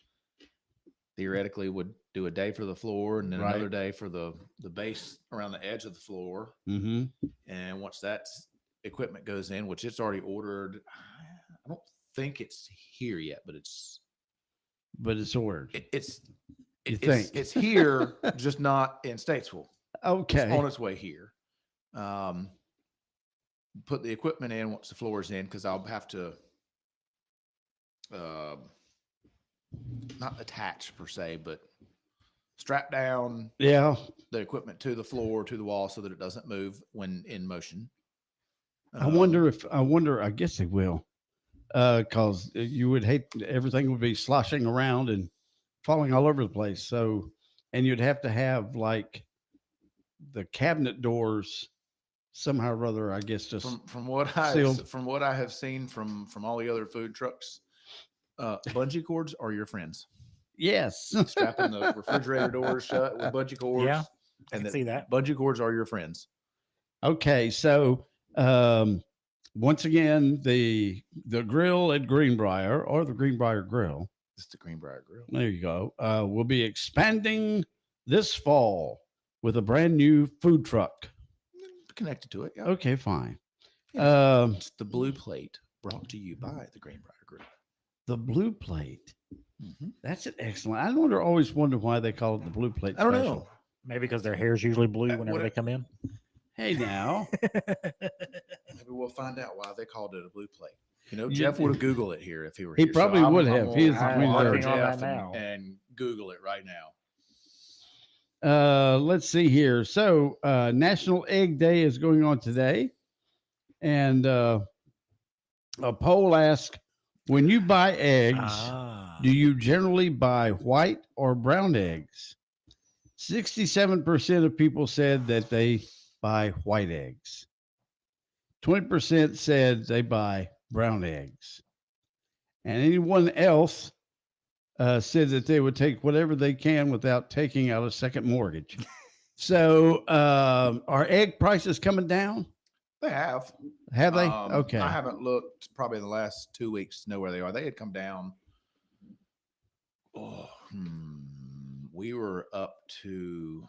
theoretically would do a day for the floor and then another day for the base around the edge of the floor. Mm-hmm. And once that equipment goes in, which it's already ordered, I don't think it's here yet, but it's ordered. It's here, just not in Statesville. Okay. It's on its way here. Put the equipment in once the floor is in, because I'll have to not attach per se, but strap down the equipment to the floor, to the wall, so that it doesn't move when in motion. I wonder, I guess they will, because you would hate everything would be sloshing around and falling all over the place. So, and you'd have to have like the cabinet doors somehow or other, I guess, just from what I have seen from all the other food trucks, bungee cords are your friends. Yes. Strapping the refrigerator doors shut with bungee cords. Yeah, I can see that. Bungee cords are your friends. Okay, so once again, the grill at Greenbrier, or the Greenbrier Grill. It's the Greenbrier Grill. There you go. Will be expanding this fall with a brand new food truck. Connected to it. Yeah. Okay, fine. It's the Blue Plate, brought to you by the Greenbrier Grill. The Blue Plate. That's an excellent. I always wonder why they call it the Blue Plate. I don't special. know. Maybe because their hair's usually blue whenever they come in. Hey, now. Maybe we'll find out why they called it a Blue Plate. You know, Jeff would have Googled it here if he were He here. probably would have. He is working on Jeff that now. And Google it right now. Let's see here. So National Egg Day is going on today. And a poll asked, when you buy eggs, do you generally buy white or brown eggs? 67% of people said that they buy white eggs. 20% said they buy brown eggs. And anyone else said that they would take whatever they can without taking out a second mortgage. So are egg prices coming down? They have. Have they? Okay. I haven't looked probably in the last 2 weeks to know where they are. They had come down. We were up to,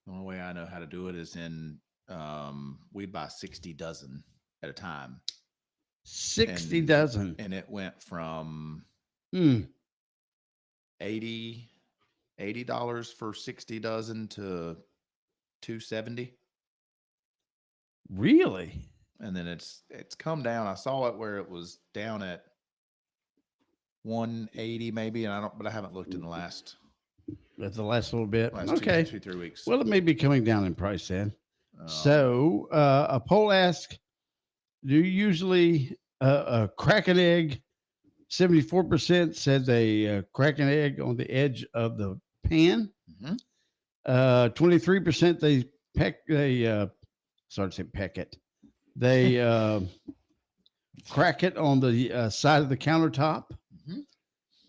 the only way I know how to do it is in, we'd buy 60 dozen at a time. 60 dozen. And it went from $80 for 60 dozen to $270. Really? And then it's come down. I saw it where it was down at 180 maybe, but I haven't looked in the last. That's the last little bit. Last okay. 3 weeks. Well, it may be coming down in price then. So a poll asked, do you usually crack an egg? 74% said they crack an egg on the edge of the pan. 23% they peck it. They crack it on the side of the countertop.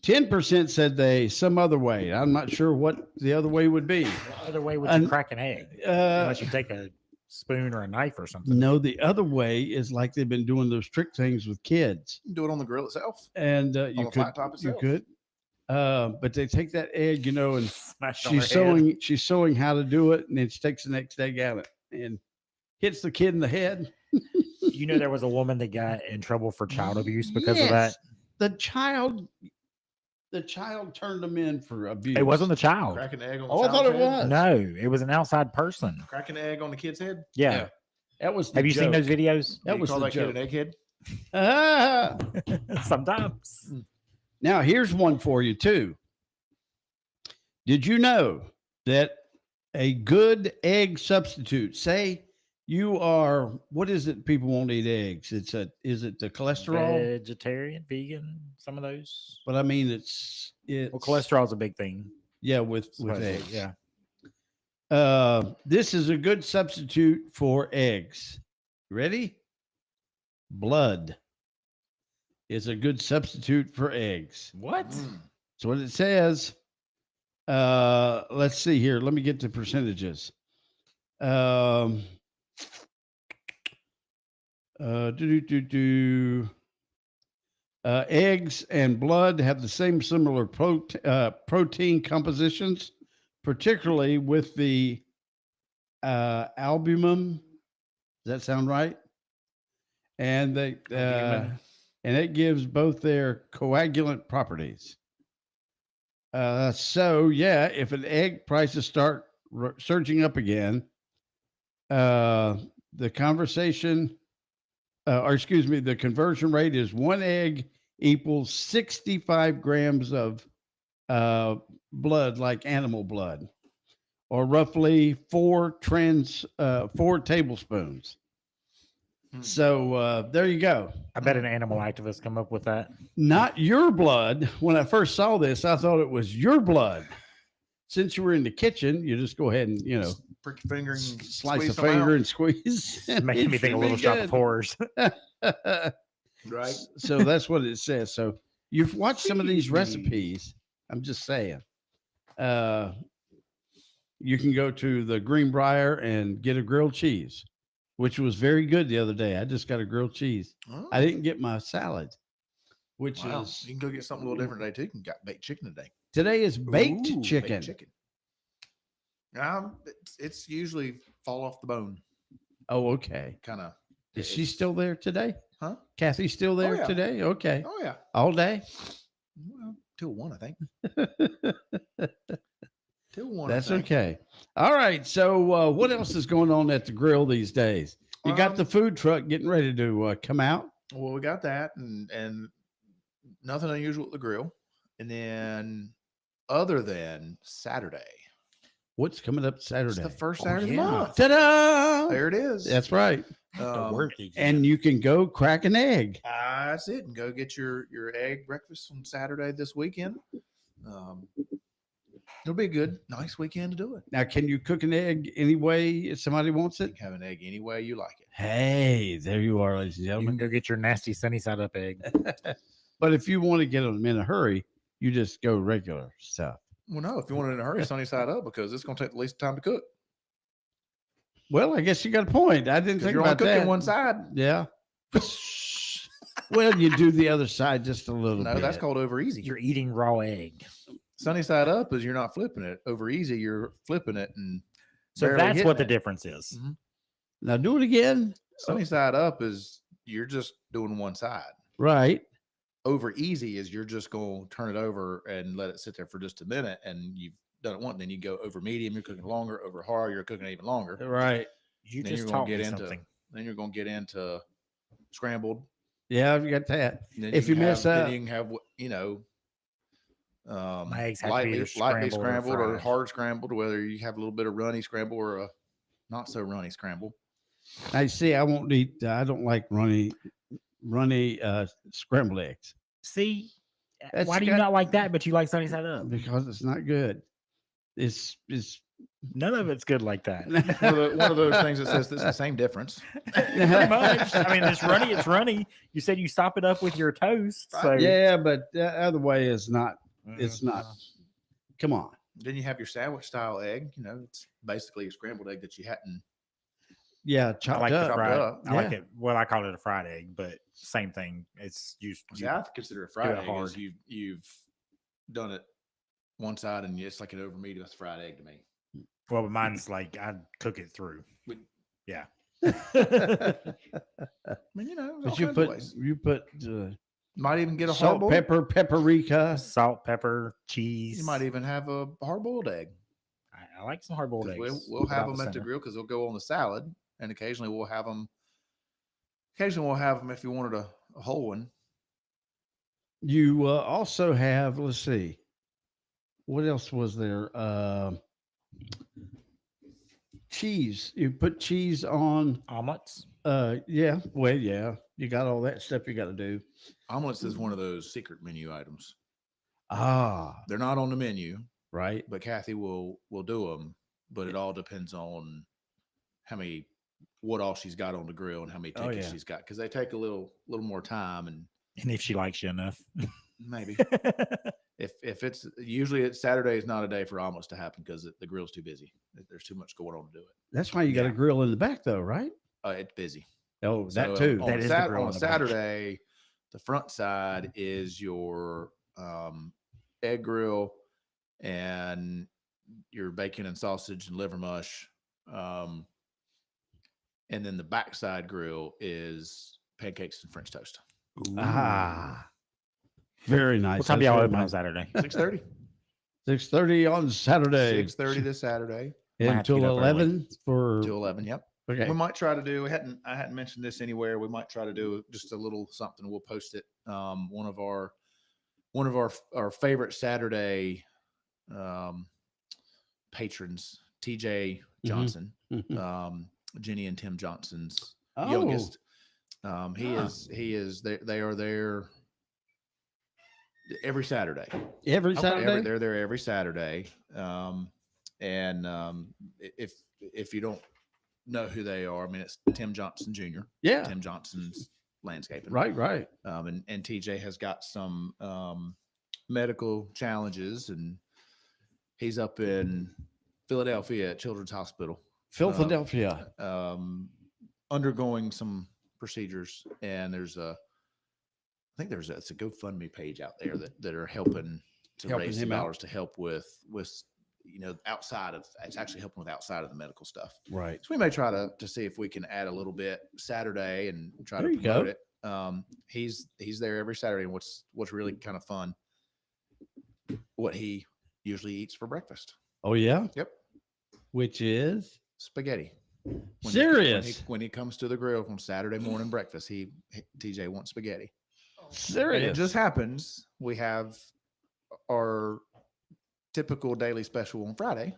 10% said they some other way. I'm not sure what the other way would be. What other way would you crack an egg? Unless you take a spoon or a knife or something. No, the other way is like they've been doing those trick things with kids. Do it on the grill itself. And on you the could, flat top you itself. could. But they take that egg, and Smash it on she's her head. showing how to do it, and then she takes the next egg out and hits the kid in the head. You know, there was a woman that got in trouble for child abuse because of that. The child turned them in for abuse. It wasn't the child. Crack an egg on the Oh, I thought it child's head? was. No, it was an outside person. Crack an egg on the kid's head? Yeah. That was. Have you seen those videos? That was call the that kid joke. an egghead? Sometimes. Now, here's one for you, too. Did you know that a good egg substitute, say you are, what is it people won't eat eggs? Is it the cholesterol? Vegetarian, vegan, some of those. But I mean, it's Well, cholesterol is a big thing. yeah, with Supposedly, eggs. yeah. This is a good substitute for eggs. Ready? Blood is a good substitute for eggs. What? That's what it says. Let's see here. Let me get the percentages. Eggs and blood have the same similar protein compositions, particularly with the albumin. Does that sound right? And and it gives both their coagulant properties. So yeah, if an egg prices start surging up again, the conversation, the conversion rate is 1 egg equals 65 grams of blood, like animal blood, or roughly 4 tablespoons. So there you go. I bet an animal activist come up with that. Not your blood. When I first saw this, I thought it was your blood. Since you were in the kitchen, you just go ahead and, prick your finger and slice a squeeze some finger out. and squeeze. Making me think of Little Shop of Horrors. Right. So that's what it says. So you've watched some of these recipes. I'm just saying. You can go to the Greenbrier and get a grilled cheese, which was very good the other day. I just got a grilled cheese. Oh. I didn't get my salad, which Wow. is You can go get something a little different today too. You can get baked chicken today. today is baked Ooh, chicken. Baked chicken. It's usually fall off the bone. Oh, okay. Kind of. Is she still there today? Huh? Kathy still there yeah. today? Okay. Oh yeah. All day? Well, till 1, I think. Till 1. That's okay. All right. So what else is going on at the grill these days? You got the food truck getting ready to come out. Well, we got that and nothing unusual at the grill. And then other than Saturday. What's coming up Saturday? It's the first Saturday of the month. Ta-da! There it is. That's right. Work again. And you can go crack an egg. That's it. And go get your egg breakfast on Saturday this weekend. It'll be a good, nice weekend to do it. Now, can you cook an egg any way if somebody wants You it? can have an egg any way you like it. Hey, there you are, ladies and You can gentlemen. go get your nasty sunny side up egg. But if you want to get them in a hurry, you just go regular stuff. Well, no, if you want it in a hurry, sunny side up because it's going to take the least time to cook. Well, I guess you got a point. I didn't think You're only about cooking that. one side. Yeah. Well, you do the other side just a little No, bit. that's called over easy. You're eating raw egg. Sunny side up is you're not flipping it. Over easy, you're flipping it and So barely that's hitting what the it. difference is. Mhm. Now do it again. Sunny side up is you're just doing one side. Right. Over easy is you're just going to turn it over and let it sit there for just a minute, and you've done it once. Then you go over medium, you're cooking longer. Over hard, you're cooking even longer. Right. You Then just you're gonna taught me get into something. then you're going to get into scrambled. Yeah, you got that. Then If you can mess have, up, then you can have My eggs have to be lightly either scrambled or scrambled or fried. hard scrambled, whether you have a little bit of runny scramble or a not so runny scramble. I see. I won't eat. I don't like runny scrambled eggs See, That's why do you got- not like that, but you like sunny side up? because it's not good. It's None of it's good like that. One of those things that says it's the same difference. Pretty much. I mean, it's runny. It's runny. You said you sop it up with your toast. So yeah, but the other way is not. It's not. Come on. Then you have your sandwich style egg. It's basically a scrambled egg that you hadn't. Yeah, I chopped like up. the fried. up. I like Yeah. it. Well, I call it a fried egg, but same thing. It's used. See, I consider a fried it egg hard. is you've done it one side and it's like an over medium fried egg to me. Well, but mine's like I cook it through. Yeah. I mean, there's all But you kinds of put ways. Might even get a salt, hard-boiled. pepper, paprika. Salt, pepper, cheese. You might even have a hard-boiled egg. I like some hard boiled eggs. We'll have without them at the center. grill because they'll go on the salad, and occasionally we'll have them. Occasionally we'll have them if you wanted a whole one. You also have. Let's see. What else was there? Cheese. You put cheese on omelets. Yeah. Well, yeah. You got all that stuff you got to do. Omelets is one of those secret menu items. Ah, They're not on the menu, right. but Kathy will do them. But it all depends on what all she's got on the grill and how many Oh, tickets yeah. she's got because they take a little more time and And if she likes you enough. maybe. if it's usually it's Saturday is not a day for omelets to happen because the grill's too busy. There's too much going on to do it. That's why you got a grill in the back, though, right? It's busy. Oh, that too. On a Saturday, the front side is your egg grill and your bacon and sausage and liver mush. And then the backside grill is pancakes and French toast. Very nice. What time do y'all open on Saturday? 6:30. 6:30 on Saturday. 6:30 this Saturday. Until 11 for. Till 11. Yep. Okay. We might try to do. I hadn't mentioned this anywhere. We might try to do just a little something. We'll post it. One of our favorite Saturday patrons, TJ Johnson, Jenny and Tim Johnson's youngest. He is. They are there every Saturday. Every Saturday. They're there every Saturday. If you don't know who they are, I mean, it's Tim Johnson Jr. Yeah. Tim Johnson's landscaping. Right. And TJ has got some medical challenges, and he's up in Philadelphia at Children's Hospital. Philadelphia. Undergoing some procedures, and it's a GoFundMe page out there that are helping raise some dollars to help with outside of, it's actually helping with outside of the medical stuff. Right. So we may try to see if we can add a little bit Saturday and try to promote it. He's there every Saturday, and what's really kind of fun, what he usually eats for breakfast. Oh yeah. Yep. Which is spaghetti. Serious. When he comes to the grill from Saturday morning breakfast, TJ wants spaghetti. Serious. And it just happens we have our typical daily special on Friday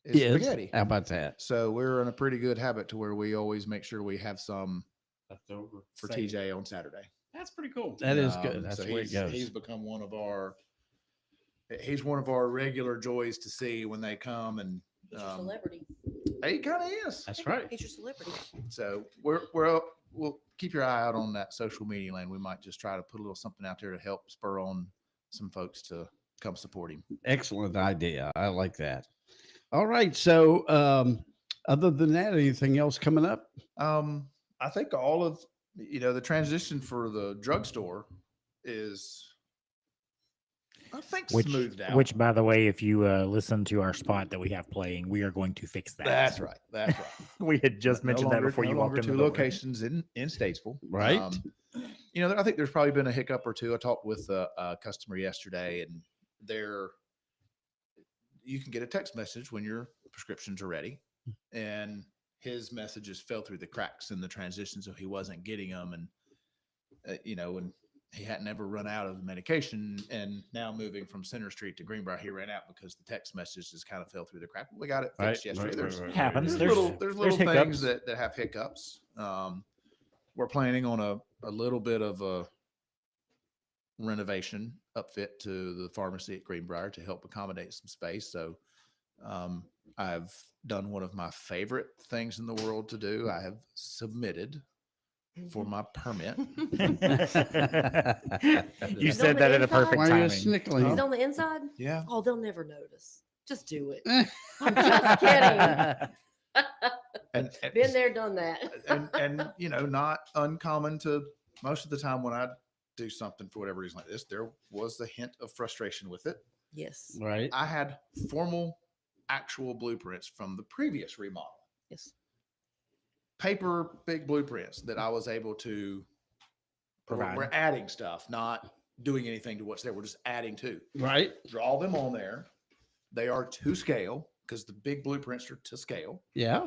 is spaghetti. How about that? So we're in a pretty good habit to where we always make sure we have some for TJ on Saturday. That's pretty cool. That is good. That's so the way it goes. He's become one of our regular joys to see when they come, and He's your celebrity. he kind of is. That's right. He's your celebrity. So we'll keep your eye out on that social media lane. We might just try to put a little something out there to help spur on some folks to come support him. Excellent idea. I like that. All right. So other than that, anything else coming up? I think all of the transition for the drugstore is smoothed out. Which, by the way, if you listen to our spot that we have playing, we are going to fix that. That's right. We had just mentioned that before you walked in. Two locations in Statesville. Right. I think there's probably been a hiccup or two. I talked with a customer yesterday, and you can get a text message when your prescriptions are ready, and his messages fell through the cracks in the transition, so he wasn't getting them, and and he hadn't ever run out of the medication, and now moving from Center Street to Greenbrier, he ran out because the text messages kind of fell through the crack. We got it fixed yesterday. There's happens. There's little hiccups. things that have hiccups. We're planning on a little bit of a renovation upfit to the pharmacy at Greenbrier to help accommodate some space. So I've done one of my favorite things in the world to do. I have submitted for my permit. You said that at a perfect timing. Is it on the inside? Yeah. Oh, they'll never notice. Just do it. I'm just kidding. And Been there, done that. and not uncommon to most of the time when I do something for whatever reason like this, there was the hint of frustration with it. Yes. Right. I had formal, actual blueprints from the previous remodel. Yes. Paper, big blueprints that I was able to provide. We're adding stuff, not doing anything to what's there. We're just adding to. Right. Draw them on there. They are to scale because the big blueprints are to scale. Yeah.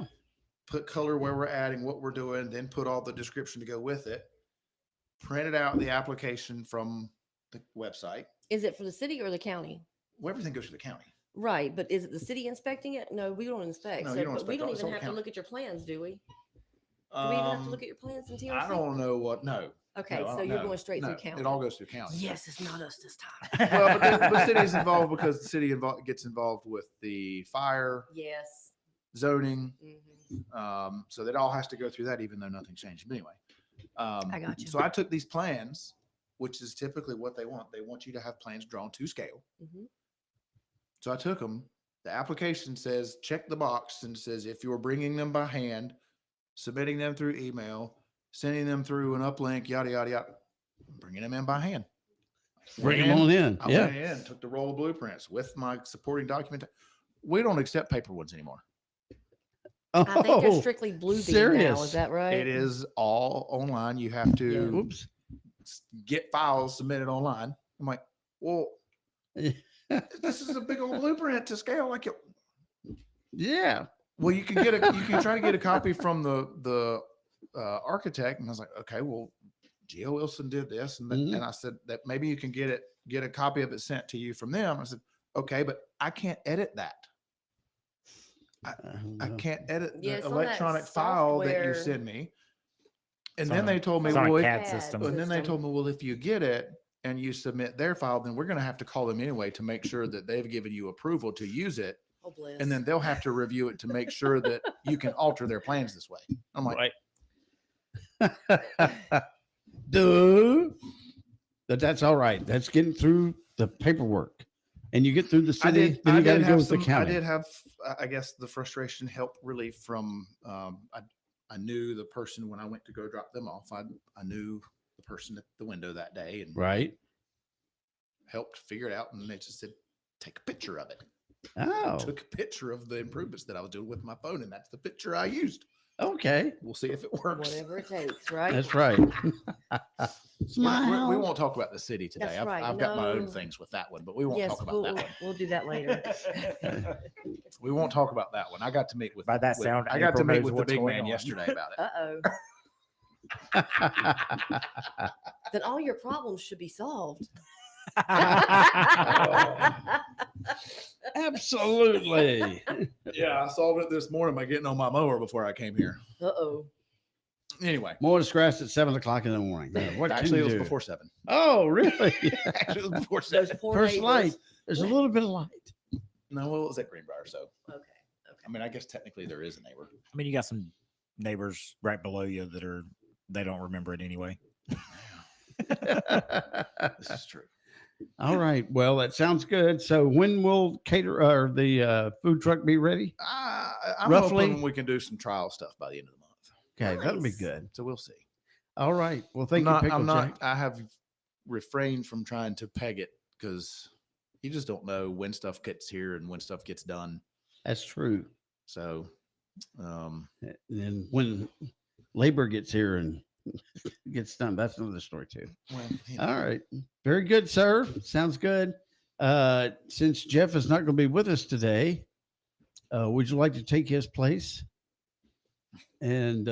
Put color where we're adding, what we're doing, then put all the description to go with it. Printed out the application from the website. Is it for the city or the county? Well, everything goes to the county. Right, but is it the city inspecting it? No, we don't inspect. No, So, you don't but we inspect. don't It's even all have to county. look at your plans, do we? Do we even have to look at your plans in TRC? I don't know what. No. Okay, No, I so don't you're know. going straight No, through county. It all goes through county. Yes, it's not us this time. Well, but the city's involved because the city gets involved with the fire, Yes. zoning. Mm-hmm. So that all has to go through that, even though nothing's changed. But anyway, I got you. So I took these plans which is typically what they want. They want you to have plans drawn to scale. Mhm. So I took them. The application says, check the box and says, if you're bringing them by hand, submitting them through email, sending them through an uplink, yada, yada, yada, bringing them in by hand. Bring them on in. I went in, took the roll of blueprints with my supporting document. We don't accept paper ones anymore. I think they're strictly Bluebeam now. Is that right? It is all online. You have to Oops. get files submitted online. I'm like, well, this is a big old blueprint to scale. Like it. Yeah. Well, you can try to get a copy from the architect. And I was like, okay, well, Geo Wilson did this. And I said that maybe you can get a copy of it sent to you from them. I said, okay, but I can't edit that. I can't edit the electronic file that you send me. And then they told me, well, if you get it and you submit their file, then we're going to have to call them anyway to make sure that they've given you approval to use it. Oh, bless. And then they'll have to review it to make sure that you can alter their plans this way. I'm like, Duh. But that's all right. That's getting through the paperwork. And you get through the city, then you got to go with the county. I did have, I guess, the frustration help relief from, I knew the person when I went to go drop them off. I knew the person at the window that day and helped figure it out. And they just said, take a picture of it. Oh. I took a picture of the improvements that I was doing with my phone, and that's the picture I used. Okay. We'll see if it works. Whatever it takes, right? That's right. We won't talk about the city today. That's right. I've got my own things with that one, but we won't talk about that one. We'll do that later. We won't talk about that one. I got to meet with By that sound, I got to April meet knows with the what's big going man on. yesterday about it. Then all your problems should be solved. Absolutely. Yeah, I solved it this morning by getting on my mower before I came here. Anyway, Mowing the grass at 7 o'clock in the morning. What actually, it was do? before 7. Oh, really? Actually, it was before 7. First light. There's a little bit of light. No, well, it was at Greenbrier, so. Okay. I mean, I guess technically there is a neighbor. I mean, you got some neighbors right below you they don't remember it anyway. This is true. All right. Well, that sounds good. So when will the food truck be ready? I'm Roughly? hoping we can do some trial stuff by the end of the month. Okay, that'll be good. So we'll see. All right. Well, thank you, Pickle Jack. I have refrained from trying to peg it because you just don't know when stuff gets here and when stuff gets done. That's true. So, and then when labor gets here and gets done, that's another story too. Well, All right. Very good, sir. Sounds good. Since Jeff is not going to be with us today, would you like to take his place and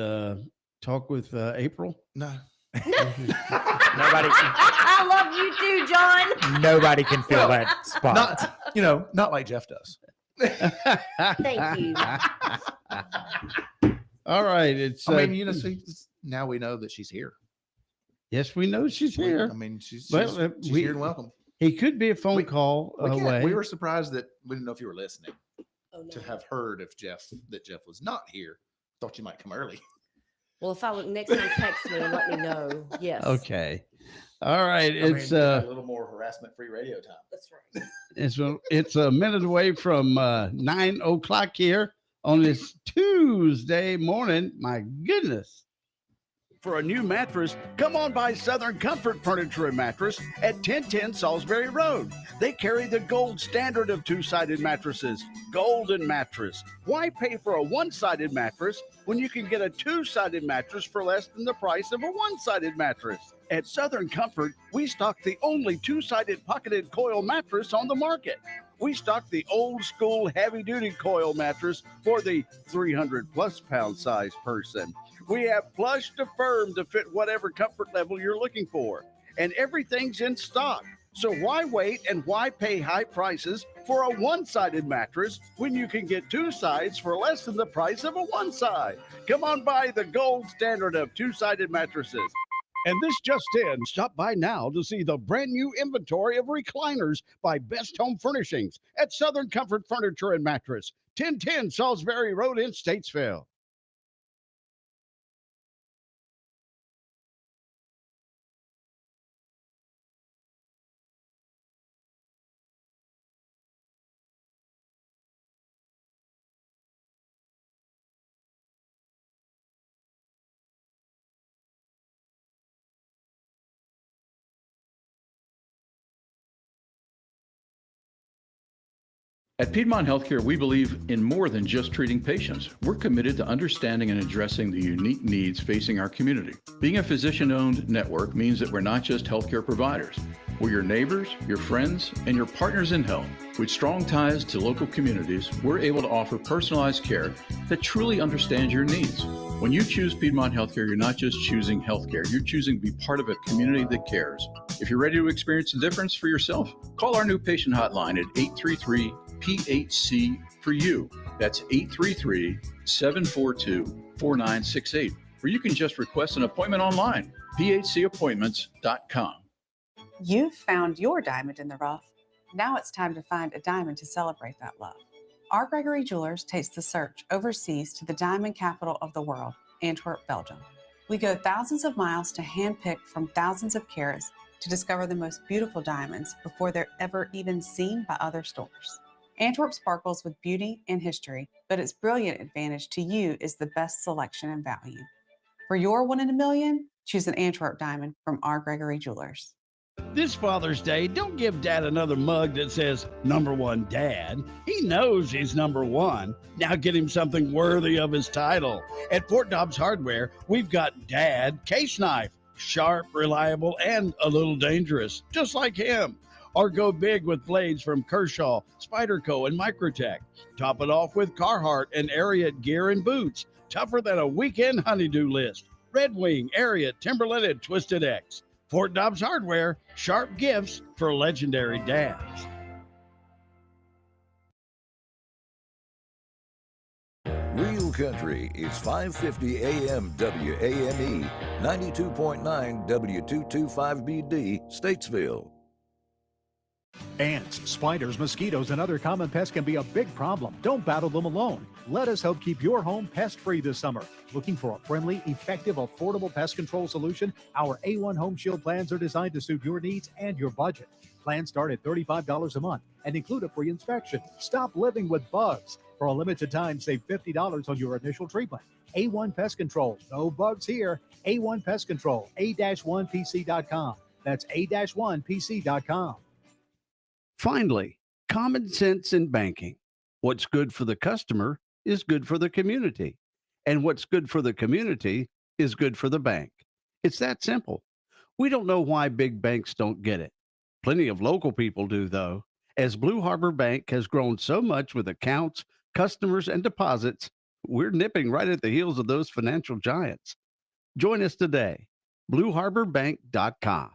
talk with April? No. Nobody. I love you too, John. Nobody can fill that spot. Not like Jeff does. Thank you. All right. It's. Now we know that she's here. Yes, we know she's here. I mean, she's Well, here and welcome. He could be a phone call away. We were surprised that we didn't know if you were listening. To have heard that Jeff was not here. Thought you might come early. Well, if I would next time text me and let me know. Yes. Okay. All right. It's a little more harassment-free radio time. That's right. It's a minute away from 9 o'clock here on this Tuesday morning. My goodness. For a new mattress, come on by Southern Comfort Furniture and Mattress at 1010 Salisbury Road. They carry the gold standard of two-sided mattresses, Golden Mattress. Why pay for a one-sided mattress when you can get a two-sided mattress for less than the price of a one-sided mattress? At Southern Comfort, we stock the only two-sided pocketed coil mattress on the market. We stock the old school heavy-duty coil mattress for the 300-plus pound size person. We have plush to firm to fit whatever comfort level you're looking for. And everything's in stock. So why wait and why pay high prices for a one-sided mattress when you can get two sides for less than the price of a one side? Come on by the gold standard of two-sided mattresses. And this just in, stop by now to see the brand new inventory of recliners by Best Home Furnishings at Southern Comfort Furniture and Mattress, 1010 Salisbury Road in Statesville. At Piedmont Healthcare, we believe in more than just treating patients. We're committed to understanding and addressing the unique needs facing our community. Being a physician-owned network means that we're not just healthcare providers. We're your neighbors, your friends, and your partners in health. With strong ties to local communities, we're able to offer personalized care that truly understands your needs. When you choose Piedmont Healthcare, you're not just choosing healthcare, you're choosing to be part of a community that cares. If you're ready to experience the difference for yourself, call our new patient hotline at 833-PHC for you. That's 833-742-4968. Or you can just request an appointment online, phcappointments.com. You've found your diamond in the rough. Now it's time to find a diamond to celebrate that love. R. Gregory Jewelers takes the search overseas to the diamond capital of the world, Antwerp, Belgium. We go thousands of miles to handpick from thousands of carats to discover the most beautiful diamonds before they're ever even seen by other stores. Antwerp sparkles with beauty and history, but its brilliant advantage to you is the best selection and value. For your 1 in a million, choose an Antwerp diamond from R. Gregory Jewelers. This Father's Day, don't give Dad another mug that says #1 Dad. He knows he's #1. Now get him something worthy of his title. At Fort Dobbs Hardware, we've got Dad Case Knife. Sharp, reliable, and a little dangerous, just like him. Or go big with blades from Kershaw, Spyderco, and Microtech. Top it off with Carhartt and Ariat gear and boots. Tougher than a weekend honeydew list. Red Wing, Ariat, Timberland, and Twisted X. Fort Dobbs Hardware, sharp gifts for legendary dads. Real Country is 550 AM WAME, 92.9 W225BD, Statesville. Ants, spiders, mosquitoes, and other common pests can be a big problem. Don't battle them alone. Let us help keep your home pest-free this summer. Looking for a friendly, effective, affordable pest control solution? Our A1 Home Shield plans are designed to suit your needs and your budget. Plans start at $35 a month and include a free inspection. Stop living with bugs. For a limited time, save $50 on your initial treatment. A1 Pest Control. No bugs here. A1 Pest Control. A-1PC.com. That's A-1PC.com. Finally, common sense in banking. What's good for the customer is good for the community. And what's good for the community is good for the bank. It's that simple. We don't know why big banks don't get it. Plenty of local people do, though. As Blue Harbor Bank has grown so much with accounts, customers, and deposits, we're nipping right at the heels of those financial giants. Join us today, blueharborbank.com.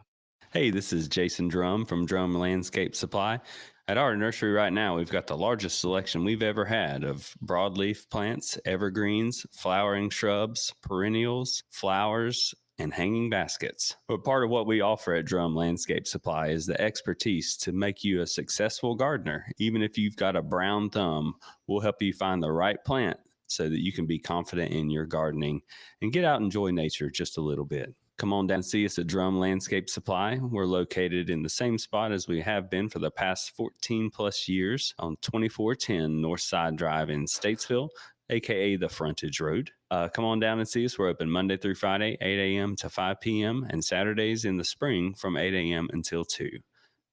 Hey, this is Jason Drum from Drum Landscape Supply. At our nursery right now, we've got the largest selection we've ever had of broadleaf plants, evergreens, flowering shrubs, perennials, flowers, and hanging baskets. But part of what we offer at Drum Landscape Supply is the expertise to make you a successful gardener. Even if you've got a brown thumb, we'll help you find the right plant so that you can be confident in your gardening and get out and enjoy nature just a little bit. Come on down and see us at Drum Landscape Supply. We're located in the same spot as we have been for the past 14 plus years on 2410 Northside Drive in Statesville, aka the Frontage Road. Come on down and see us. We're open Monday through Friday, 8 a.m. to 5 p.m. and Saturdays in the spring from 8 a.m. until 2.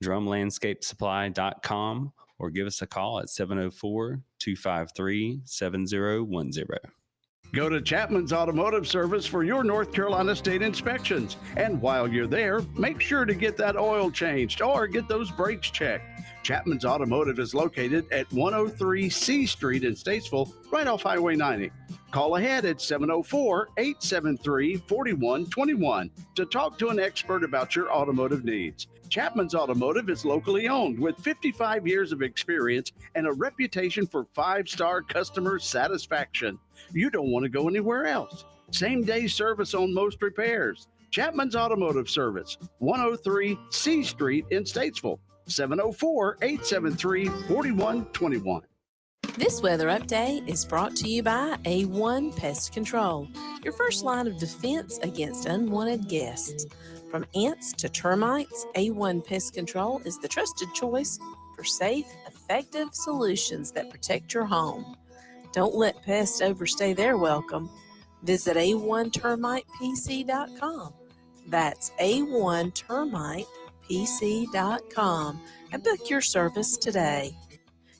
DrumLandscapeSupply.com or give us a call at 704-253-7010. Go to Chapman's Automotive Service for your North Carolina state inspections. And while you're there, make sure to get that oil changed or get those brakes checked. Chapman's Automotive is located at 103 C Street in Statesville, right off Highway 90. Call ahead at 704-873-4121 to talk to an expert about your automotive needs. Chapman's Automotive is locally owned with 55 years of experience and a reputation for 5-star customer satisfaction. You don't want to go anywhere else. Same-day service on most repairs. Chapman's Automotive Service, 103 C Street in Statesville, 704-873-4121. This weather update is brought to you by A1 Pest Control, your first line of defense against unwanted guests. From ants to termites, A1 Pest Control is the trusted choice for safe, effective solutions that protect your home. Don't let pests overstay their welcome. Visit A1TermitePC.com. That's A1TermitePC.com and book your service today.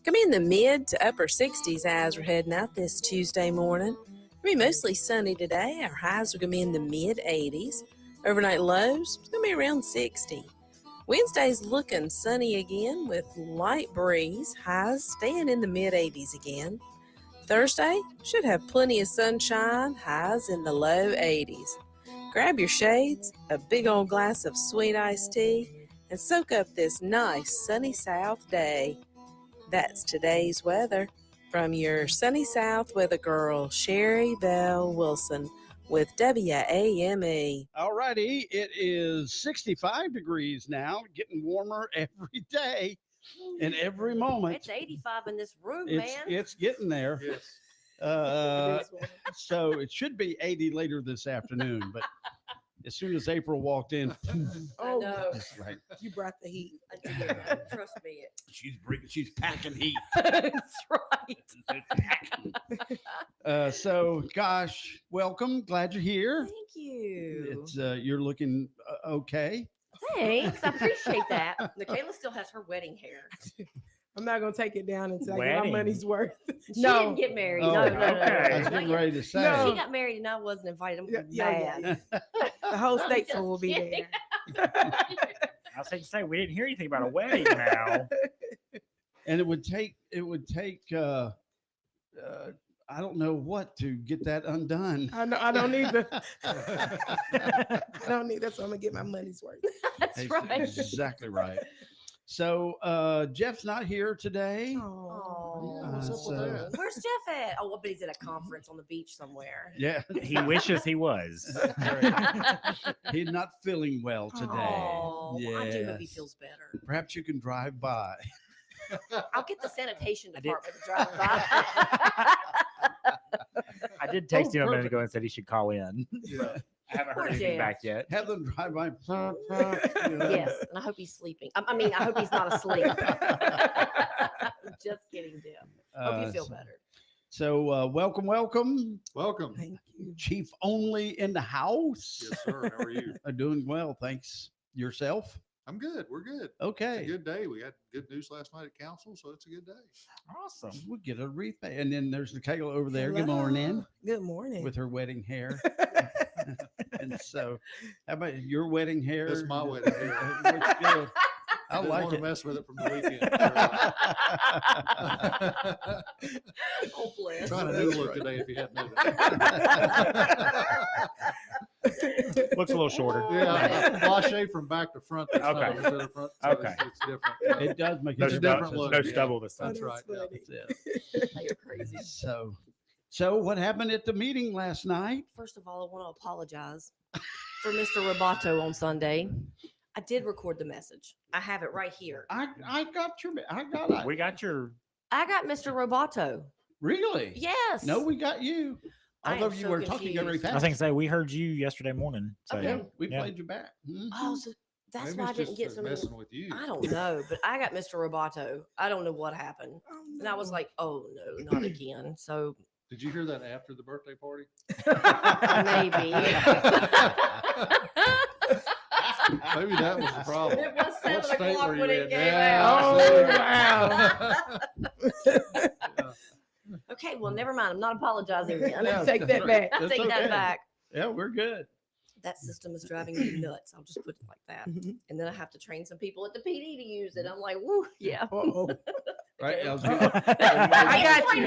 Gonna be in the mid to upper 60s as we're heading out this Tuesday morning. Gonna be mostly sunny today. Our highs are gonna be in the mid 80s. Overnight lows it's gonna be around 60. Wednesday's looking sunny again with light breeze. Highs staying in the mid 80s again. Thursday should have plenty of sunshine. Highs in the low 80s. Grab your shades, a big old glass of sweet iced tea, and soak up this nice sunny south day. That's today's weather from your sunny south weather girl, Sherry Bell Wilson with WAME. All righty. It is 65 degrees now, getting warmer every day and every moment. It's 85 in this room, It's, man. it's getting there. So it should be 80 later this afternoon, but as soon as April walked in, I know. that's right. You brought the heat. I did. Trust me. She's packing heat. That's right. So, gosh, welcome. Glad you're here. Thank you. It's you're looking okay. Thanks. I appreciate that. Michaela still has her wedding hair. I'm not gonna take it down until I get my Wedding? money's worth. She didn't get married. Oh, No. I was getting ready to say. No. She got married and I wasn't invited. I'm mad. Yeah. The whole I'm state just will be kidding. there. I was saying to say we didn't hear anything about a wedding now. And it would take I don't know what to get that undone. I know. I don't need the. I don't need that. So I'm gonna get my money's worth. That's right. Exactly right. So Jeff's not here today. Oh, what's up with that? Where's Jeff at? Oh, but he's at a conference on the beach somewhere. Yeah. He wishes he was. He's not feeling well today. Oh, yeah. I do hope he feels better. Perhaps you can drive by. I'll get the sanitation department to drive by. I did text him a minute perfect. ago and said he should call in. Yeah. I haven't Poor heard anything Jeff. back yet. Have them drive by. Yes, and I hope he's sleeping. I mean, I hope he's not asleep. Just kidding, Jeff. Hope you feel better. So welcome. Welcome. Thank you. Chief Only in the house. Yes, sir. How are you? Doing well, thanks. Yourself? I'm good. We're good. Okay. It's a good day. We got good news last night at council, so it's a good day. Awesome. We'll get a wreath. And then there's Michaela over there. Good Hello. morning. Good morning. With her wedding hair. And so, how about your wedding hair? That's my wedding hair. Looks good. I Didn't like want to it. mess with it from the weekend. Oh, bless. Trying a new look today if you hadn't noticed. Looks a little shorter. Yeah, well, I shaved from back to front this Okay. time instead of front, so Okay. it's different. It does make No, it It's a stub- different look. no yeah. stubble this time. That's right. Yeah. You're crazy. So what happened at the meeting last night? First of all, I want to apologize for Mr. Roboto on Sunday. I did record the message. I have it right here. I got your. I got it. We got your. I got Mr. Roboto. Really? Yes. No, we got you. I am Although you so were talking very confused. fast. I was going to say we heard you yesterday morning. So Okay, we yeah. played you back. Mhm. Oh, so that's Maybe why I it's didn't just get some. messing with you. I don't know, but I got Mr. Roboto. I don't know what happened. And I was like, oh no, not again. So Did you hear that after the birthday party? maybe. Maybe that was the problem. It was What 7 state o'clock were when you it in? came Yeah, out. wow. Okay, well, never mind. I'm not apologizing again. Yeah, Take that back. I'll That's take that okay. back. Yeah, we're good. That system is driving me nuts. I'll just put it like that. And then I have to train some people at the PD to use it. I'm like, woo, yeah. Uh-oh. Right. I got you.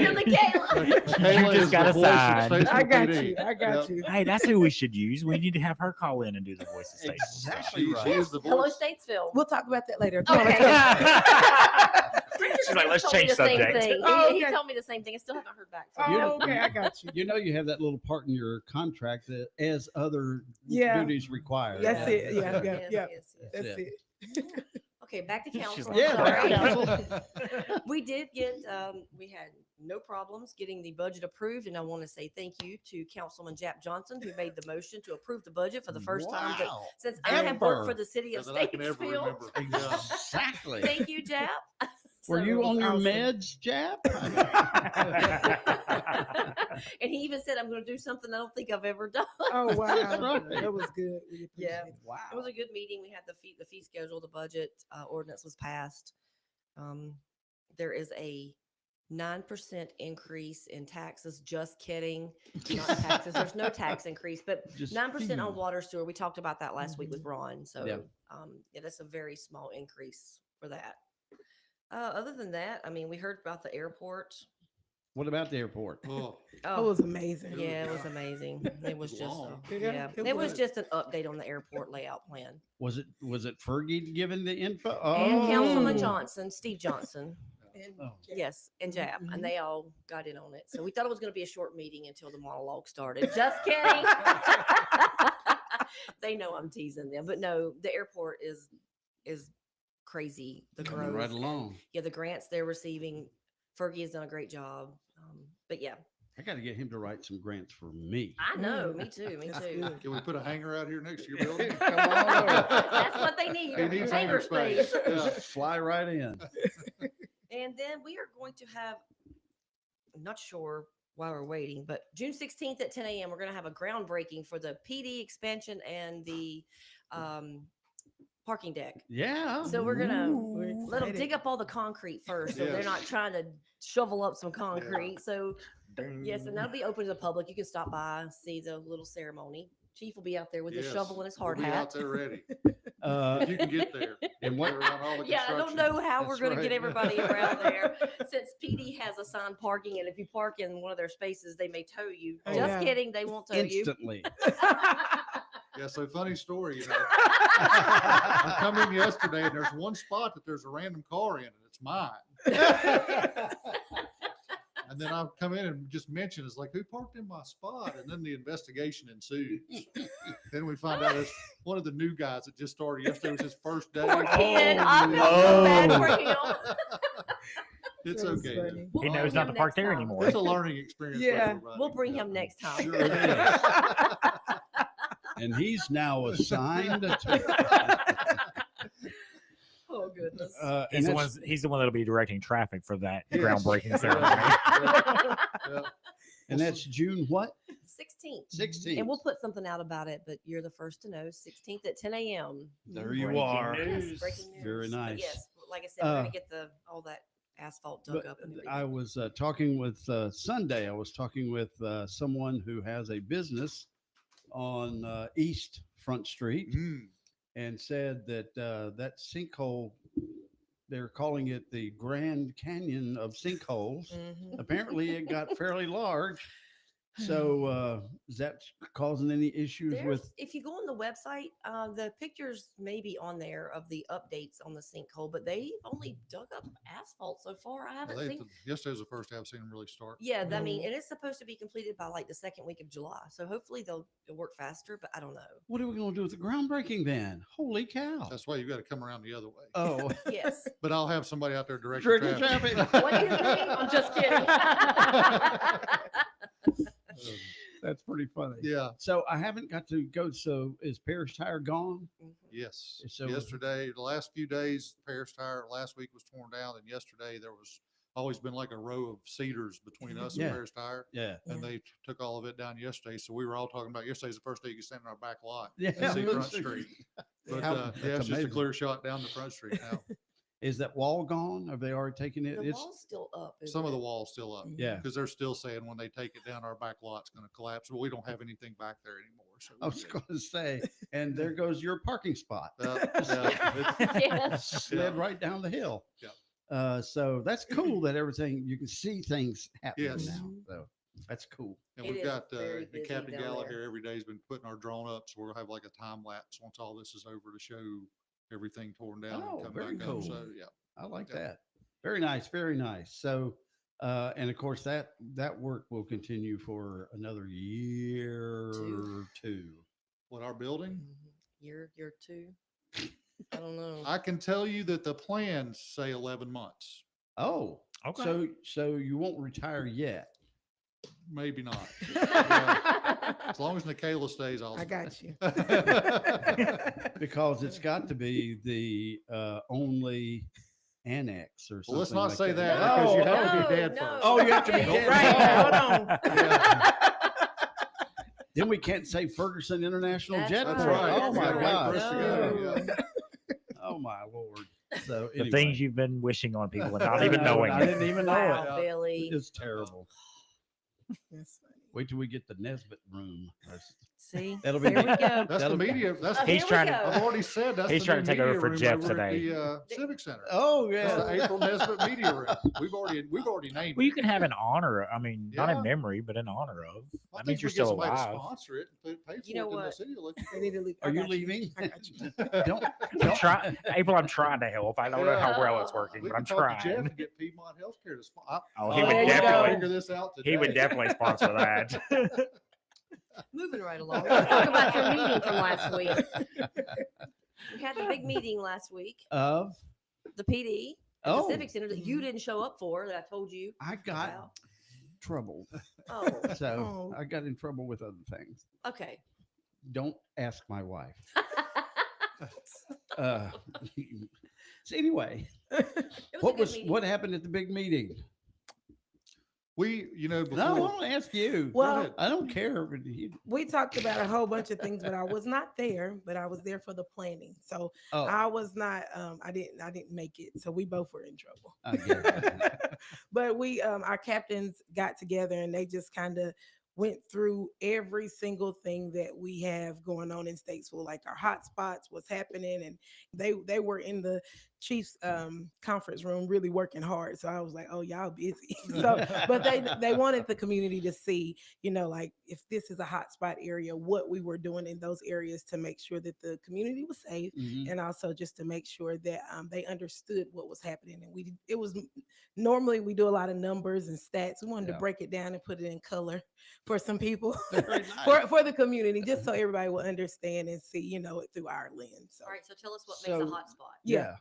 Kayla just is got the a voice of sign. Station I got PD. you. I got Yep. you. Hey, that's who we should use. We need to have her call in and do the voice of station. Exactly She right. is the Hello, voice. Statesville. We'll talk about that later. Come on, Okay. let's go. She's like, let's Told me change the same subject. thing. Oh, He okay. told me the same thing. I still haven't heard back from him. Oh, okay, I got you. You know you have that little part in your contract that as other Yeah. duties required. That's it. Yeah, yeah, Yes, yeah. yes, yes. That's it. it. Okay, back to council. like, I'm Yeah, sorry. back to council. We did get, we had no problems getting the budget approved, and I want to say thank you to Councilman Jap Johnson, who made the motion to approve the budget for the first time that, Wow. since I have worked Ever. for the city of That I can ever Statesville. remember. Yeah. Exactly. Thank you, Jap. Were So you it was on your awesome. meds, Jap? And he even said, I'm going to do something I don't think I've ever done. Oh, wow. right. That was good. We appreciate Yeah. it. Wow. It was a good meeting. We had the fee schedule, the budget ordinance was passed. there is a 9% increase in taxes. Just kidding. Not taxes. There's no tax increase, but Just 9% on fees. water sewer. We talked about that last week with Ron. So Yeah. yeah, that's a very small increase for that. Other than that, I mean, we heard about the airport. What about the airport? Oh, It was amazing. Yeah, it was amazing. It was just long. yeah. It was just an update on the airport layout plan. Was it Fergie giving the info? And Councilman Oh. Johnson, Steve Johnson. Oh. Yes, and Jab, and they all got in on it. So we thought it was going to be a short meeting until the monologue started. Just kidding. They know I'm teasing them, but no, the airport is crazy. The Coming growth, right along. yeah, the grants they're receiving. Fergie has done a great job. But yeah, I got to get him to write some grants for me. I know. Me too. Me too. Can we put a hangar out here next to your building? Come on over. That's what they need. He needs Hangar hangar space. space. Yeah. Just fly right in. And then we are going to have, I'm not sure why we're waiting, but June 16th at 10 a.m., we're going to have a groundbreaking for the PD expansion and the parking deck. Yeah. So we're going to Ooh, let them excited. dig up all the concrete first. So they're Yes. not trying to shovel up some concrete. So yes, and that'll be open to the public. You can stop by and see the little ceremony. Chief will be out there with his Yes. shovel and his hard We'll be hat. out there ready. Uh, If you can get there. and what? Around all the Yeah, I don't construction. know how we're That's going to right. get everybody around there since PD has assigned parking, and if you park in one of their spaces, they may tow you. Oh, Just yeah. kidding, they won't tow you. Instantly. Yeah, so funny story, you know. I come in yesterday and there's one spot that there's a random car in and it's mine. And then I come in and just mention, it's like, who parked in my spot? And then the investigation ensued. Then we find out it's one of the new guys that just started yesterday. It was his first day. Poor kid, I feel so bad for him. It's That was okay. though. funny. We'll He bring knows not him to park next there time. anymore. It's a learning experience. for Yeah. everybody. We'll bring him next time. Sure it is. And he's now assigned to. Oh goodness. And He's the that's- one. He's the one that'll be directing traffic for that Yes. groundbreaking ceremony. Yeah. and that's June what? 16th. 16th. And we'll put something out about it, but you're the first to know. 16th at 10 a.m. There you Breaking are. Yes, breaking news. Very But nice. yes, like I said, we're going to get all that asphalt dug But up. And I was talking with Sunday. I was talking with someone who has a business on East Front Street, and said that that sinkhole, they're calling it the Grand Canyon of sinkholes. Mhm. Apparently, it got fairly large. So is that causing any issues with? If you go on the website, the pictures may be on there of the updates on the sinkhole, but they've only dug up asphalt so far. I haven't seen. Yesterday was the first day I've seen them really start. Yeah, I mean, and it's supposed to be completed by like the second week of July. So hopefully they'll work faster, but I don't know. What are we going to do with the groundbreaking then? Holy cow! That's why you got to come around the other way. Oh, Yes. But I'll have somebody out there directing Directing traffic. traffic. What do you mean? I'm just kidding. That's pretty funny. Yeah. So I haven't got to go. So is Parish Tire gone? Yes. So- Yesterday, the last few days, Paris Tire last week was torn down, and yesterday there was always been like a row of cedars between us Yeah. and Paris Tire. Yeah. And they took all of it down yesterday. So we were all talking about yesterday's the first day you could stand in our back lot Yeah. and see Front Street. But How- yeah, that's it's just a amazing. clear shot down the Front Street now. Is that wall gone? Have they already taken it? The It's wall's still up. Some of the wall's still up. Yeah. Because they're still saying when they take it down, our back lot's going to collapse. But we don't have anything back there anymore. So I was going to say, and there goes your parking spot. Yes. Slid right down the hill. Yeah. So that's cool that everything you can see things happening Yes. now. So that's cool. And It we've is got very and busy Captain down Gallagher there. every day has been putting our drone up, so we'll have like a time lapse once all this is over to show everything torn down Oh, and come very back cool. up. So yeah, I like Yeah. that. Very nice. Very nice. So, and of course that work will continue for another year or two. what our building? Year two. I don't know. I can tell you that the plans say 11 months. Oh, Okay. So you won't retire yet. Maybe not. Yeah. As long as Nikayla stays, I'll. I got you. Because it's got to be the only annex or something. Well, let's not like say that because you have to be dead first. Oh, you have to be dead. Right. Hold on. Yeah. Then we can't say Ferguson International That's Jet. right. That's right. Oh That's my right. gosh. First to go, yeah. Oh my Lord. So The anyway. things you've been wishing on people and not even knowing I it. didn't even know Wow, it. Billy. It's terrible. That's funny. Wait till we get the Nesbit room. See, That'll be there we go. That's the media. That's He's trying to. I've already said that's He's the trying new to take over media for room Jeff over at today. the Civic Center. Oh That's yeah. the April Nesbit media room. We've already named Well, you it. can have an honor. I mean, not Yeah. in memory, but in honor of. I That think means you're we get still somebody alive. to sponsor it and pay for You know it, then the what? city will let They need to leave. Are I you got leaving? I got you. Don't. I'm trying, April. I'm trying to help. I don't know how well it's working, We but can I'm talk to Jeff trying. and get Piedmont Healthcare to sponsor. Oh, he Oh, would there you go. definitely. figure this out today. He would definitely sponsor that. Moving right along. Let's talk about your meeting from last week. We had the big meeting last week. Of The PD at Oh. the Civic Center that you didn't show up for, that I told you. I got about. trouble. Oh, So Oh. I got in trouble with other things. okay. Don't ask my wife. uh, so anyway, It was what a good was meeting. what happened at the big meeting? We, before. No, I want to ask you. Well, I don't care. But you, we talked about a whole bunch of things, but I was not there. But I was there for the planning, so oh, I was not. I didn't make it. So we both were in trouble. I get it. But we, our captains got together and they just kind of went through every single thing that we have going on in Statesville, like our hot spots, what's happening, and they were in the Chiefs conference room really working hard. So I was like, oh, y'all busy. So, but they wanted the community to see, like if this is a hot spot area, what we were doing in those areas to make sure that the community was safe, Mhm. and also just to make sure that they understood what was happening. And it was normally we do a lot of numbers and stats. We wanted Yeah. to break it down and put it in color for some people, Very nice. for the community, just so everybody will understand and see, it through our lens. So All right, so tell us what makes So- a hot spot. yeah.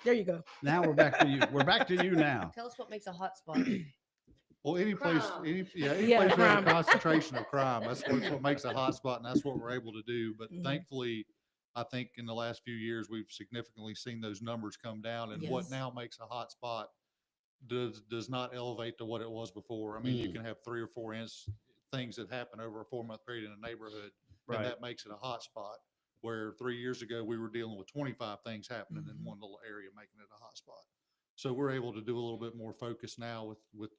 There you go. Now we're back to you. We're back to you now. Tell us what makes a hot spot. Well, any place, Crime. any Yeah, place we have crime. a concentration of crime, that's what makes a hot spot, and that's what we're able to do. But Mhm. thankfully, I think in the last few years, we've significantly seen those numbers come down, and what Yes. now makes a hot spot does not elevate to what it was before. I mean, you Mm. can have 3 or 4 things that happen over a 4-month period in a neighborhood, Right. and that makes it a hot spot. Where 3 years ago, we were dealing with 25 things happening in Mhm. one little area, making it a hot spot. So we're able to do a little bit more focus now with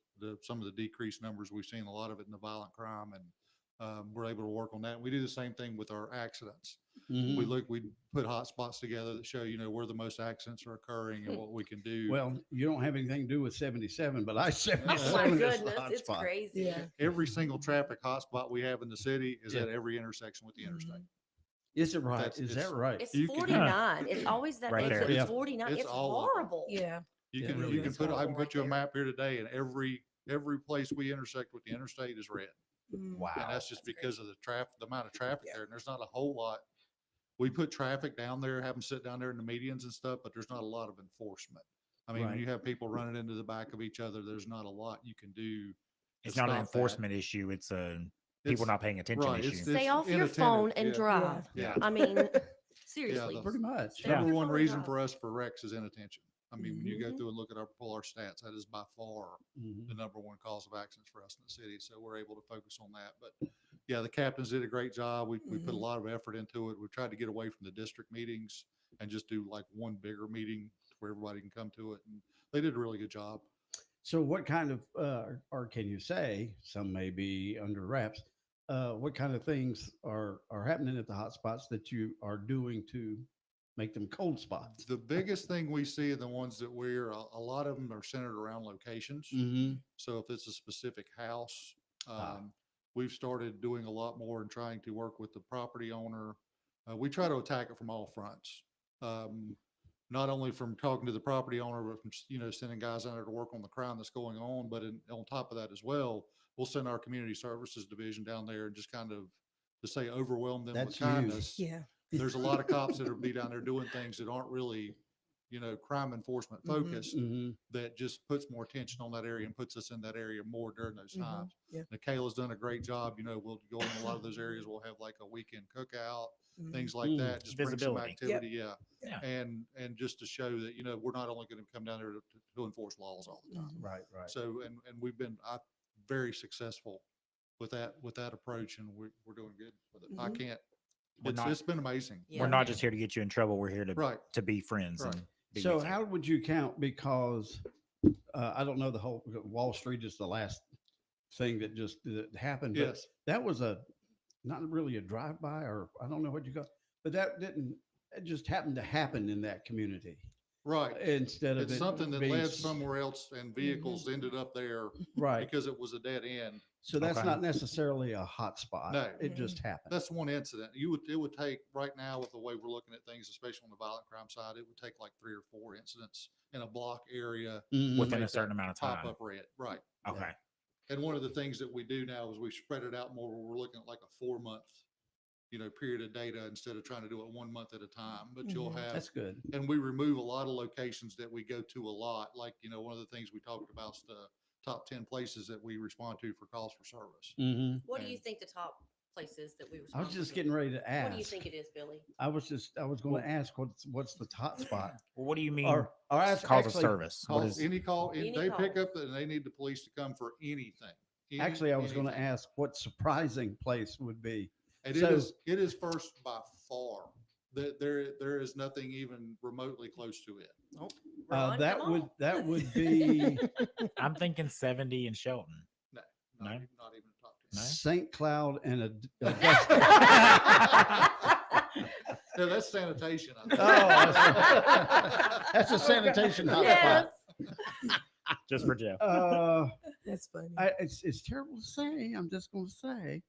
some of the decreased numbers. We've seen a lot of it in the violent crime, and we're able to work on that. And we do the same thing with our accidents. Mhm. We put hot spots together that show, where the most accidents are occurring and what we can do. Well, you don't have anything to do with 77, but Oh my 77 is the goodness, hot it's spot. crazy. Yeah. Every single traffic hotspot we have in the city is Yeah. at every intersection with the interstate. Is it right? That's- Is it's- that right? It's You can- 49. It's always that Right exit. there. Yeah. 49. It's It's all of 'em. horrible. Yeah. You It can really you can is put I can horrible put you a right map here today, and every place we intersect with the interstate is red. Wow. And that's just because of the amount of traffic Yeah. there. And there's not a whole lot. We put traffic down there, have them sit down there in the medians and stuff, but there's not a lot of enforcement. I mean, when Right. you have people running into the back of each other, there's not a lot you can do. to It's not an stop that. enforcement issue. It's a people It's- not paying attention right, issue. Stay it's off your inattentive, phone and yeah. drive. Yeah. I mean, seriously. the- Pretty much. Stay off Number your one phone and reason drive. for us for wrecks is inattention. I mean, when you go Mhm. through and look at pull our stats, that is by far Mhm. the number one cause of accidents for us in the city. So we're able to focus on that. But yeah, the captains did a great job. We put a Mhm. lot of effort into it. We've tried to get away from the district meetings and just do like one bigger meeting where everybody can come to it. And they did a really good job. So what kind of, or can you say, some may be under wraps, what kind of things are happening at the hot spots that you are doing to make them cold spots? The biggest thing we see in the ones that a lot of them are centered around locations. Mm-hmm. So if it's a specific house, Ah. we've started doing a lot more and trying to work with the property owner. We try to attack it from all fronts. Not only from talking to the property owner, but from, sending guys out there to work on the crime that's going on. But on top of that as well, we'll send our community services division down there and just kind of, to say, overwhelm them That's with you. kindness. Yeah. There's a lot of cops that will be down there doing things that aren't really, crime enforcement Mhm. focused, Mm-hmm. that just puts more attention on that area and puts us in that area more during those Mhm. times. Yeah. Michaela's done a great job. We'll go in a lot of those areas. We'll have like a weekend cookout, Mhm. things like Mm. that. Just bring some Visibility. activity. Yeah. Yeah. And just to show that, we're not only going to come down there to enforce laws all the time. Right, right. So, and we've been very successful with that approach, and we're doing good with it. I Mhm. can't, We're not- it's been amazing. Yeah. We're not just here to get you in trouble. We're here to Right. to be friends. Right. And So how would you count? Because I don't know the whole Wall Street is the last thing that just that happened. But Yes. that was not really a drive-by, or I don't know what you got, but it just happened to happen in that community. Right. Instead of it's it something that being led s- somewhere else and vehicles ended up there Right. because it was a dead end. So that's not necessarily a hot spot. No, It just happened. That's one incident. It would take right now with the way we're looking at things, especially on the violent crime side, it would take like 3 or 4 incidents in a block area Mhm. to Within make a certain that amount of pop time. up red. Right. Okay. And one of the things that we do now is we spread it out more. Where we're looking at like a 4-month, period of data instead of trying to do it 1 month at a time. But you'll have That's good. and we remove a lot of locations that we go to a lot. Like one of the things we talked about is the top 10 places that we respond to for calls for service. Mhm. What do you think the top places that we I was respond just to? getting ready to What do you ask. think it is, Billy? I was going to ask what's the hot spot. Well, what do you mean? Or ask, calls of actually- service. What Calls, is any call, Any they pick call. up and they need the police to come for anything. Actually, I was going to Anything. ask what surprising place would be. And So- it is first by far. There is nothing even remotely close to it. Ron, that come would on. that would be I'm thinking 70 in Shelton. No, No? not even top 10. No? St. Cloud and a No, that's sanitation. I think. that's a sanitation hotspot. Yes. Just for Jeff. That's funny. It's terrible to say. I'm just going to say,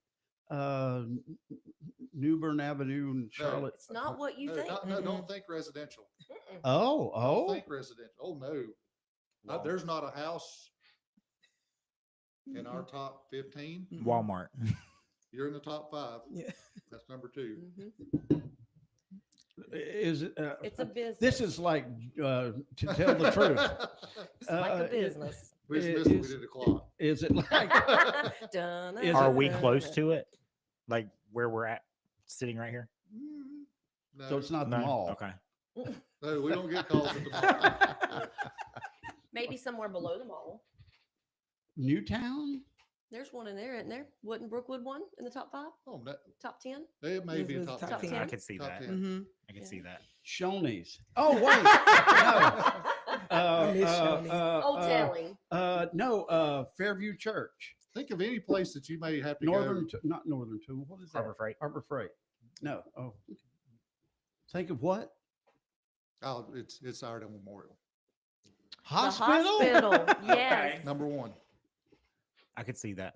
New Bern Avenue in Charlotte. It's not what you No, think. no, don't think residential. Mm-mm. Oh, Don't think residential. Oh no, there's not a house in our top 15. Walmart. You're in the top 5. Yeah. That's number 2. Mhm. Is it? It's a business. This is like to tell the truth. It's like a business. We just missed it. We did a clock. Is it like? Dun, Is Are it- we close to it? Like where we're at, sitting right here? No, So it's not the No? mall. Okay. no, we don't get calls at the mall. Maybe somewhere below the mall. Newtown? There's one in there, isn't there? Wouldn't Brookwood one in the top 5? Oh, no, Top 10? it may Yes, be it a was top, top 10. 10. I could see Top that. 10. Mm-hmm. I can see that. Shoney's. Oh wait, I miss Shoney's. Oh, telling. no, Fairview Church, Think of any place that you may have to Northern, go. not Northern Tool. What is that? Harbor Freight. Harbor Freight. No. Oh, think of what? Oh, it's Iredell Memorial. Hospital. The hospital. Yes. Number 1. I could see that.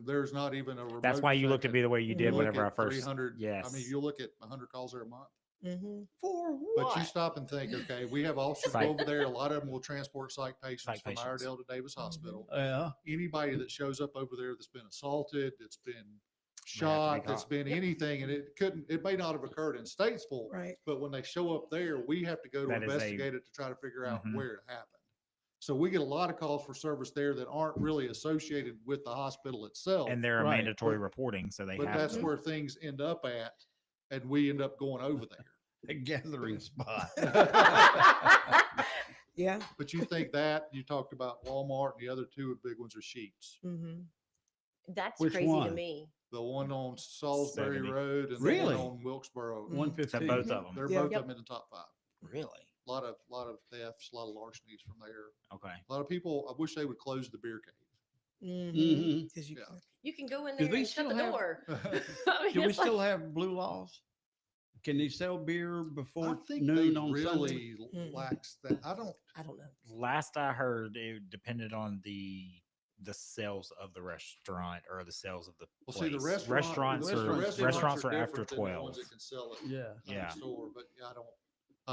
There's not even a remote. That's why you looked at second. me the way you did Look whenever I at first. 300. Yes. I mean, you look at 100 calls there a month. Mm-hmm. For what? But you stop and think, okay, we have officers Psych. over there. A lot of them will transport psych patients Psych from patients. Iredell to Davis Hospital. Yeah. Anybody that shows up over there that's been assaulted, that's been have to be shot, that's caught. been anything, and it may not have occurred in Statesville, Right. but when they show up there, we have to go to That is a- investigate it to try to figure out Mhm. where it happened. So we get a lot of calls for service there that aren't really associated with the hospital itself. And they're a Right. mandatory reporting, so they but have that's to. where things end up at, and we end up going over there. A gathering spot. Yeah. But you think that you talked about Walmart, and the other 2 big ones are Sheets. Mm-hmm. That's Which crazy to one? me. The one on Salisbury 70. Road and Really? the one on Wilkesboro. 115. So both of them. They're Yeah. both Yep. of them in the top 5. Really? A lot of thefts, a lot of larcenies from there. Okay. A lot of people. I wish they would close the beer cave. Mm-hmm. Mhm. Because you Yeah. You can go in Do there they and shut still the have- door. Do we still have blue laws? Can you sell beer I before think noon they on Sunday? really Mm. lax that. I don't. know. Last I heard, it depended on the sales of the restaurant or the sales of the Well, see, the place. restaurants restaurants are different after than the ones 12. that can sell it. Yeah. in the Yeah. store, but yeah, I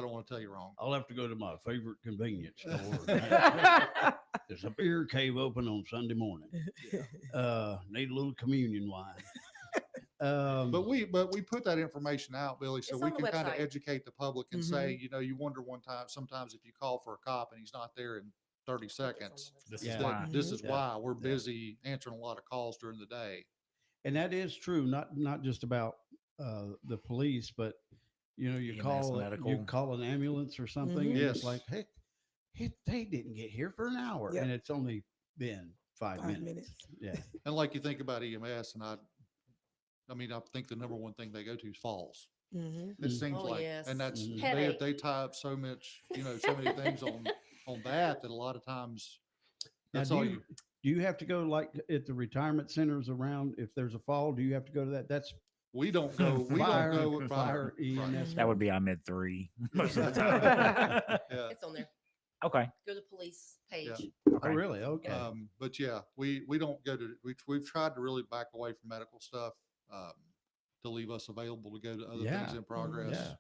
don't want to tell you wrong. I'll have to go to my favorite convenience store. There's a beer cave open on Sunday morning. Need a little communion wine. But we put that information out, Billy, so It's we on the can kind of website. educate the public and say, you wonder sometimes if you call for a cop and he's not there in 30 seconds, This Yeah. is why. this is Yeah. why we're busy answering a lot of calls during the day. And that is true, not just about the police, but you EMS, call medical. you call an ambulance or something, and Yes. it's like, hey, they didn't get here for an hour, Yep. and it's only been 5 5 minutes. Yeah. And like you think about EMS, and I mean, I think the number one thing they go to is falls. It seems Oh, like, yes. and that's, Headache. they tie up so much, so many things on that a lot of times Now, that's do all you, do you have to go like at the retirement centers around if there's a fall? Do you have to go to that? That's we don't go. We fire, don't go with fire EMS. That would be on mid 3 most of the time. Yeah. It's on there. Okay. Go to the police page. Yeah. Oh, really? Okay. But yeah, we don't go to. We've tried to really back away from medical stuff to leave us available to go to other things in progress. Yeah.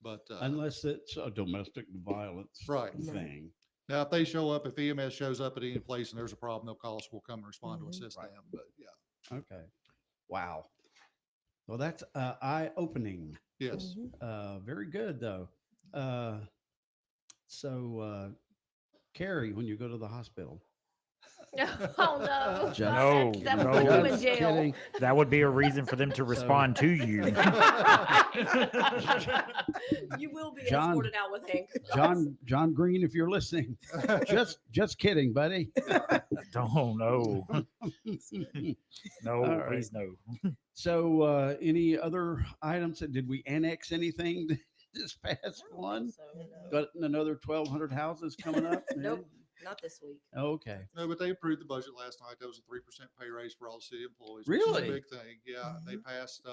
But unless it's a domestic violence thing. Now, if they show up, if EMS shows up at any place and there's a problem, they'll call us. We'll come and respond to assist them. But yeah. Okay. Wow. Well, that's eye-opening. Yes. Very good, though. So, Carrie, when you go to the hospital. Oh no! Just- No, That would no. put you in Just jail. kidding. That would be a reason for them to respond to you. You will be John- escorted out with handcuffs. John Green, if you're listening, just kidding, buddy. Don't no. No, All right. please no. So, any other items? Did we annex anything this past one? So, no. Got another 1,200 houses coming up? Nope, not this week. Okay. No, but they approved the budget last night. That was a 3% pay raise for all city employees. Which is Really? a big thing. Yeah, they passed.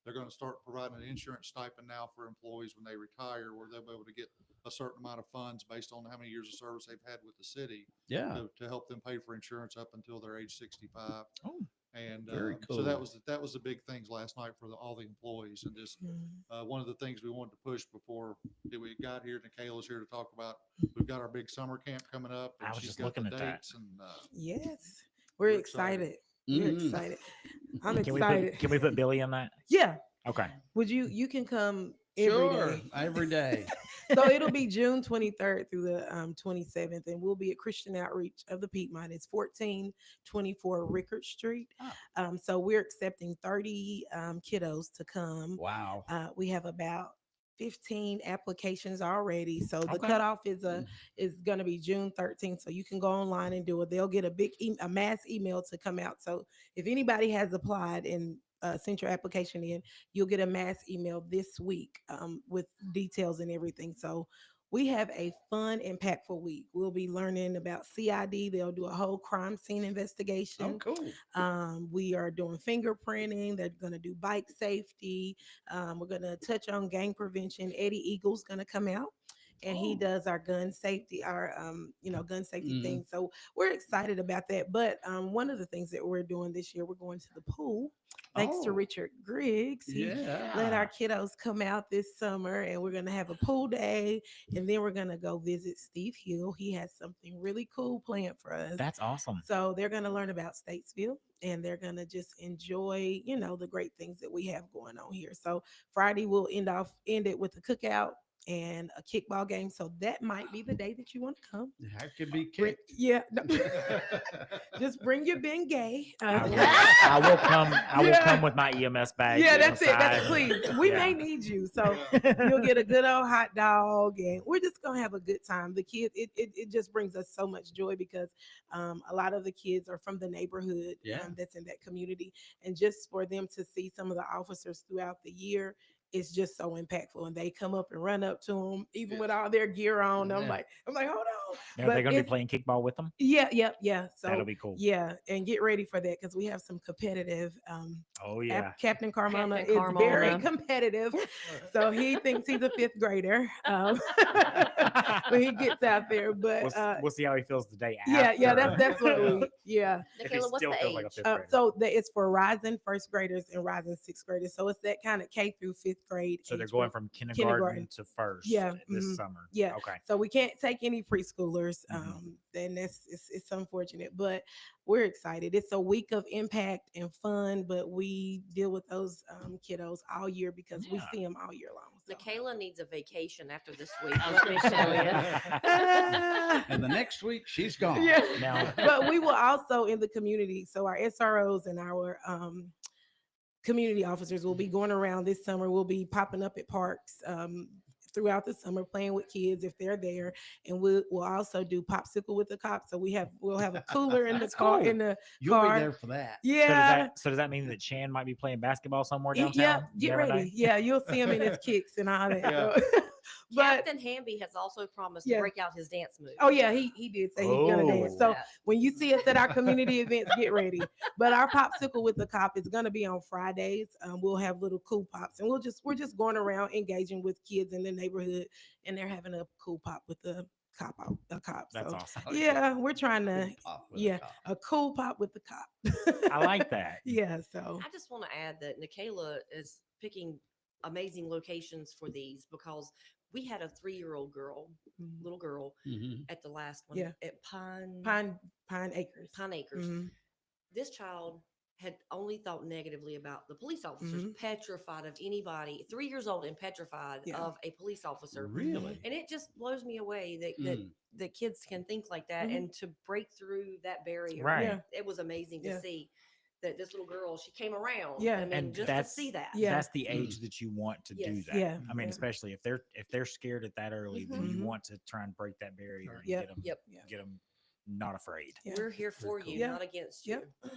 They're going to start providing an insurance stipend now for employees when they retire, where they'll be able to get a certain amount of funds based on how many years of service they've had with the city. Yeah. To help them pay for insurance up until they're age 65. Oh. And Very so that cool. was the big things last night for all the employees, and just one of the things we wanted to push before we got here. Nikayla's here to talk about. We've got our big summer camp coming up. And I was she's just got looking the at that. dates and Yes, we're We're excited. excited. We're excited. I'm Can excited. we put Billy on that? Yeah. Okay. Would you can come every day. Sure, every day. So it'll be June 23rd through the 27th, and we'll be at Christian Outreach of the Piedmont. It's 1424 Rickard Street. So we're accepting 30 kiddos to come. Wow. We have about 15 applications already. So the Okay. cutoff is going to be June 13th. So you can go online and do it. They'll get a mass email to come out. So if anybody has applied and sent your application in, you'll get a mass email this week with details and everything. So we have a fun, impactful week. We'll be learning about CID. They'll do a whole crime scene investigation. Oh, cool. We are doing fingerprinting. They're going to do bike safety. We're going to touch on gang prevention. Eddie Eagle's going to come out, and he does our gun safety, gun safety thing. So we're excited about that. But one of the things that we're doing this year, we're going to the pool. Thanks to Oh. Richard Griggs. He let our kiddos come out this summer, and we're going to have a pool day, and then we're going to go visit Steve Hill. He has something really cool planned for us. That's awesome. So they're going to learn about Statesville, and they're going to just enjoy, the great things that we have going on here. So Friday we'll end it with a cookout and a kickball game. So that might be the day that you want to come. I could be kicked. Yeah. Just bring your Bengay. I will come. I will come with my EMS bag. Yeah, on that's the it. That's side. please. We Yeah. may need you, so you'll get a good old hot dog, and we're just gonna have a good time. The kids, it just brings us so much joy because a lot of the kids are from the neighborhood that's in that community, and just for them to see some of the officers throughout the year. It's just so impactful, and they come up and run up to them, even with all their gear on. I'm like, hold on. Are But they going to be it's- playing kickball with them? Yeah. So That'll be cool. Yeah, and get ready for that because we have some competitive. Oh yeah. Captain Carmona Captain is very Carmona. competitive, so he thinks he's a 5th grader when he gets out there. But We'll see how he feels the day yeah, after. that's what we If he Nikayla, what's still the feels like a age? fifth grader. so it's for rising 1st graders and rising 6th graders. So it's that kind of K through 5th grade. So they're age going group. from kindergarten to first. Yeah, This mhm. summer. Yeah. Okay. So we can't take any preschoolers. And it's unfortunate, but we're excited. It's a week of impact and fun, but we deal with those kiddos all year because we see them all year long. Nikayla needs a vacation after this week. Let me tell you. And the next week, she's gone. Yeah. Now, But we will also in the community. So our SROs and our community officers will be going around this summer. We'll be popping up at parks throughout the summer playing with kids if they're there, and we'll also do popsicle with the cop. So we'll have a cooler in the That's car cool. in the You'll car. be there for that. Yeah. So does that mean that Chan might be playing basketball somewhere Yep. downtown? You Get never know. ready. Yeah, you'll see him in his kicks and all that. Yeah. So- but Captain Hamby has also promised Yeah. to break out his dance move. oh yeah, he did say he's gonna dance. Oh. So when you see us at our community events, get ready. But our popsicle with the cop is gonna be on Fridays. We'll have little cool pops, and we're just going around engaging with kids in the neighborhood, and they're having a cool pop with the cop out the cop. That's So, awesome. yeah, we're trying to Pop with a yeah cop. a cool pop with the cop. I like that. Yeah. So I just want to add that Nikayla is picking amazing locations for these because we had a 3-year-old girl, little girl, Mhm. at the last one Yeah. at Pine Acres. Pine Acres. Mhm. This child had only thought negatively about the police officers, Mhm. petrified of anybody, 3 years old and petrified Yeah. of a police officer. Really? And it just blows me away that kids can think like that Mhm. and to break through that barrier. Right. Yeah. It was amazing to Yeah. see that this little girl, she came around. Yeah. I mean, And just that's to see that. Yeah. that's the age that you want to do Yes. that. Yeah. I mean, Yeah. especially if they're scared at that early, then you Mhm. want to try and break that barrier and Yep. get them not afraid. Yeah. We're here for you, Yeah. not against you. Yep.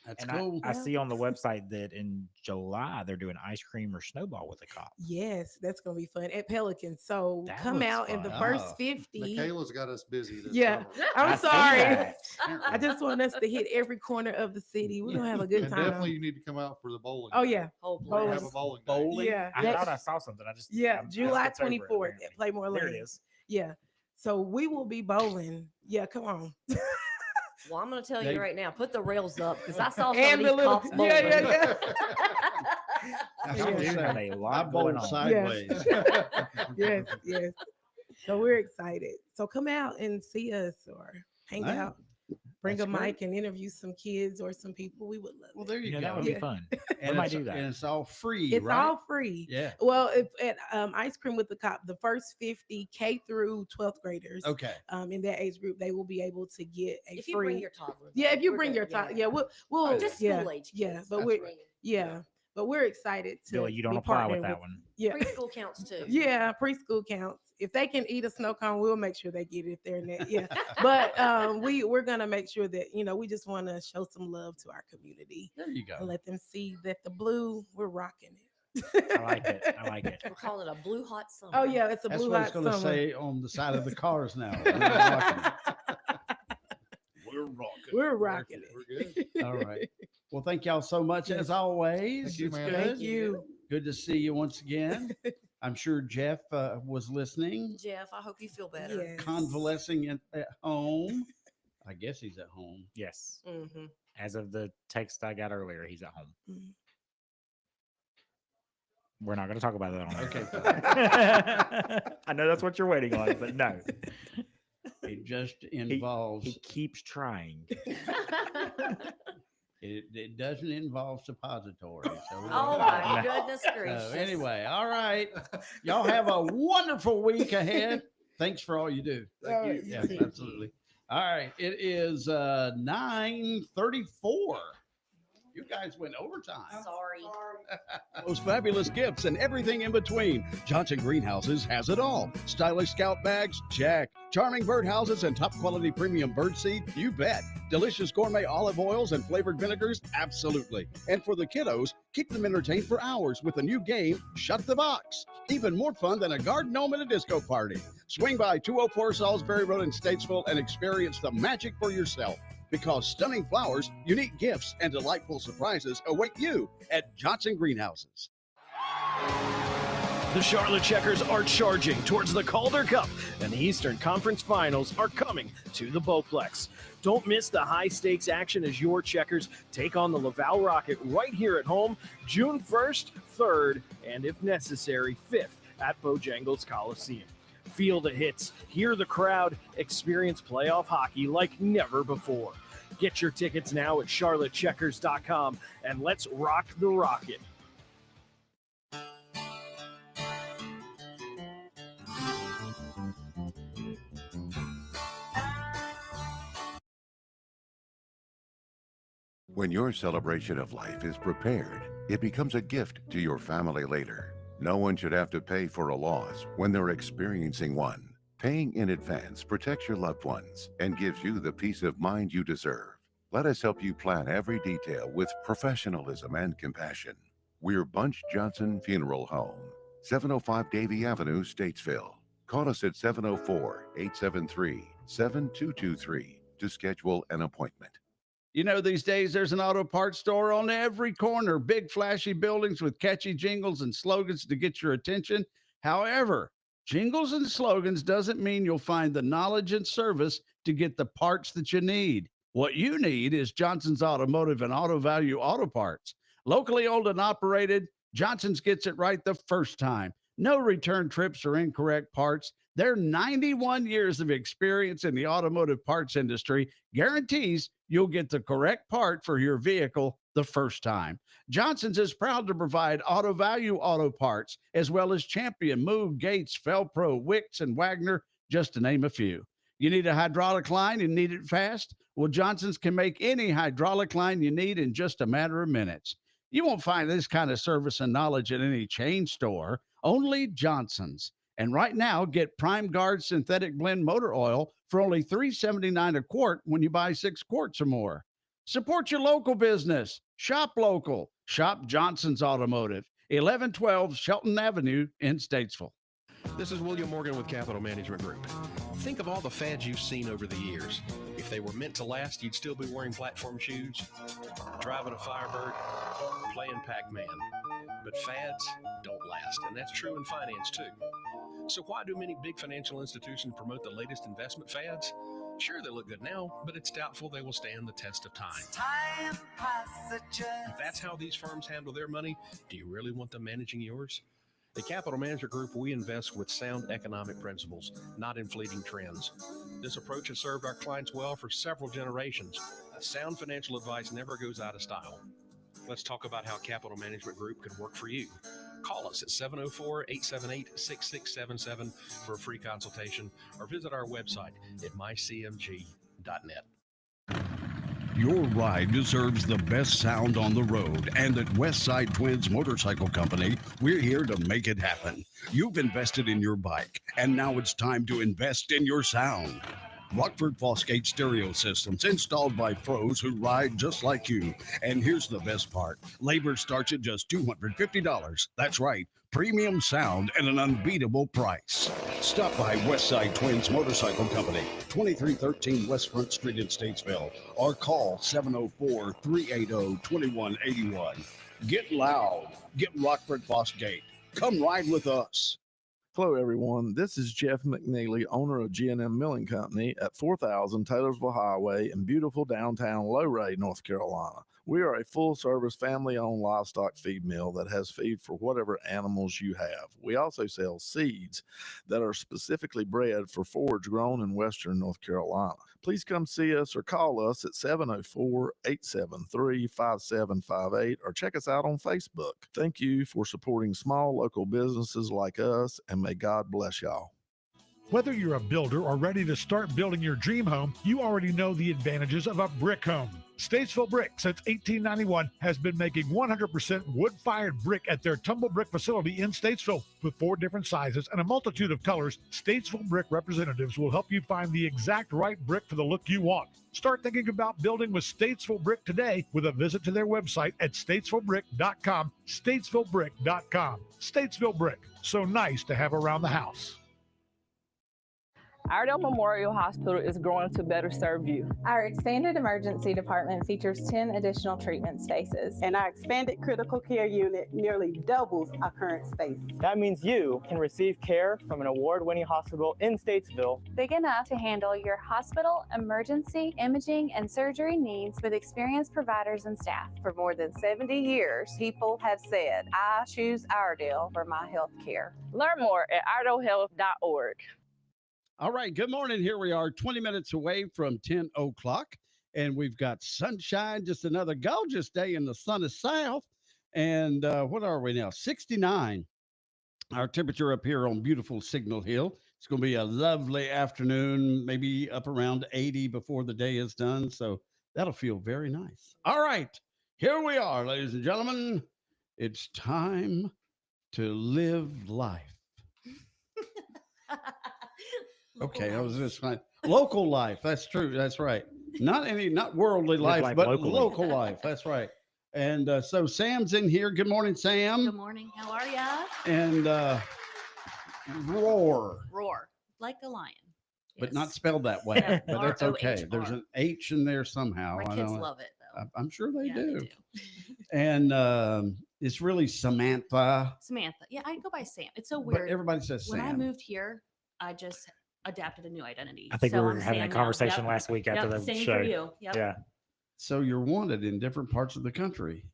That's And cool. I see on the website that in July they're doing ice cream or snowball with a cop. Yes, that's gonna be fun at Pelican. So That come looks out in the fun. first Oh. 50. Michaela's got us busy this Yeah. summer. I'm I see sorry. that. I just want us to hit every corner of the city. We're gonna have a good And time. definitely you need to come out for the bowling. Oh day. yeah. Oh, We're gonna please. have a bowling day. Bowling? Yeah. I That's- thought I saw something. I just yeah, I July skipped over it, 24th at apparently. Playmore Lane. There it is. Yeah. So we will be bowling. Yeah, come on. Well, I'm going to tell They- you right now, put the rails up because I saw some And of the these little- cops yeah, bowling. I Yeah. was You gonna have say, a I lot bowl going on. sideways. Yes, yes. So we're excited. So come out and see us or hang Wow. out. Bring That's a mic and interview some kids or some people. We would love Well, it. there you You know, go. that would Yeah. be fun. And we might it's, do that. and it's all free, It's right? all free. Yeah. Well, if at Ice Cream with the Cop, the first 50 K through 12th graders Okay. in that age group, they will be able to get a If free. you bring your toddler. Yeah, if you we're bring good. your child, yeah, we'll Just yeah, school age yeah, kids. but That's we're right. yeah, but we're excited to. Billy, you don't be apply with partnering that one. Yeah, Preschool counts too. yeah, preschool counts. If they can eat a snow cone, we'll make sure they get it if they're in that. Yeah, but we're gonna make sure that we just want to show some love to our community There you go. and let them see that the blue we're rocking it. I like it. I like it. We're calling it a blue hot summer. Oh yeah, it's a That's blue what hot it's going to summer. say on the side of the cars now. We're rocking. We're rocking it. We're good. All right. Well, thank y'all so much as always. Thank you, It's man. good. Thank you. Good to see you once again. I'm sure Jeff was listening, Jeff, I hope you feel better. Yes. convalescing at home. I guess he's at home. Yes. Mm-hmm. As of the text I got earlier, he's at home. Mhm. We're not going to talk about that on air. Okay. I know that's what you're waiting on, but no. It just involves. He keeps trying. It doesn't involve suppositories. So we Oh don't my know. goodness gracious. So anyway, all right. Y'all have a wonderful week ahead. Thanks for all you do. All right, Yeah, you too. absolutely. All right. It is 9:34. You guys went overtime. Sorry. Those fabulous gifts and everything in between. Johnson Greenhouses has it all. Stylish scout bags? Check. Charming birdhouses and top quality premium birdseed? You bet. Delicious gourmet olive oils and flavored vinegars? Absolutely. And for the kiddos, keep them entertained for hours with the new game, Shut the Box. Even more fun than a garden gnome at a disco party. Swing by 204 Salisbury Road in Statesville and experience the magic for yourself. Because stunning flowers, unique gifts, and delightful surprises await you at Johnson Greenhouses. The Charlotte Checkers are charging towards the Calder Cup, and the Eastern Conference Finals are coming to the Bowplex. Don't miss the high-stakes action as your Checkers take on the Laval Rocket right here at home, June 1st, 3rd, and if necessary, 5th at Bojangles Coliseum. Feel the hits, hear the crowd, experience playoff hockey like never before. Get your tickets now at charlottecheckers.com, and let's rock the Rocket. When your celebration of life is prepared, it becomes a gift to your family later. No one should have to pay for a loss when they're experiencing one. Paying in advance protects your loved ones and gives you the peace of mind you deserve. Let us help you plan every detail with professionalism and compassion. We're Bunch Johnson Funeral Home, 705 Davie Avenue, Statesville. Call us at 704-873-7223 to schedule an appointment. You know, these days there's an auto parts store on every corner, big flashy buildings with catchy jingles and slogans to get your attention. However, jingles and slogans doesn't mean you'll find the knowledge and service to get the parts that you need. What you need is Johnson's Automotive and Auto Value Auto Parts. Locally owned and operated, Johnson's gets it right the first time. No return trips or incorrect parts. Their 91 years of experience in the automotive parts industry guarantees you'll get the correct part for your vehicle the first time. Johnson's is proud to provide Auto Value Auto Parts, as well as Champion, Moog, Gates, Felpro, Wicks, and Wagner, just to name a few. You need a hydraulic line and need it fast? Well, Johnson's can make any hydraulic line you need in just a matter of minutes. You won't find this kind of service and knowledge at any chain store, only Johnson's. And right now, get Prime Guard Synthetic Blend Motor Oil for only $3.79 a quart when you buy 6 quarts or more. Support your local business. Shop local. Shop Johnson's Automotive, 1112 Shelton Avenue in Statesville. This is William Morgan with Capital Management Group. Think of all the fads you've seen over the years. If they were meant to last, you'd still be wearing platform shoes, driving a Firebird, playing Pac-Man. But fads don't last, and that's true in finance too. So why do many big financial institutions promote the latest investment fads? Sure, they look good now, but it's doubtful they will stand the test of time. If that's how these firms handle their money, do you really want them managing yours? At Capital Management Group, we invest with sound economic principles, not in fleeting trends. This approach has served our clients well for several generations. Sound financial advice never goes out of style. Let's talk about how Capital Management Group can work for you. Call us at 704-878-6677 for a free consultation or visit our website at mycmg.net. Your ride deserves the best sound on the road, and at Westside Twins Motorcycle Company, we're here to make it happen. You've invested in your bike, and now it's time to invest in your sound. Rockford Fosgate stereo systems installed by pros who ride just like you. And here's the best part. Labor starts at just $250. That's right, premium sound at an unbeatable price. Stop by Westside Twins Motorcycle Company, 2313 West Front Street in Statesville, or call 704-380-2181. Get loud. Get Rockford Fosgate. Come ride with us. Hello, everyone. This is Jeff McNeely, owner of G&M Milling Company at 4000 Taylorsville Highway in beautiful downtown Luray, North Carolina. We are a full-service, family-owned livestock feed mill that has feed for whatever animals you have. We also sell seeds that are specifically bred for forage grown in western North Carolina. Please come see us or call us at 704-873-5758 or check us out on Facebook. Thank you for supporting small local businesses like us, and may God bless y'all. Whether you're a builder or ready to start building your dream home, you already know the advantages of a brick home. Statesville Brick, since 1891, has been making 100% wood-fired brick at their Tumble Brick facility in Statesville. With 4 different sizes and a multitude of colors, Statesville Brick representatives will help you find the exact right brick for the look you want. Start thinking about building with Statesville Brick today with a visit to their website at statesvillebrick.com, statesvillebrick.com. Statesville Brick, so nice to have around the house. Iredell Memorial Hospital is growing to better serve you. Our expanded emergency department features 10 additional treatment spaces. And our expanded critical care unit nearly doubles our current space. That means you can receive care from an award-winning hospital in Statesville. Big enough to handle your hospital, emergency, imaging, and surgery needs with experienced providers and staff. For more than 70 years, people have said, I choose Iredell for my health care. Learn more at iredellhealth.org. All right, good morning. Here we are 20 minutes away from 10 o'clock, and we've got sunshine, just another gorgeous day in the sun is south. And what are we now? 69. Our temperature up here on beautiful Signal Hill. It's going to be a lovely afternoon, maybe up around 80 before the day is done. So that'll feel very nice. All right, here we are, ladies and gentlemen. It's time to live life. Okay, I was just fine. Local life. That's true. That's right. Not worldly Live life, life but locally. local life. That's right. And so Sam's in here. Good morning, Sam. Good morning. How are ya? And Rohr, Roar like a lion. but not Yes. spelled that way. Yeah, But that's okay. R-O-H-R. There's an H in there somehow. My I kids know it. love it though. I'm sure they Yeah, do. they do. And it's really Samantha. Samantha. Yeah, I go by Sam. It's so But weird. everybody says When I Sam. moved here, I just adapted a new identity. I think we So were I'm having Sam a now. conversation Yep. last week after Yep, the same show. for you. Yep. Yeah. So you're wanted in different parts of the country.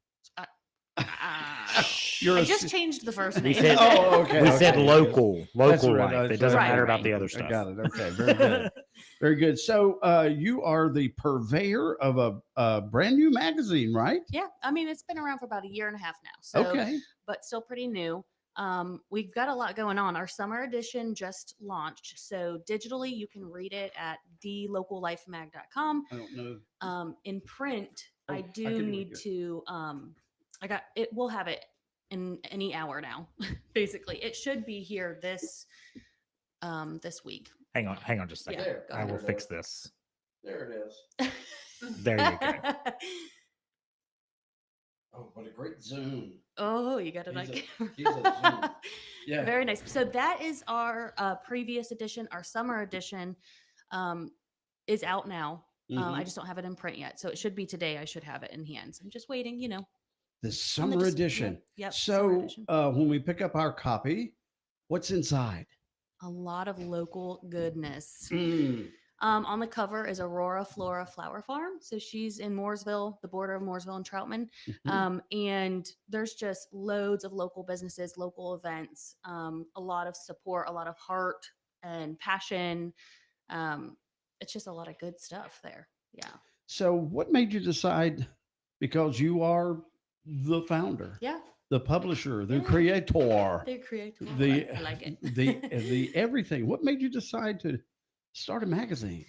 I just changed the first We name. said, Oh, okay, we said okay. local That's right, life. that's It doesn't right. matter Right, about the right. other I stuff. got it. Okay, very good. Very good. So you are the purveyor of a brand new magazine, right? Yeah, I mean it's been around for about a year and a half now. So, Okay. but still pretty new. We've got a lot going on. Our summer edition just launched, so digitally you can read it at thelocallifemag.com. I don't know. In print, Oh, I I do can do it need here. to. I got it. We'll have it in any hour now. Basically, it should be here this week. Hang on just a second. Yeah, go I will ahead. fix this. There it is. There you go. Oh, what a great zoom. Oh, you got it. He's a zoom. Yeah. Very nice. So that is our previous edition. Our summer edition is out now. I Mhm. just don't have it in print yet. So it should be today. I should have it in hands. I'm just waiting, The on the summer dis- edition. Yep. Summer So edition. when we pick up our copy, what's inside? A lot of local goodness. Mm. On the cover is Aurora Flora Flower Farm. So she's in Mooresville, the border of Mooresville and Troutman. Mhm. And there's just loads of local businesses, local events, a lot of support, a lot of heart and passion. It's just a lot of good stuff there. Yeah. So what made you decide, because you are the founder, Yeah. the publisher, the Yeah. creator, The creator. the I like it. the everything. What made you decide to start a magazine?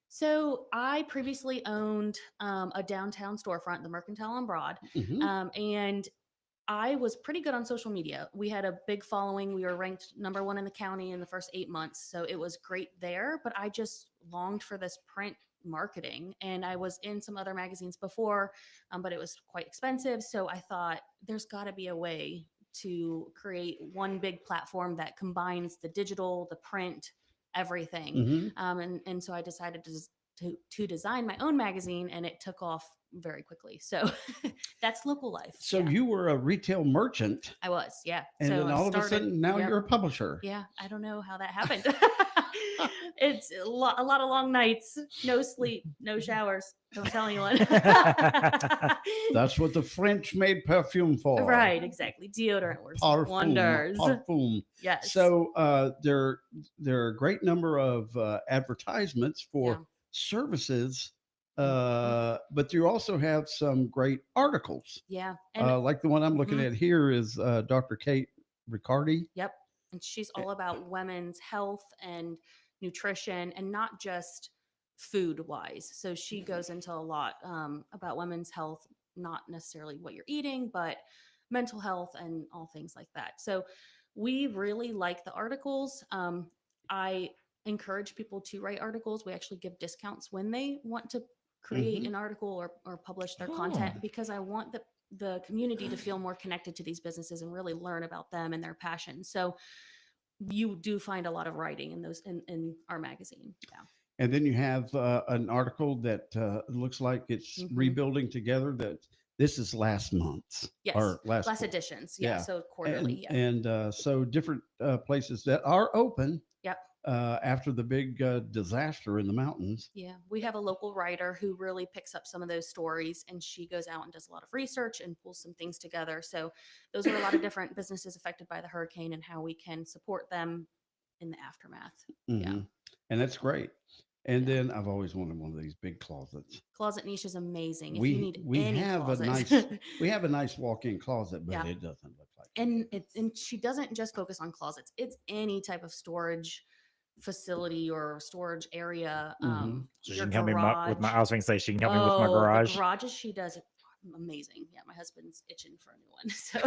So I previously owned a downtown storefront, the Mercantile on Broad, Mhm. and I was pretty good on social media. We had a big following. We were ranked #1 in the county in the first 8 months, so it was great there. But I just longed for this print marketing, and I was in some other magazines before, but it was quite expensive. So I thought there's got to be a way to create one big platform that combines the digital, the print, everything. Mhm. And so I decided to design my own magazine, and it took off very quickly. So that's local life. So you were a retail merchant, I was, yeah. and so then I all of a started- sudden now yep. you're a publisher. Yeah, I don't know how that happened. It's a lot of long nights, no sleep, no showers. Don't tell anyone. That's what the French made perfume for. Right, exactly. Deodorant works Parfum, wonders. parfum. Yes. So there are a great number of advertisements for services, but you also have some great articles. Yeah. And Like the one I'm looking Mhm. at here is Dr. Kate Riccardi. Yep. And she's all about women's health and nutrition, and not just food wise. So she goes into a lot about women's health, not necessarily what you're eating, but mental health and all things like that. So we really like the articles. I encourage people to write articles. We actually give discounts when they want to create Mhm. an article or publish their content, Oh. because I want the community to feel more connected to these businesses and really learn about them and their passion. So you do find a lot of writing in those in our magazine. Yeah. And then you have an article that looks like it's Mhm. rebuilding together. That this is last month's Yes. or last Last editions. Yeah. So quarterly. And so different places that are open Yep. after the big disaster in the mountains. Yeah, we have a local writer who really picks up some of those stories, and she goes out and does a lot of research and pulls some things together. So those are a lot of different businesses affected by the hurricane and how we can support them in the aftermath. Yeah. Mhm. And that's great. And then I've always wanted one of these big closets. Closet niche is amazing. If you need we any have closet. a nice we have a nice walk-in closet, but Yeah. it doesn't look like and she doesn't just focus on closets. It's any type of storage facility or storage area. Mhm. So she Your can help me with my. garage. I was going to say she can help me with my Oh, garage. The garages she does amazing. Yeah, my husband's itching for a new one. So,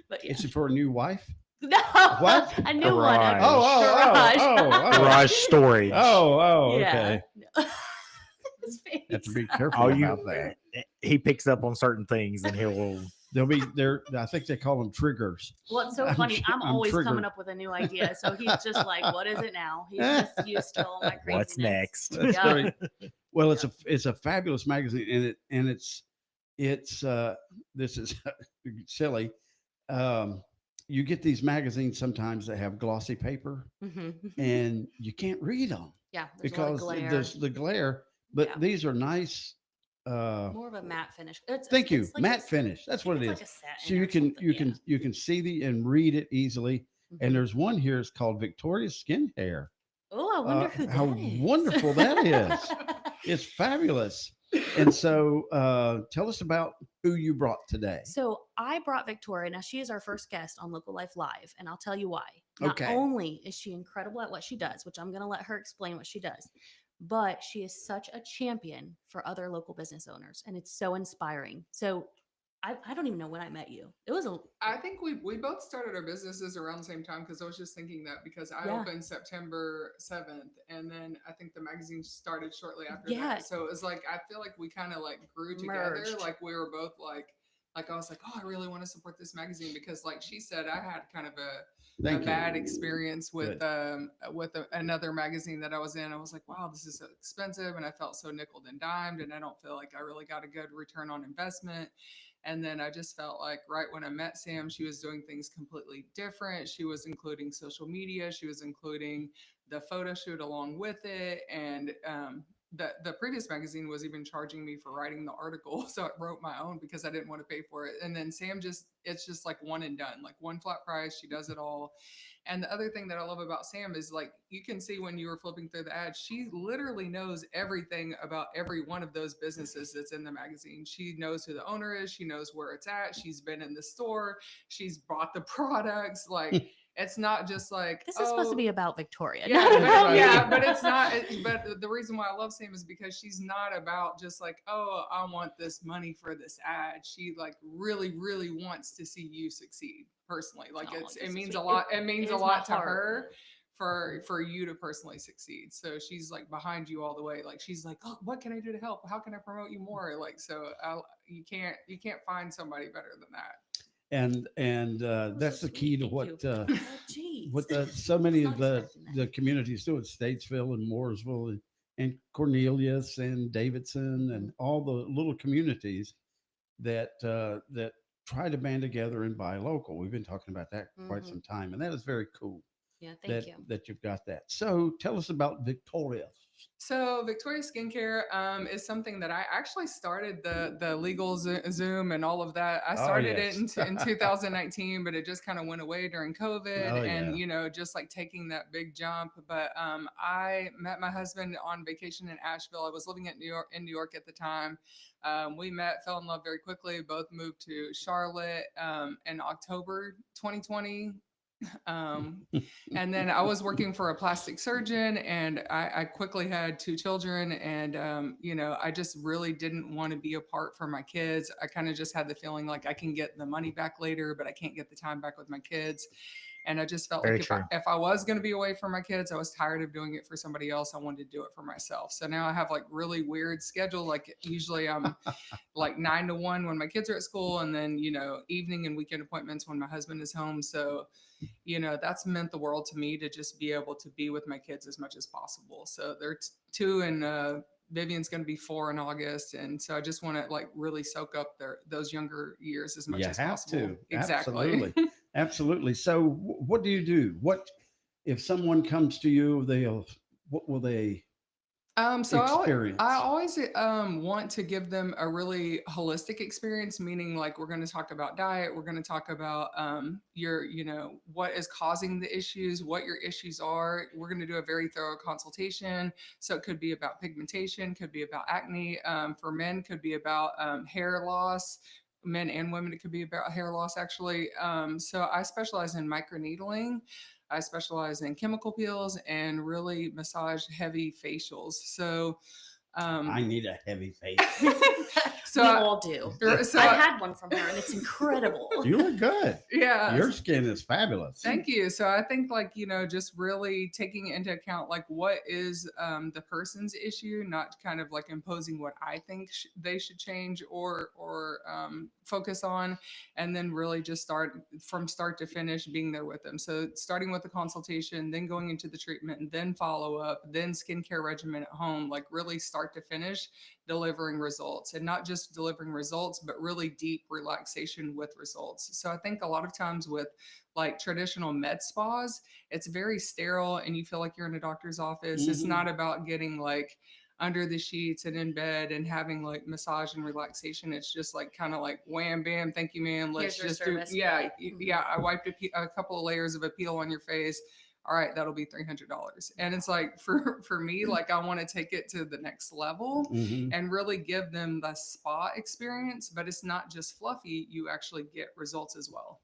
but yeah. Itching for a new wife? No, What? a new one. Oh, Garage storage. Okay. Yeah. His face. Have to be careful about that. He picks up on certain things, and he'll. There'll be there. I think they call them triggers. Well, it's so funny. I'm always triggered. coming up with a new idea. So he's just like, what is it now? He's just used to all my craziness. What's next? That's Yeah. great. Well, it's a fabulous magazine, and it's this is silly. You get these magazines sometimes that have glossy paper, and you can't read them. Yeah, because there's the glare. But these are nice. More of a matte finish. Thank you, it's like matte finish. That's what it is. like a satin So you or can something, you can see the and read it easily. And there's one here. It's called Victoria's Skin Care. Oh, I wonder who how that is. wonderful that is. It's fabulous. And so tell us about who you brought today. So I brought Victoria. Now she is our first guest on Local Life Live, and I'll tell you why. Not Okay. only is she incredible at what she does, which I'm going to let her explain what she does, but she is such a champion for other local business owners, and it's so inspiring. So I don't even know when I met you. It was I think we both started our businesses around the same time, because I was just thinking that because I Yeah. opened September 7th, and then I think the magazine started shortly after Yeah. that. So it was like I feel like we kind of like grew together. Merged. Like we were both like I was like, oh, I really want to support this magazine, because like she said, I had kind of a Thank you. bad experience with Good. another magazine that I was in. I was like, wow, this is so expensive, and I felt so nickel and dimed, and I don't feel like I really got a good return on investment. And then I just felt like right when I met Sam, she was doing things completely different. She was including social media. She was including the photo shoot along with it. And the previous magazine was even charging me for writing the article. So I wrote my own because I didn't want to pay for it. And then Sam it's just like one and done, like one flat price. She does it all. And the other thing that I love about Sam is like, you can see when you were flipping through the ad, she literally knows everything about every one of those businesses that's in the magazine. She knows who the owner is. She knows where it's at. She's been in the store. She's bought the products. Like, it's not just like, This is supposed to be about Victoria. yeah, not but, about yeah, you. but it's not. But the reason why I love Sam is because she's not about just like, oh, I want this money for this ad. She like really, really wants to see you succeed personally. Like it means a lot. It means a lot to her for you to personally succeed. So she's like behind you all the way. Like she's like, oh, what can I do to help? How can I promote you more? Like so, you can't find somebody better than that. And that's the key to what geez. so many of the communities do at Statesville and Mooresville and Cornelius and Davidson and all the little communities that try to band together and buy local. We've been talking about that for quite some time, and that is very cool. Yeah, thank you. That you've got that. So tell us about Victoria. So Victoria Skincare is something that I actually started the legal Zoom and all of that. I started it in 2019, but it just kind of went away during COVID and, you know, just like taking that big jump. But I met my husband on vacation in Asheville. I was living in New York at the time. We met, fell in love very quickly, both moved to Charlotte in October 2020. And then I was working for a plastic surgeon, and I quickly had 2 children, and you know, I just really didn't want to be apart from my kids. I kind of just had the feeling like I can get the money back later, but I can't get the time back with my kids. And I just felt like if I was going to be away from my kids, I was tired of doing it for somebody else. I wanted to do it for myself. So now I have like really weird schedule. Like usually I'm like 9 to 1 when my kids are at school, and then, you know, evening and weekend appointments when my husband is home. So, you know, that's meant the world to me to just be able to be with my kids as much as possible. So they're 2 and Vivian's going to be 4 in August. And so I just want to like really soak up those younger years as much as possible. To. Exactly. Absolutely. Absolutely. So what do you do? What if someone comes to you, what will they So experience? I always want to give them a really holistic experience, meaning like we're going to talk about diet. We're going to talk about you know, what is causing the issues, what your issues are. We're going to do a very thorough consultation. So it could be about pigmentation, could be about acne. For men, could be about hair loss. Men and women, it could be about hair loss actually. So I specialize in microneedling. I specialize in chemical peels and really massage heavy facials. So I need a heavy face. So we all do. So I had one from her, and it's incredible. You look good. Yeah. Your skin is fabulous. Thank you. So I think like, just really taking into account like what is the person's issue, not kind of like imposing what I think they should change or focus on, and then really just start from start to finish being there with them. So starting with the consultation, then going into the treatment, and then follow up, then skincare regimen at home, like really start to finish delivering results, and not just delivering results, but really deep relaxation with results. So I think a lot of times with like traditional med spas, it's very sterile and you feel like you're in a doctor's office. It's not about getting like under the sheets and in bed and having like massage and relaxation. It's just like kind of like wham bam, thank you, man. Let's just do I wiped a couple of layers of a peel on your face. All right, that'll be $300. And it's like for me, like I want to take it to the next level and really give them the spa experience, but it's not just fluffy. You actually get results as well.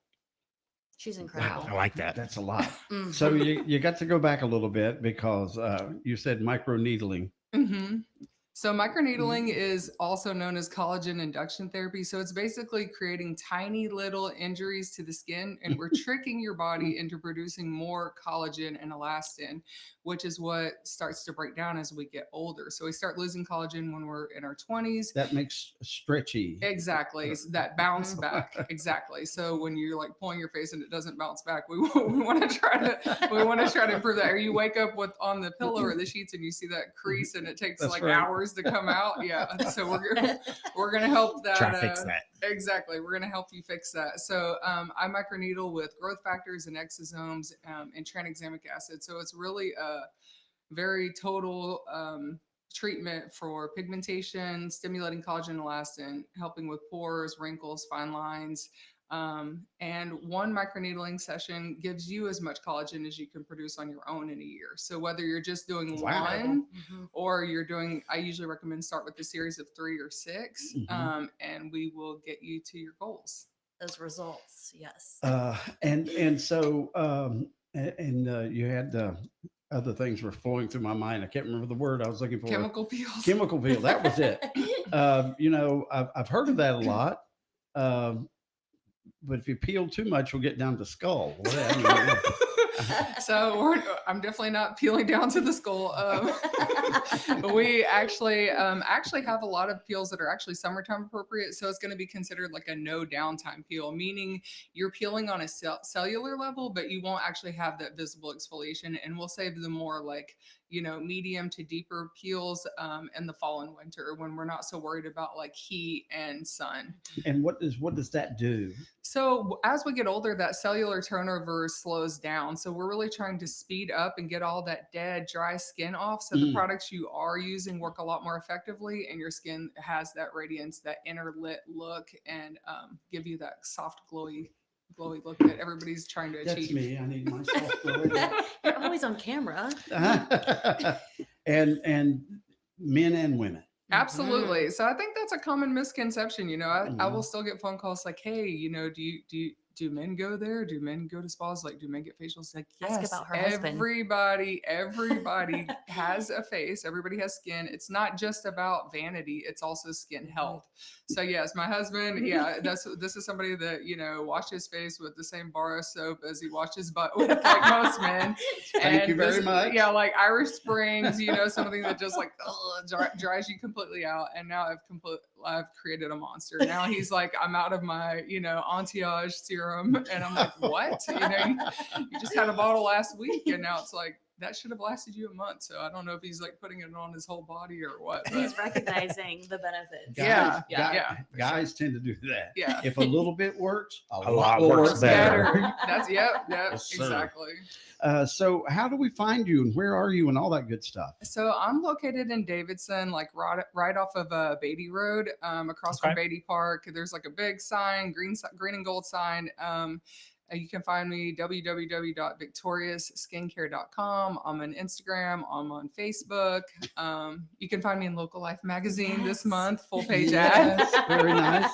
She's incredible. Wow, I like that. That's a lot. So you got to go back a little bit because you said micro needling. So microneedling is also known as collagen induction therapy. So it's basically creating tiny little injuries to the skin, and we're tricking your body into producing more collagen and elastin, which is what starts to break down as we get older. So we start losing collagen when we're in our 20s. That makes stretchy. Exactly. So that bounce back. Exactly. So when you're like pulling your face and it doesn't bounce back, we want to try to improve that. Or you wake up on the pillow or the sheets and you see that crease and it takes hours to come out. Yeah. So we're gonna help that. Try to fix that. Exactly. We're gonna help you fix that. So I microneedle with growth factors and exosomes and tranexamic acid. So it's really a very total treatment for pigmentation, stimulating collagen and elastin, helping with pores, wrinkles, fine lines. And one microneedling session gives you as much collagen as you can produce on your own in a year. So whether you're just doing one or you're doing, I usually recommend start with a series of 3 or 6, and we will get you to your goals. Those results, yes. And so you had the other things were flowing through my mind. I can't remember the word I was looking for. Chemical peels. Chemical peel. That was it. I've heard of that a lot. But if you peel too much, we'll get down to skull. So I'm definitely not peeling down to the skull. But we actually have a lot of peels that are actually summertime appropriate. So it's going to be considered like a no downtime peel, meaning you're peeling on a cellular level, but you won't actually have that visible exfoliation. And we'll save the more like, medium to deeper peels in the fall and winter when we're not so worried about like heat and sun. And what does that do? So as we get older, that cellular turnover slows down. So we're really trying to speed up and get all that dead, dry skin off. So the products you are using work a lot more effectively, and your skin has that radiance, that inner lit look, and give you that soft, glowy look that everybody's trying to achieve. That's me. I need my soft glowy. You're always on camera. And men and women. Absolutely. So I think that's a common misconception. I will still get phone calls like, hey, do men go there? Do men go to spas? Like, do men get facials? Like, yes, ask about her husband. Everybody has a face. Everybody has skin. It's not just about vanity. It's also skin health. So yes, my husband, this is somebody that, washed his face with the same bar of soap as he washed his butt with, like most men. Thank you very much. Yeah, like Irish Springs, something that just like dries you completely out. And now I've created a monster. Now he's like, I'm out of my, anti-age serum. And I'm like, what? You just had a bottle last week. And now it's like, that should have lasted you a month. So I don't know if he's like putting it on his whole body or what. But. He's recognizing the benefits. Guys tend to do that. Yeah. If a little bit works, a lot will works work better. That's Yes, exactly. So how do we find you and where are you and all that good stuff? So I'm located in Davidson, like right off of Beatty Road, across from Beatty Park. There's like a big sign, green and gold sign. You can find me www.victoriasskincare.com. I'm on Instagram. I'm on Facebook. You can find me in Local Life magazine this month, full page ad. Very nice.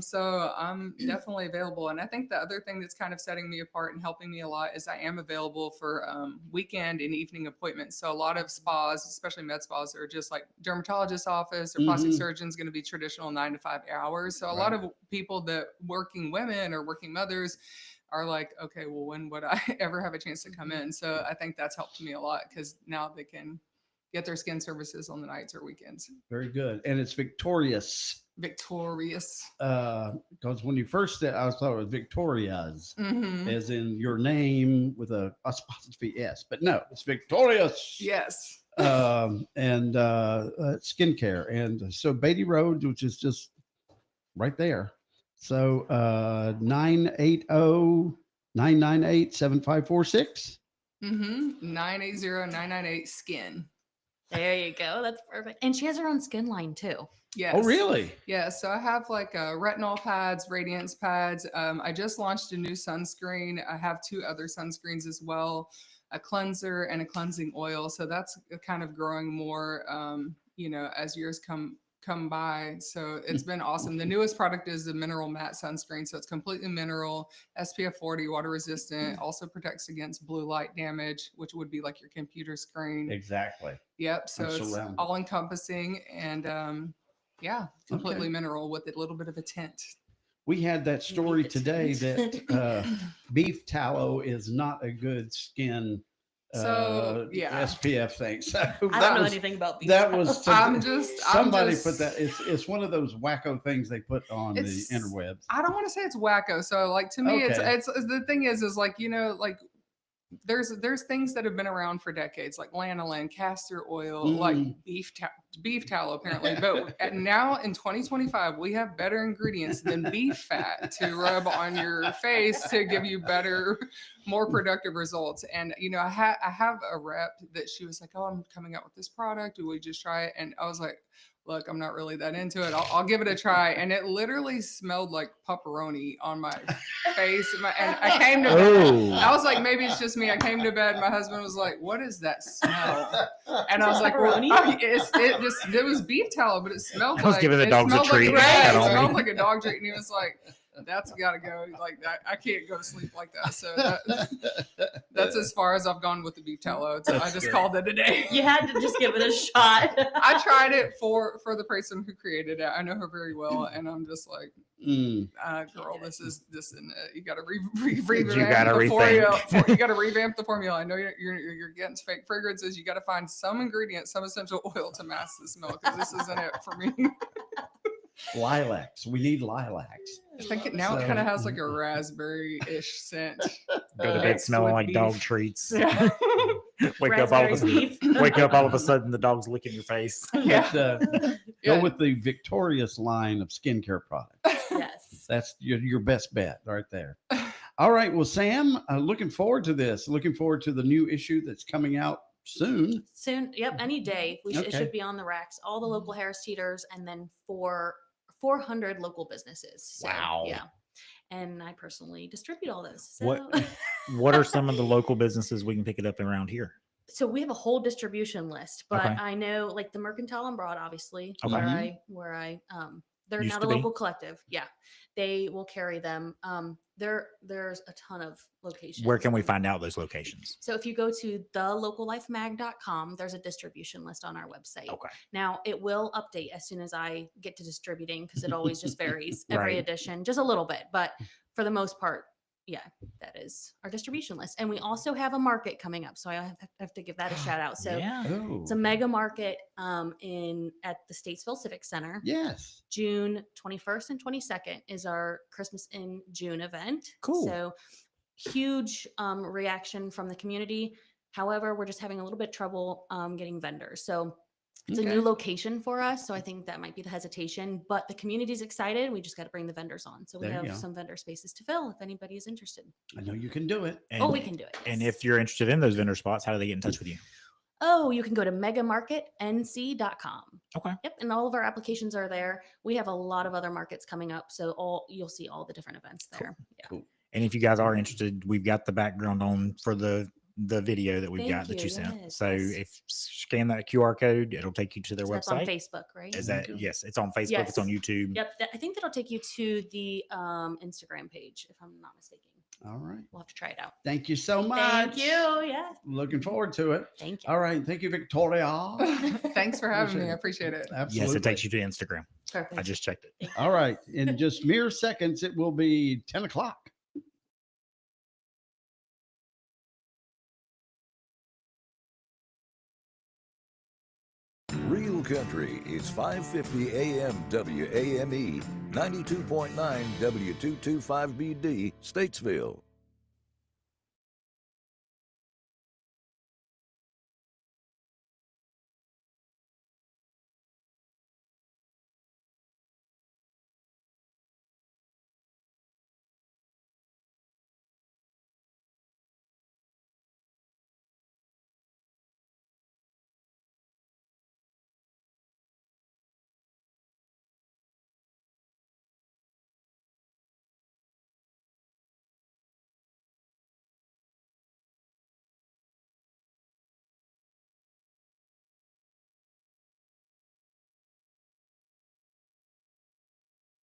So I'm definitely available. And I think the other thing that's kind of setting me apart and helping me a lot is I am available for weekend and evening appointments. So a lot of spas, especially med spas, are just like dermatologist office or plastic surgeon's going to be traditional 9 to 5 hours. So a lot of people that working women or working mothers are like, okay, well, when would I ever have a chance to come in? So I think that's helped me a lot because now they can get their skin services on the nights or weekends. Very good. And it's Victorious. Victorious. Because when you first said, I thought it was Victoria's, as in your name with a apostrophe S, but no, it's Victorious. Yes. And skincare. And so Beatty Road, which is just right there. So 980-998-7546. 980-998-SKIN. There you go. That's perfect. And she has her own skin line too. Yes. Oh, really? Yeah. So I have like retinol pads, radiance pads. I just launched a new sunscreen. I have 2 other sunscreens as well, a cleanser and a cleansing oil. So that's kind of growing more, as years come by. So it's been awesome. The newest product is the mineral matte sunscreen. So it's completely mineral, SPF 40, water resistant, also protects against blue light damage, which would be like your computer screen. Exactly. Yep. So it's all encompassing and completely mineral with a little bit of a tint. We had that story today that beef tallow is not a good skin SPF thing. So I don't know anything about beef that tallow. was somebody put that. It's one of those wacko things they put on the interwebs. I don't want to say it's wacko. So like to me, it's the thing is like there's things that have been around for decades, like lanolin, castor oil, like beef tallow, apparently. But now in 2025, we have better ingredients than beef fat to rub on your face to give you better, more productive results. And I have a rep that she was like, "Oh, I'm coming out with this product. Do we just try it?" And I was like, "Look, I'm not really that into it. I'll give it a try." And it literally smelled like pepperoni on my face. And I came to bed. I was like, maybe it's just me. I came to bed. My husband was like, "What is that smell?" And I was like, "Well, it was beef tallow, but it smelled I was like giving the dogs a treat. It smelled like a dog treat." And he was like, "That's got to go. Like I can't go to sleep like that." So that's as far as I've gone with the beef tallow. So I just called it a day. You had to just give it a shot. I tried it for the person who created it. I know her very well, and I'm just like, girl, this isn't it. You got to revamp the formula. You got to revamp the formula. I know you're getting fake fragrances. You got to find some ingredients, some essential oil to mask the smell, because this isn't it for me. Lilacs. We need lilacs. I think it kind of has like a raspberry-ish scent. Go to bed smelling like dog treats. Yeah. Wake up all of a sudden the dog's licking your face. Yeah. Go with the Victorious line of skincare products. Yes. That's your best bet right there. All right. Well, Sam, looking forward to this. Looking forward to the new issue that's coming out soon. Yep, any day. It should be on the racks. All the local Harris Teeters, and then 400 local businesses. So, wow. Yeah. And I personally distribute all those. So. What are some of the local businesses we can pick it up around here? So we have a whole distribution list, but Okay. I know like the Mercantile and Broad, obviously, Okay. where I they're Used not to a be. local collective. Yeah. They will carry them. There's a ton of locations. Where can we find out those locations? So if you go to thelocallifemag.com, there's a distribution list on our website. Okay. Now it will update as soon as I get to distributing, because it always just varies every Right. edition, just a little bit. But for the most part, yeah, that is our distribution list. And we also have a market coming up. So I have to give that a shout out. So it's a mega market at the Statesville Civic Center. Yes. June 21st and 22nd is our Christmas in June event. Cool. So huge reaction from the community. However, we're just having a little bit of trouble getting vendors. So it's a new location for us. So I think that might be the hesitation, but the community's excited. We just got to bring the vendors on. So we There you have go. some vendor spaces to fill if anybody is interested. I know you can do it. We can do it. And if you're interested in those vendor spots, how do they get in touch with you? Oh, you can go to megamarketnc.com. Okay. Yep. And all of our applications are there. We have a lot of other markets coming up. So you'll see all the different events there. Yeah. Cool. And if you guys are interested, we've got the background on for the the video that we've Thank got that you, you sent. yes, So yes. if scan that QR code, it'll take you to their So that's website. on Facebook, right? Is that yes? It's on Facebook. It's on Yes. YouTube. Yep. I think that'll take you to the Instagram page, if I'm not mistaken. All right. We'll have to try it out. Thank you so much. Thank you. Yeah. Looking forward to it. Thank you. All right. Thank you, Victoria. Thanks for having me. I Appreciate appreciate it. Absolutely. Yes, it takes you to Instagram. Perfect. I just checked it. All right. In just mere seconds, it will be 10 o'clock. Real Country is 550 AM WAME, 92.9 W225BD, Statesville.